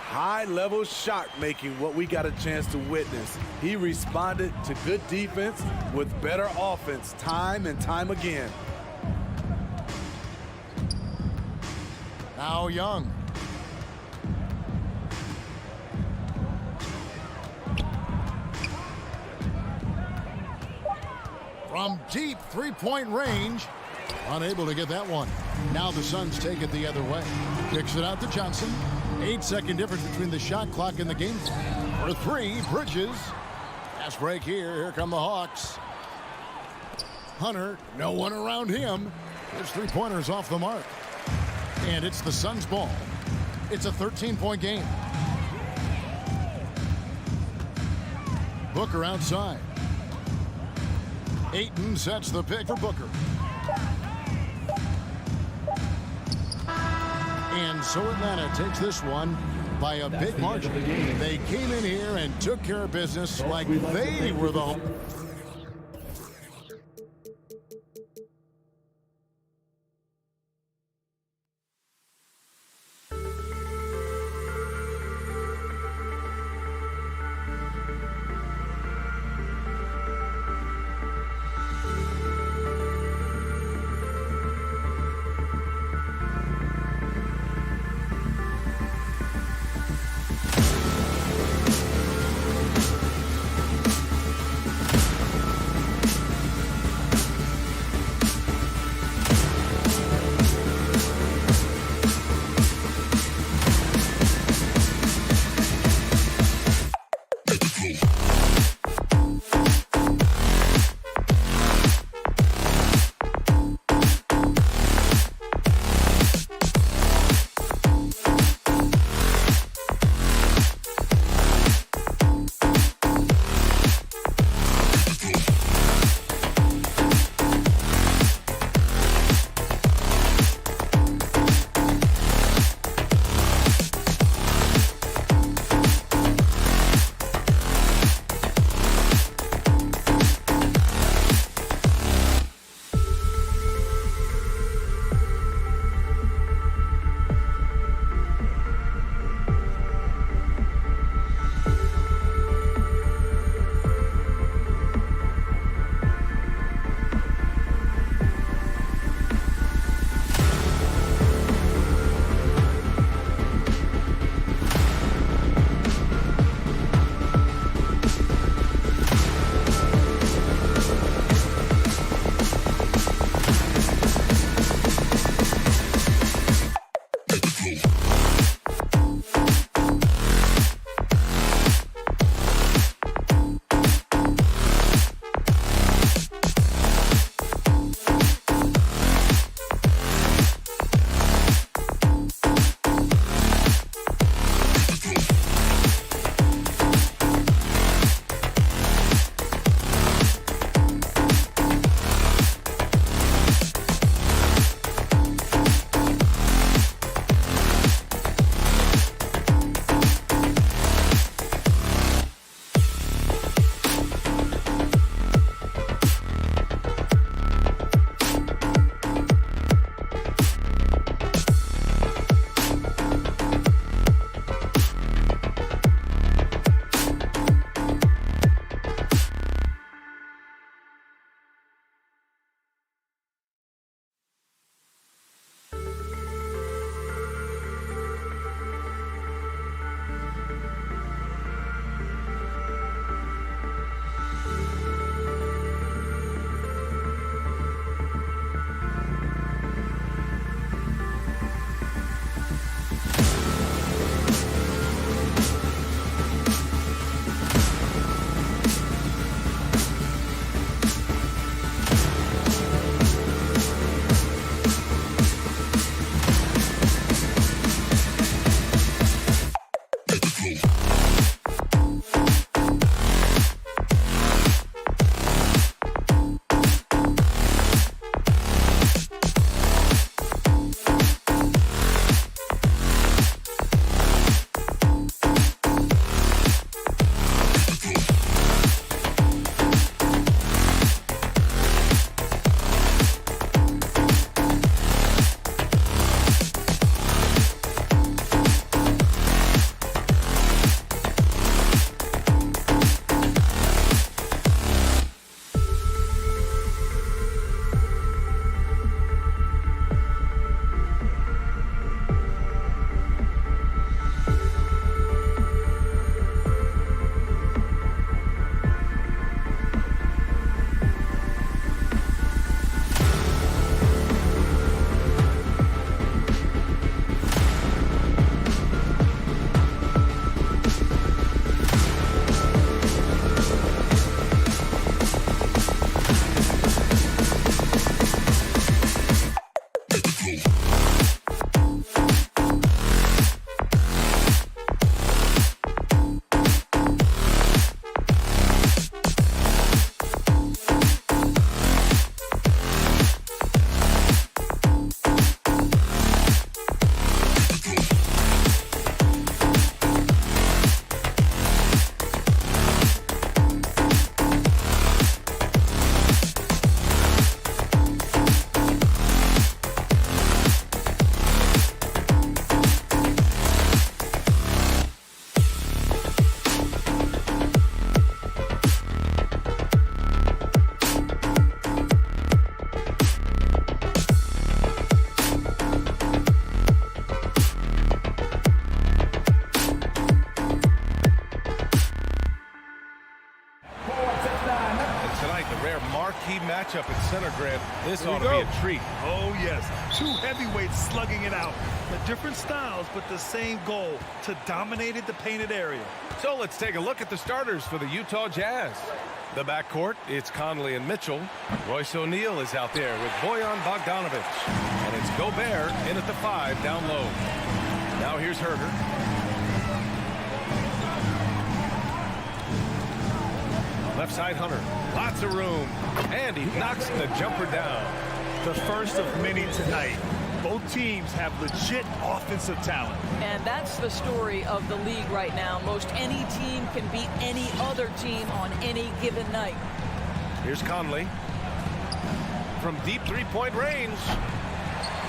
High-level shot making, what we got a chance to witness. He responded to good defense with better offense time and time again. Now Young. From deep three-point range. Unable to get that one. Now the Suns take it the other way. Kicks it out to Johnson. 8-second difference between the shot clock and the game. For 3, Bridges. Fast break here. Here come the Hawks. Hunter, no one around him. His 3-pointers off the mark. And it's the Suns' ball. It's a 13-point game. Booker outside. Ayton sets the pick for Booker. And so Atlanta takes this one by a big margin. They came in here and took care of business like they were the The rare marquee matchup at center, Grant. This ought to be a treat. Oh, yes. Two heavyweights slugging it out. The different styles, but the same goal, to dominate the painted area. So let's take a look at the starters for the Utah Jazz. The backcourt, it's Conley and Mitchell. Royce O'Neal is out there with Bojan Bogdanovic. And it's Gobert in at the 5 down low. Now here's Herder. Left side Hunter. Lots of room. And he knocks the jumper down. The first of many tonight. Both teams have legit offensive talent. And that's the story of the league right now. Most any team can beat any other team on any given night. Here's Conley. From deep three-point range.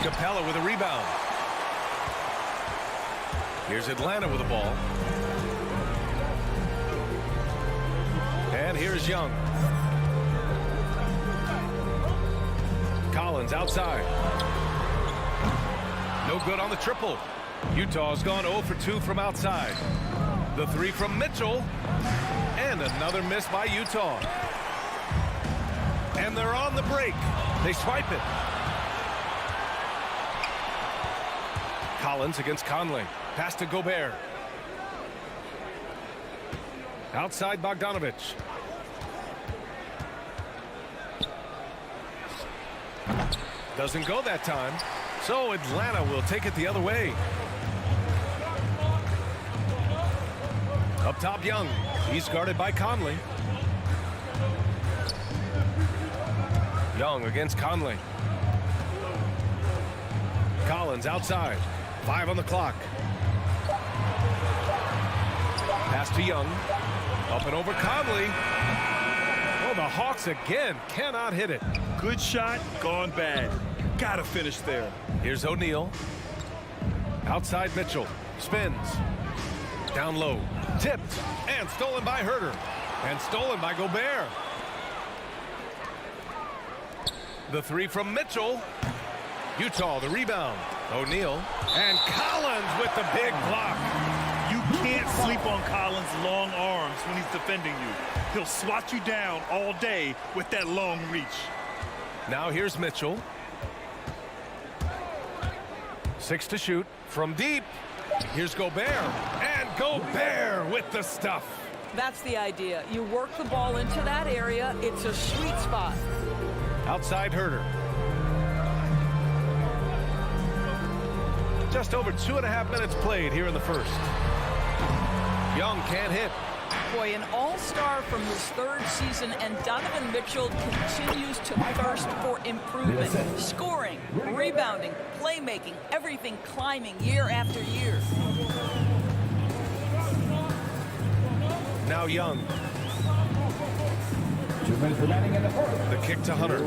Capella with a rebound. Here's Atlanta with the ball. And here's Young. Collins outside. No good on the triple. Utah's gone 0 for 2 from outside. The 3 from Mitchell. And another miss by Utah. And they're on the break. They swipe it. Collins against Conley. Pass to Gobert. Outside Bogdanovic. Doesn't go that time. So Atlanta will take it the other way. Up top Young. He's guarded by Conley. Young against Conley. Collins outside. 5 on the clock. Pass to Young. Up and over Conley. Oh, the Hawks again cannot hit it. Good shot, gone bad. Gotta finish there. Here's O'Neal. Outside Mitchell. Spins. Down low. Tipped. And stolen by Herder. And stolen by Gobert. The 3 from Mitchell. Utah the rebound. O'Neal. And Collins with the big block. You can't sleep on Collins' long arms when he's defending you. He'll swat you down all day with that long reach. Now here's Mitchell. 6 to shoot from deep. Here's Gobert. And Gobert with the stuff. That's the idea. You work the ball into that area. It's a sweet spot. Outside Herder. Just over 2.5 minutes played here in the first. Young can't hit. Boy, an all-star from his 3rd season, and Donovan Mitchell continues to thirst for improvement. Scoring, rebounding, playmaking, everything climbing year after year. Now Young. 2 minutes remaining in the fourth. The kick to Hunter.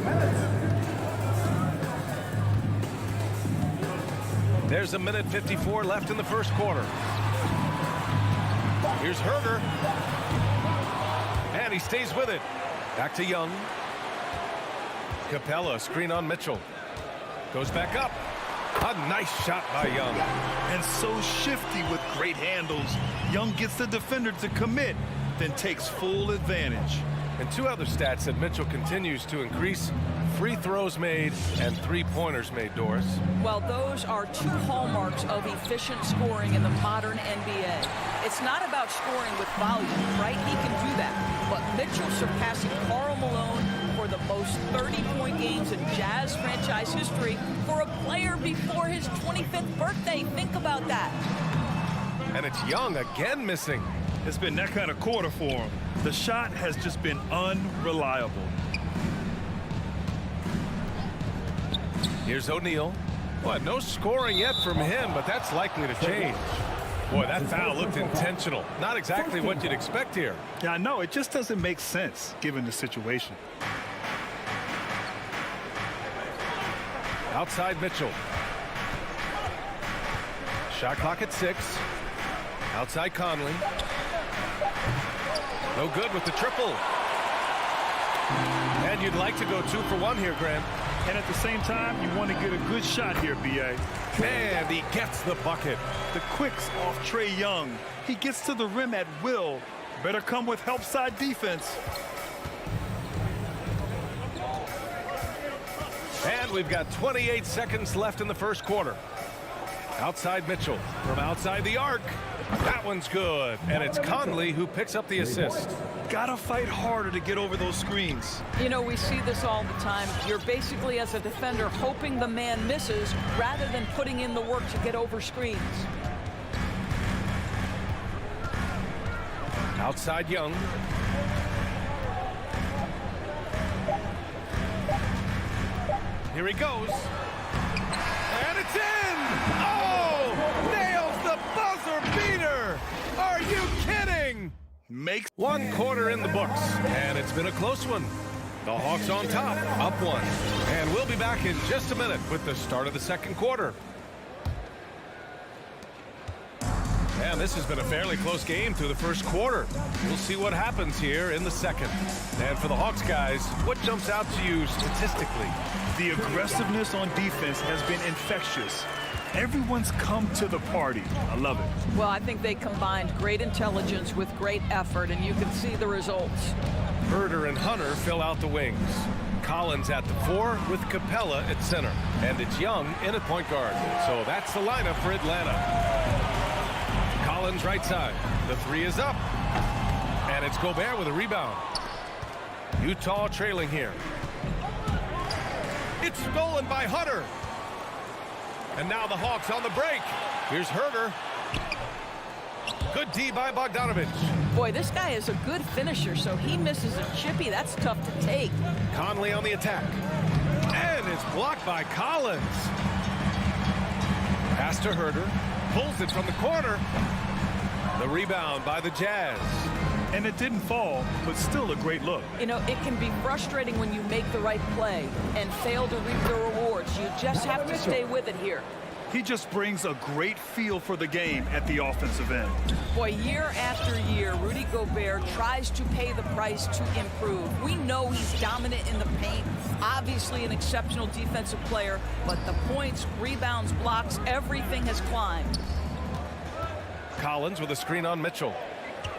There's 1:54 left in the first quarter. Here's Herder. And he stays with it. Back to Young. Capella, screen on Mitchell. Goes back up. A nice shot by Young. And so shifty with great handles. Young gets the defender to commit, then takes full advantage. And 2 other stats that Mitchell continues to increase: free throws made and 3-pointers made, Doris. Well, those are 2 hallmarks of efficient scoring in the modern NBA. It's not about scoring with volume, right? He can do that. But Mitchell surpassing Karl Malone for the most 30-point games in Jazz franchise history for a player before his 25th birthday. Think about that. And it's Young again missing. It's been that kind of quarter for him. The shot has just been unreliable. Here's O'Neal. Well, no scoring yet from him, but that's likely to change. Boy, that foul looked intentional. Not exactly what you'd expect here. Yeah, I know. It just doesn't make sense given the situation. Outside Mitchell. Shot clock at 6. Outside Conley. No good with the triple. And you'd like to go 2 for 1 here, Grant. And at the same time, you want to get a good shot here, B.A. And he gets the bucket. The quicks off Trae Young. He gets to the rim at will. Better come with help side defense. And we've got 28 seconds left in the first quarter. Outside Mitchell from outside the arc. That one's good. And it's Conley who picks up the assist. Gotta fight harder to get over those screens. You know, we see this all the time. You're basically, as a defender, hoping the man misses rather than putting in the work to get over screens. Outside Young. Here he goes. And it's in! Oh! Nails the buzzer beater! Are you kidding? Makes one quarter in the books, and it's been a close one. The Hawks on top, up one. And we'll be back in just a minute with the start of the second quarter. And this has been a fairly close game through the first quarter. We'll see what happens here in the second. And for the Hawks guys, what jumps out to you statistically? The aggressiveness on defense has been infectious. Everyone's come to the party. I love it. Well, I think they combined great intelligence with great effort, and you can see the results. Herder and Hunter fill out the wings. Collins at the 4 with Capella at center. And it's Young in at point guard. So that's the lineup for Atlanta. Collins right side. The 3 is up. And it's Gobert with a rebound. Utah trailing here. It's stolen by Hunter. And now the Hawks on the break. Here's Herder. Good D by Bogdanovich. Boy, this guy is a good finisher, so he misses a chippy. That's tough to take. Conley on the attack. And it's blocked by Collins. Pass to Herder. Pulls it from the corner. The rebound by the Jazz. And it didn't fall, but still a great look. You know, it can be frustrating when you make the right play and fail to reap the rewards. You just have to stay with it here. He just brings a great feel for the game at the offensive end. Boy, year after year, Rudy Gobert tries to pay the price to improve. We know he's dominant in the paint, obviously an exceptional defensive player, but the points, rebounds, blocks, everything has climbed. Collins with a screen on Mitchell.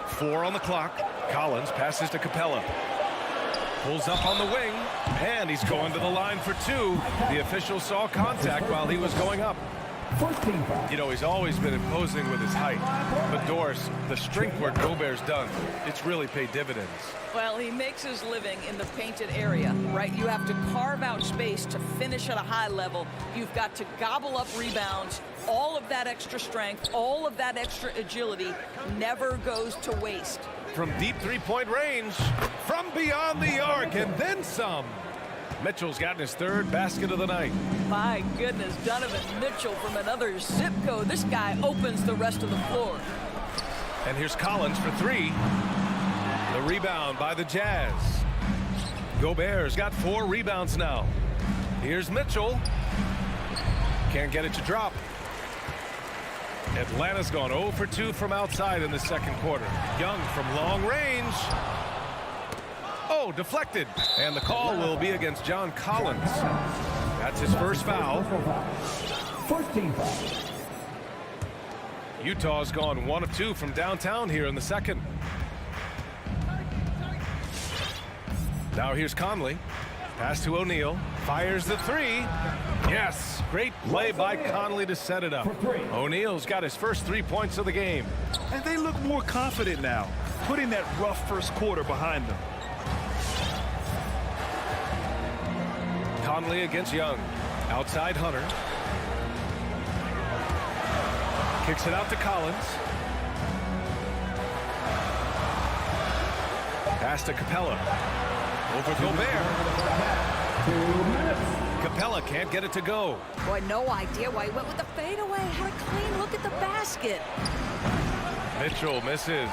4 on the clock. Collins passes to Capella. Pulls up on the wing, and he's going to the line for 2. The official saw contact while he was going up. You know, he's always been imposing with his height. But Doris, the strength work Gobert's done, it's really paid dividends. Well, he makes his living in the painted area, right? You have to carve out space to finish at a high level. You've got to gobble up rebounds. All of that extra strength, all of that extra agility never goes to waste. From deep three-point range, from beyond the arc, and then some. Mitchell's gotten his 3rd basket of the night. My goodness, Donovan Mitchell from another zip code. This guy opens the rest of the floor. And here's Collins for 3. The rebound by the Jazz. Gobert's got 4 rebounds now. Here's Mitchell. Can't get it to drop. Atlanta's gone 0 for 2 from outside in the second quarter. Young from long range. Oh, deflected. And the call will be against John Collins. That's his first foul. First team foul. Utah's gone 1 of 2 from downtown here in the second. Now here's Conley. Pass to O'Neal. Fires the 3. Yes, great play by Conley to set it up. O'Neal's got his first 3 points of the game. And they look more confident now, putting that rough first quarter behind them. Conley against Young. Outside Hunter. Kicks it out to Collins. Pass to Capella. Over Gobert. 2 minutes. Capella can't get it to go. Boy, no idea why he went with the fadeaway. Had a clean look at the basket. Mitchell misses.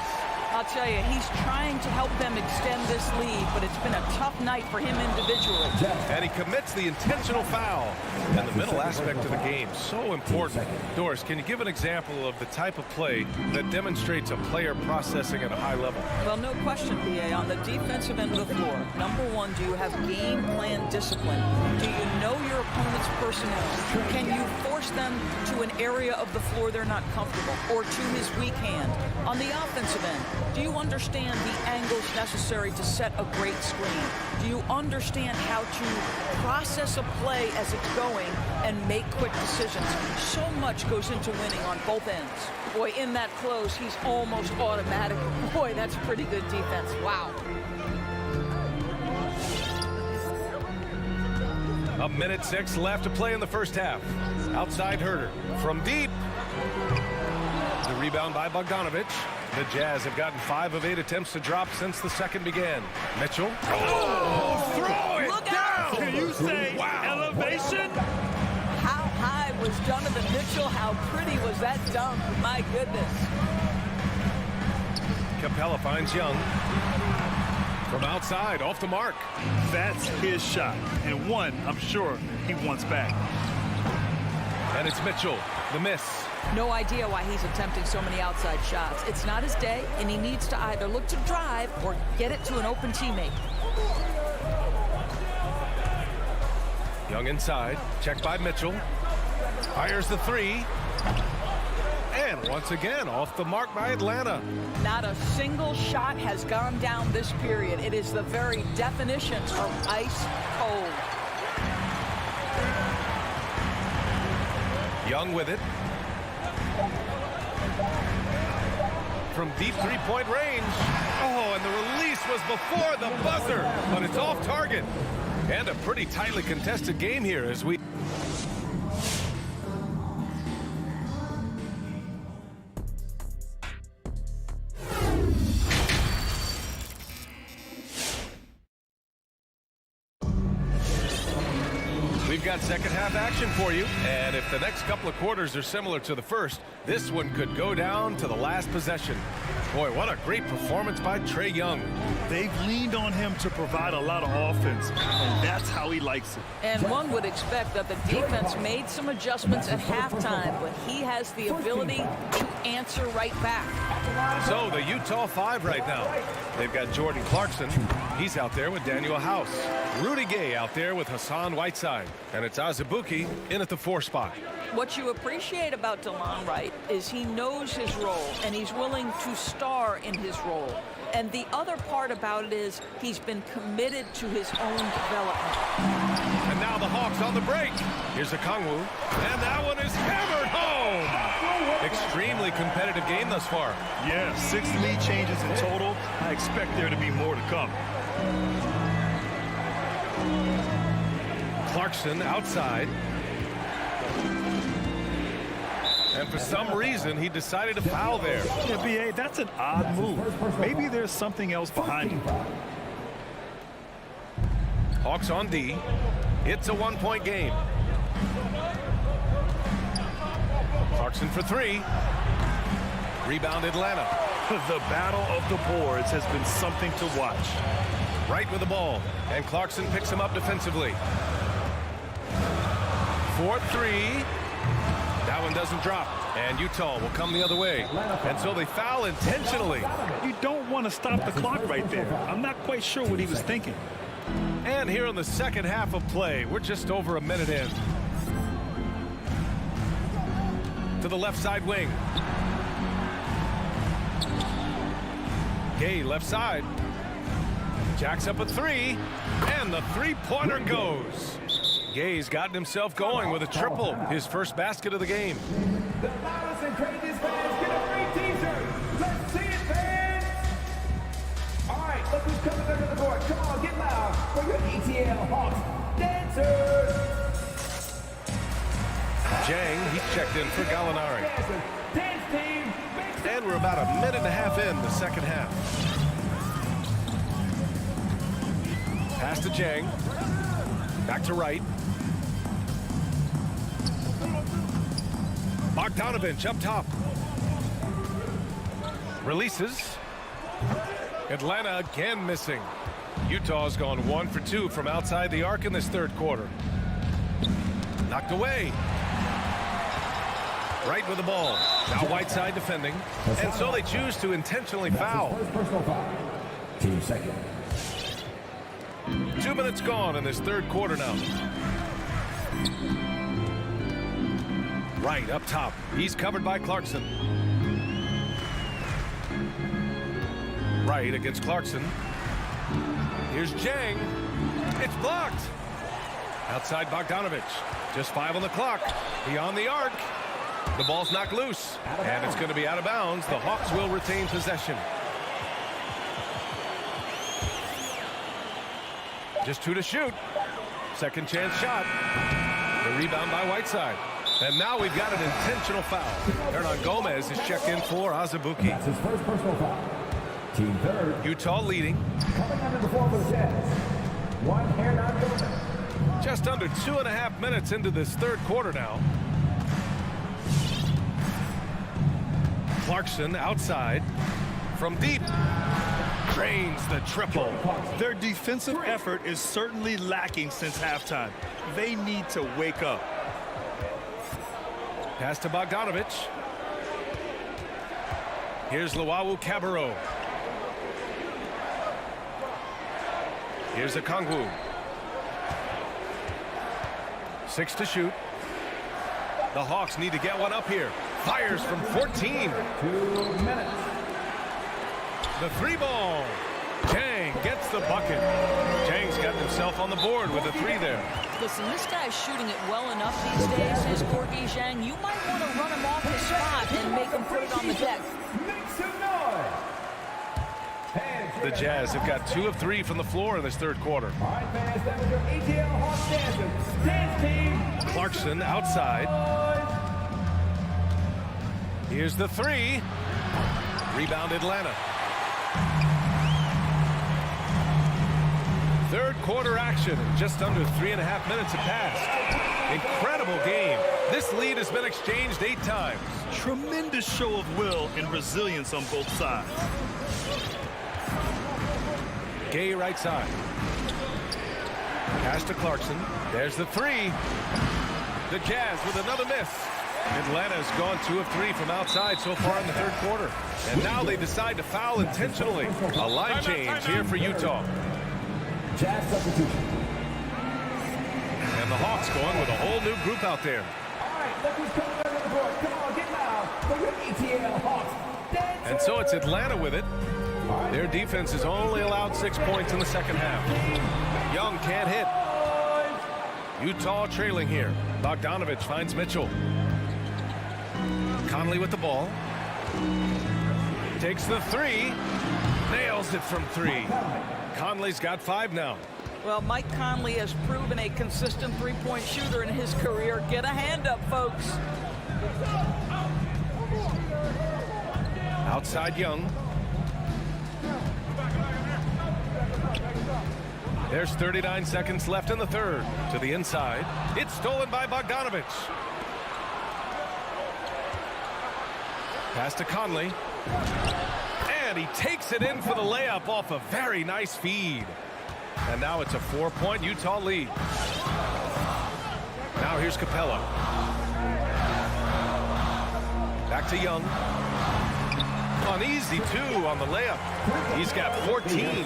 I'll tell you, he's trying to help them extend this lead, but it's been a tough night for him individually. And he commits the intentional foul. And the middle aspect of the game, so important. Doris, can you give an example of the type of play that demonstrates a player processing at a high level? Well, no question, BA. On the defensive end of the floor, number 1, do you have game plan discipline? Do you know your opponent's personnel? Can you force them to an area of the floor they're not comfortable or to his weak hand? On the offensive end, Do you understand the angles necessary to set a great screen? Do you understand how to process a play as it's going and make quick decisions? So much goes into winning on both ends. Boy, in that close, he's almost automatic. Boy, that's pretty good defense. Wow. A minute 6 left to play in the first half. Outside Herter from deep. The rebound by Bogdanovich. The Jazz have gotten 5 of 8 attempts to drop since the second began. Mitchell. Oh, throw it Look down. out. Can you say elevation? How high was Donovan Mitchell? How pretty was that dunk? My goodness. Capella finds Young. From outside, off the mark. That's his shot, and one I'm sure he wants back. And it's Mitchell, the miss. No idea why he's attempting so many outside shots. It's not his day, and he needs to either look to drive or get it to an open teammate. Young inside, checked by Mitchell. Fires the 3. And once again, off the mark by Atlanta. Not a single shot has gone down this period. It is the very definition of ice cold. Young with it. From deep three-point range. Oh, and the release was before the buzzer, but it's off target. And a pretty tightly contested game here as we... We've got second half action for you, and if the next couple of quarters are similar to the first, this one could go down to the last possession. Boy, what a great performance by Trae Young. They've leaned on him to provide a lot of offense, and that's how he likes it. And one would expect that the defense made some adjustments at halftime, but he has the ability to answer right back. So the Utah 5 right now. They've got Jordan Clarkson. He's out there with Daniel House. Rudy Gay out there with Hassan Whiteside. And it's Azubuike in at the 4 spot. What you appreciate about DeLon Wright is he knows his role, and he's willing to star in his role. And the other part about it is he's been committed to his own development. And now the Hawks on the break. Here's Okongwu, and that one is hammered home. Extremely competitive game thus far. Yeah, 6 lead changes in total. I expect there to be more to come. Clarkson outside. And for some reason, he decided to foul there. Yeah, B.A., that's an odd move. Maybe there's something else behind it. Hawks on D. It's a 1-point game. Clarkson for 3. Rebound Atlanta. The battle of the boards has been something to watch. Right with the ball. And Clarkson picks him up defensively. 4-3. That one doesn't drop. And Utah will come the other way. And so they foul intentionally. You don't want to stop the clock right there. I'm not quite sure what he was thinking. And here in the second half of play, we're just over a minute in. To the left side wing. Gay left side. Jacks up a 3. And the 3-pointer goes. Gay's gotten himself going with a triple, his first basket of the game. The loudest and craziest fans get a free t-shirt. Let's see it, fans. All right, look who's coming under the board. Come on, get loud for your ETL Hawks dancers. Jang, he's checked in for Gallinari. Dance team. And we're about a minute and a half in the second half. Pass to Jang. Back to Wright. Bogdanovich up top. Releases. Atlanta again missing. Utah's gone 1 for 2 from outside the arc in this third quarter. Knocked away. Right with the ball. Now Whiteside defending. And so they choose to intentionally foul. Personal foul. Team second. 2 minutes gone in this third quarter now. Right up top. He's covered by Clarkson. Right against Clarkson. Here's Jang. It's blocked. Outside Bogdanovich. Just 5 on the clock. Beyond the arc. The ball's knocked loose. And it's going to be out of bounds. The Hawks will retain possession. Just 2 to shoot. Second chance shot. The rebound by Whiteside. And now we've got an intentional foul. Hernan Gomez is checked in for Azubuike. That's his first personal foul. Team third. Utah leading. Coming under the floor for the Jazz. One Hernan Gomez. Just under 2.5 minutes into this third quarter now. Clarkson outside from deep. Drains the triple. Their defensive effort is certainly lacking since halftime. They need to wake up. Pass to Bogdanovich. Here's Luau Cabarro. Here's Okongwu. 6 to shoot. The Hawks need to get one up here. Fires from 14. 2 minutes. The 3-ball. Jang gets the bucket. Jang's got himself on the board with a 3 there. Listen, this guy's shooting it well enough these days, is Gorgui Dieng. You might want to run him off his spot and make him put it on the deck. Make some noise. The Jazz have got 2 of 3 from the floor in this third quarter. All right, fans, that was your ATL Hawks dancers. Dance team. Clarkson outside. Here's the 3. Rebound Atlanta. Third quarter action. Just under 3.5 minutes have passed. Incredible game. This lead has been exchanged 8 times. Tremendous show of will and resilience on both sides. Gay right side. Pass to Clarkson. There's the 3. The Jazz with another miss. Atlanta's gone 2 of 3 from outside so far in the third quarter. And now they decide to foul intentionally. A line change here for Utah. Jazz substitution. And the Hawks going with a whole new group out there. All right, look who's coming under the board. Come on, get loud for your ATL Hawks. Dancers. And so it's Atlanta with it. Their defense has only allowed 6 points in the second half. Young can't hit. Utah trailing here. Bogdanovich finds Mitchell. Conley with the ball. Takes the 3. Nails it from 3. Conley's got 5 now. Well, Mike Conley has proven a consistent three-point shooter in his career. Get a hand up, folks. Outside Young. There's 39 seconds left in the third. To the inside. It's stolen by Bogdanovich. Pass to Conley. And he takes it in for the layup off a very nice feed. And now it's a 4-point Utah lead. Now here's Capella. Back to Young. An easy 2 on the layup. He's got 14.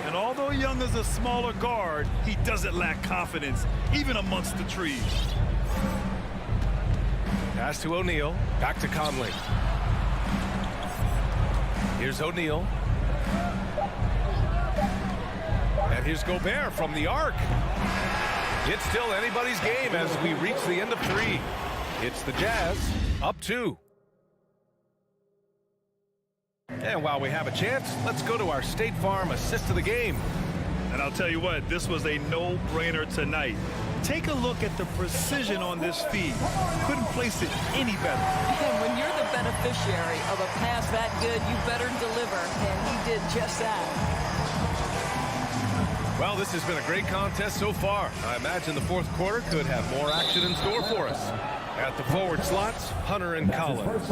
And although Young is a smaller guard, he doesn't lack confidence, even amongst the trees. Pass to O'Neal. Back to Conley. Here's O'Neal. And here's Gobert from the arc. It's still anybody's game as we reach the end of 3. It's the Jazz up 2. And while we have a chance, let's go to our State Farm assist of the game. And I'll tell you what, this was a no-brainer tonight. Take a look at the precision on this feed. Couldn't place it any better. And when you're the beneficiary of a pass that good, you better deliver. And he did just that. Well, this has been a great contest so far. I imagine the fourth quarter could have more action in store for us. At the forward slots, Hunter and Collins.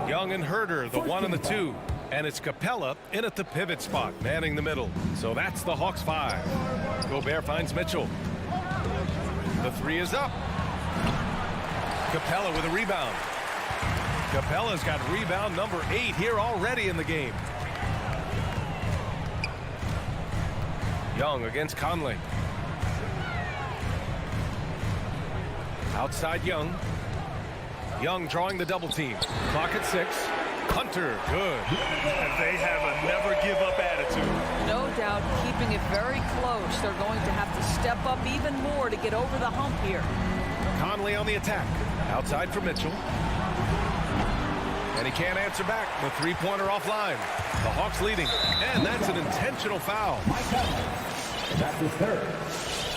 Young and Herder, the 1 and the 2. And it's Capella in at the pivot spot, manning the middle. So that's the Hawks 5. Gobert finds Mitchell. The 3 is up. Capella with a rebound. Capella's got rebound number 8 here already in the game. Young against Conley. Outside Young. Young drawing the double team. Clock at 6. Hunter, good. And they have a never-give-up attitude. No doubt, keeping it very close. They're going to have to step up even more to get over the hump here. Conley on the attack. Outside for Mitchell. And he can't answer back. The three-pointer offline. The Hawks leading. And that's an intentional foul. That's his third.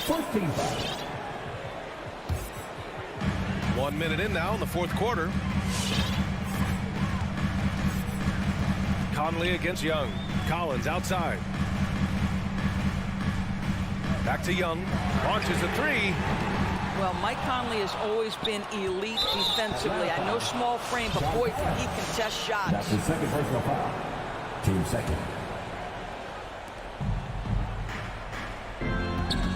First team foul. 1 minute in now in the fourth quarter. Conley against Young. Collins outside. Back to Young. Launches a three. Well, Mike Conley has always been elite defensively. I know small frame, but boy, can he contest shots. That's his second personal foul. Team second.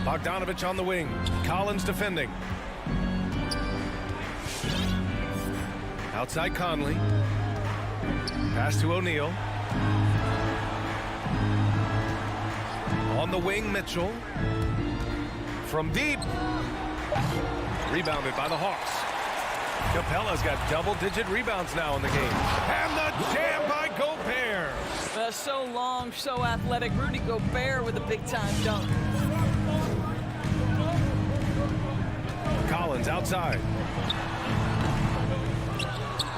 Bogdanovich on the wing. Collins defending. Outside Conley. Pass to O'Neal. On the wing, Mitchell. From deep. Rebounded by the Hawks. Capella's got double-digit rebounds now in the game. And the jam by Gobert. So long, so athletic. Rudy Gobert with a big-time dunk. Collins outside.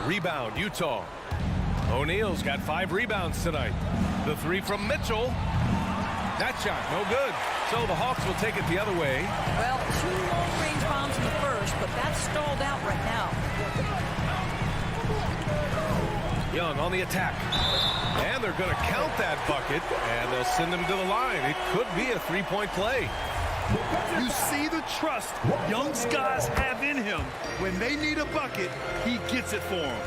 Rebound, Utah. O'Neal's got 5 rebounds tonight. The three from Mitchell. That shot, no good. So the Hawks will take it the other way. Well, 2 long-range bombs in the first, but that's stalled out right now. Young on the attack. And they're going to count that bucket, and they'll send him to the line. It could be a three-point play. You see the trust Young's guys have in him. When they need a bucket, he gets it for them.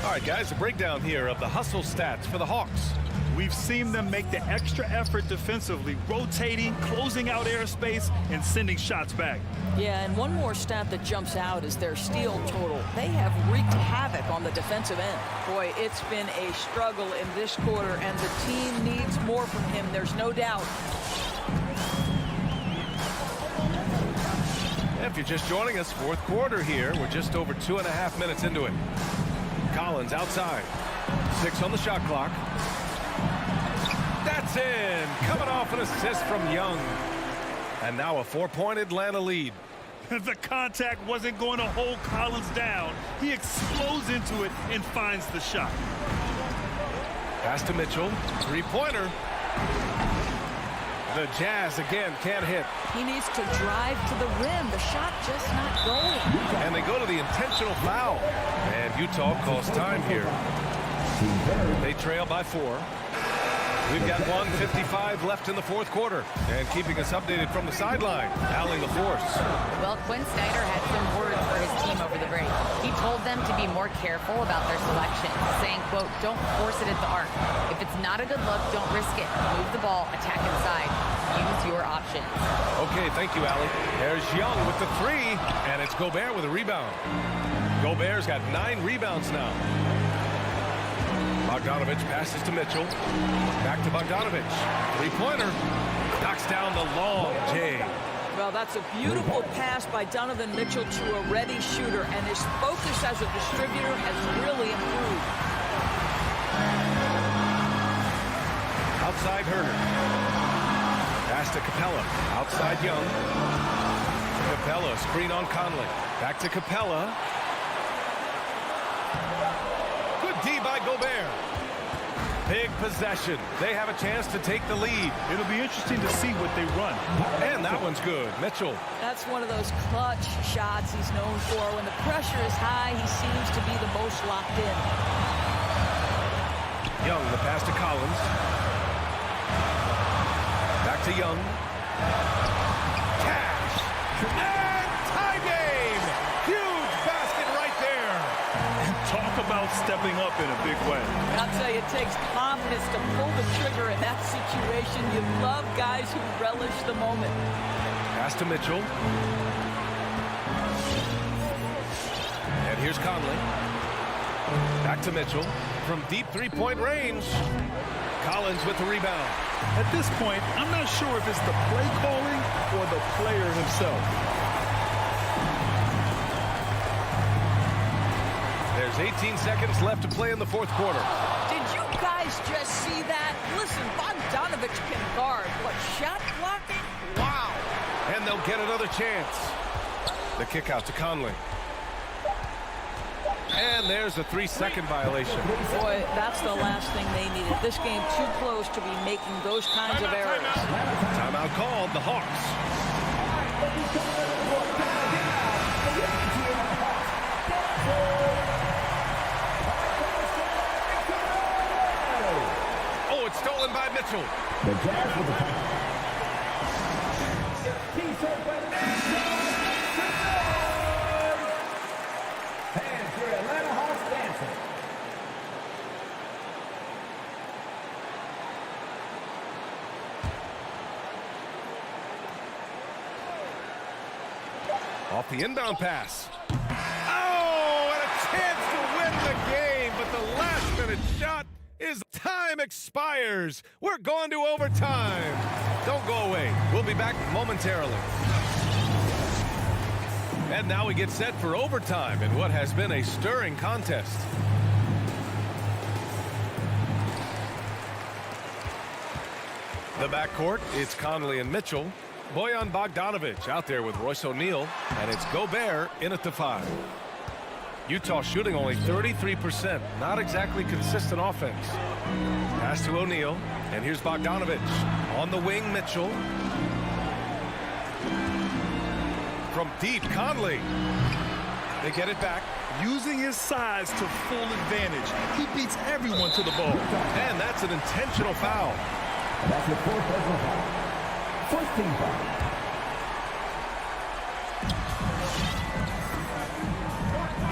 All right, guys, a breakdown here of the hustle stats for the Hawks. We've seen them make the extra effort defensively, rotating, closing out airspace, and sending shots back. Yeah, and one more stat that jumps out is their steal total. They have wreaked havoc on the defensive end. Boy, it's been a struggle in this quarter, and the team needs more from him, there's no doubt. If you're just joining us, fourth quarter here. We're just over 2.5 minutes into it. Collins outside. 6 on the shot clock. That's in. Coming off an assist from Young. And now a 4-point Atlanta lead. The contact wasn't going to hold Collins down. He explodes into it and finds the shot. Pass to Mitchell. Three-pointer. The Jazz again can't hit. He needs to drive to the rim. The shot just not going. And they go to the intentional foul. And Utah calls time here. They trail by 4. We've got 1:55 left in the fourth quarter. And keeping us updated from the sideline, Allie LaForce. Well, Quinn Snyder had some words for his team over the break. He told them to be more careful about their selection, saying, quote, don't force it at the arc. If it's not a good look, don't risk it. Move the ball, attack inside. Use your options. Okay, thank you, Allie. There's Young with the 3, and it's Gobert with a rebound. Gobert's got 9 rebounds now. Bogdanovich passes to Mitchell. Back to Bogdanovich. Three-pointer. Knocks down the long J. Well, that's a beautiful pass by Donovan Mitchell to a ready shooter, and his focus as a distributor has really improved. Outside Herder. Pass to Capella. Outside Young. Capella, screen on Conley. Back to Capella. Good D by Gobert. Big possession. They have a chance to take the lead. It'll be interesting to see what they run. And that one's good. Mitchell. That's one of those clutch shots he's known for. When the pressure is high, he seems to be the most locked in. Young, the pass to Collins. Back to Young. Cash. And tie game. Huge basket right there. Talk about stepping up in a big way. I'll tell you, it takes confidence to pull the trigger in that situation. You love guys who relish the moment. Pass to Mitchell. And here's Conley. Back to Mitchell. From deep three-point range. Collins with the rebound. At this point, I'm not sure if it's the play calling or the player himself. There's There's 18 seconds left to play in the fourth quarter. Did you guys just see that? Listen, Bogdanovich can guard, but shot blocking? Wow. And they'll get another chance. The kick out to Conley. And there's a 3-second violation. Boy, that's the last thing they needed. This game too close to be making those kinds of errors. Timeout called, the Hawks. Oh, it's stolen by Mitchell. The Jazz with the foul. Fans, your Atlanta Hawks dancing. Off the inbound pass. Oh, and a chance to win the game, but the last-minute shot is time expires. We're going to overtime. Don't go away. We'll be back momentarily. And now we get set for overtime in what has been a stirring contest. The backcourt, it's Conley and Mitchell. Bojan Bogdanovich out there with Royce O'Neal, and it's Gobert in at the 5. Utah shooting only 33%, not exactly consistent offense. Pass to O'Neal, and here's Bogdanovich. On the wing, Mitchell. From deep, Conley. They get it back. Using his size to full advantage. He beats everyone to the ball. And that's an intentional foul. That's the fourth personal foul. First team foul.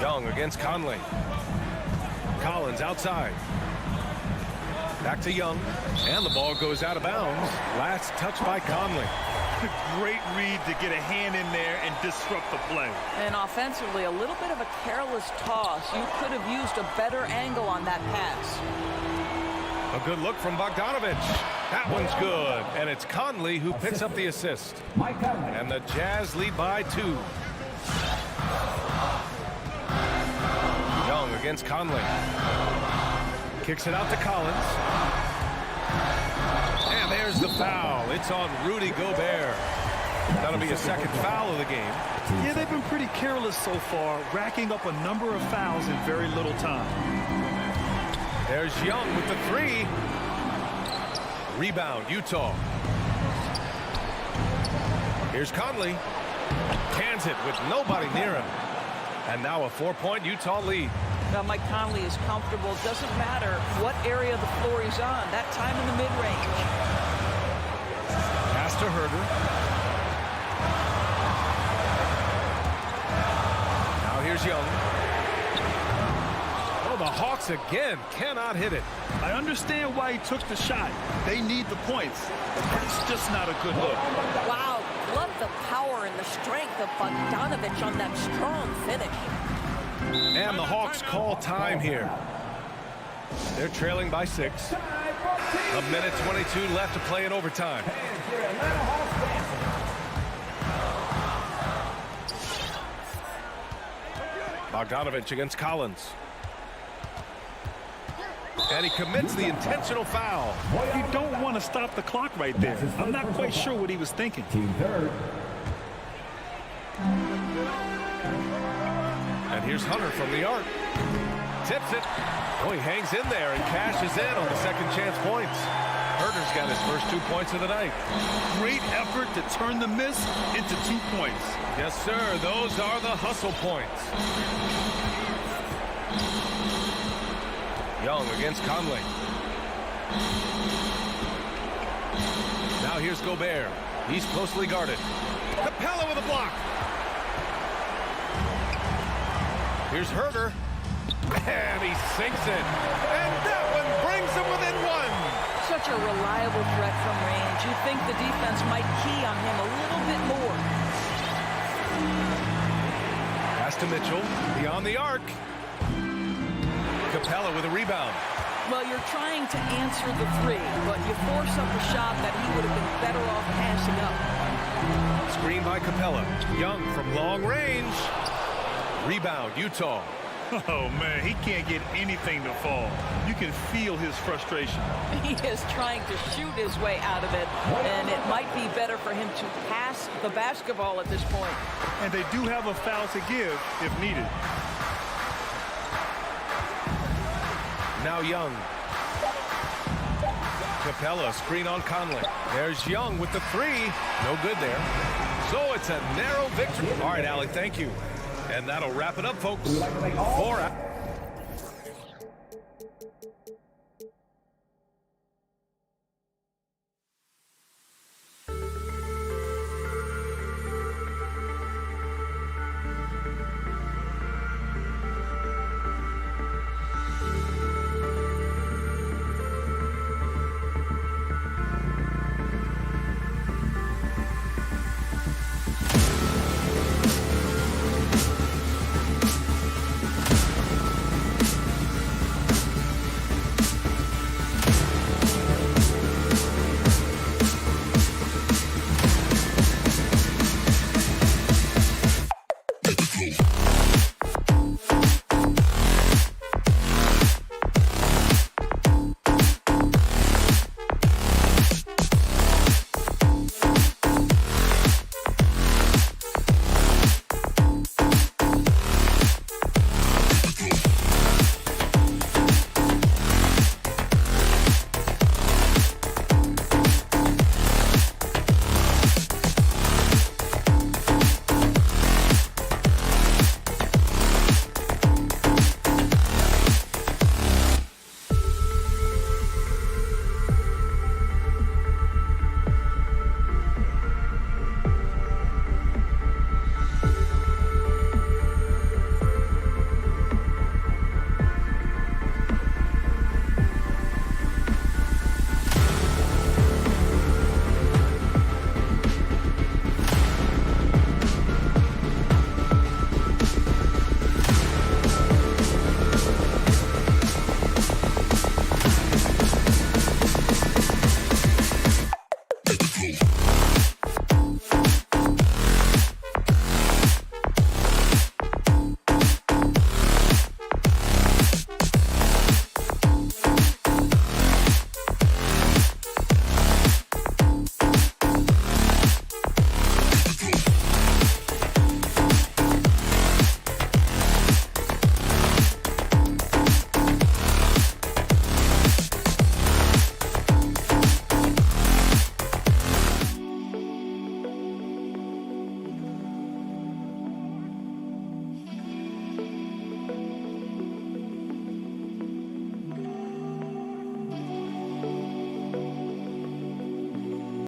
Young against Conley. Collins outside. Back to Young. And the ball goes out of bounds. Last touch by Conley. Great read to get a hand in there and disrupt the play. And offensively, a little bit of a careless toss. You could have used a better angle on that pass. A good look from Bogdanovich. That one's good. And it's Conley who picks up the assist. And the Jazz lead by 2. Young against Conley. Kicks it out to Collins. And there's the foul. It's on Rudy Gobert. That'll be a second foul of the game. Yeah, they've been pretty careless so far, racking up a number of fouls in very little time. There's Young with the 3. Rebound, Utah. Here's Conley. Cans it with nobody near him. And now a 4-point Utah lead. Now Mike Conley is comfortable. Doesn't matter what area of the floor he's on. That time in the mid-range. Pass to Herder. Now here's Young. Oh, the Hawks again cannot hit it. I understand why he took the shot. They need the points. It's just not a good look. Wow, love the power and the strength of Bogdanovich on that strong finish. And the Hawks call time here. They're trailing by 6. A minute 22 left to play in overtime. Bogdanovich against Collins. And he commits the intentional foul. You don't want to stop the clock right there. I'm not quite sure what he was thinking. Team third. And here's Hunter from the arc. Tips it. Oh, he hangs in there and cashes in on the second chance points. Herder's got his first 2 points of the night. Great effort to turn the miss into 2 points. Yes, sir. Those are the hustle points. Young against Conley. Now here's Gobert. He's closely guarded. Capella with a block. Here's Herder. And he sinks it. And that one brings him within 1. Such a reliable threat from range. You'd think the defense might key on him a little bit more. Pass to Mitchell. Beyond the arc. Capella with a rebound. Well, you're trying to answer the 3, but you force up a shot that he would have been better off passing up. Screen by Capella. Young from long range. Rebound, Utah. Oh, man, he can't get anything to fall. You can feel his frustration. He is trying to shoot his way out of it, and it might be better for him to pass the basketball at this point. And they do have a foul to give if needed. Now Young. Capella, screen on Conley. There's Young with the three. No good there. So it's a narrow victory. All right, Allie, thank you. And that'll wrap it up, folks.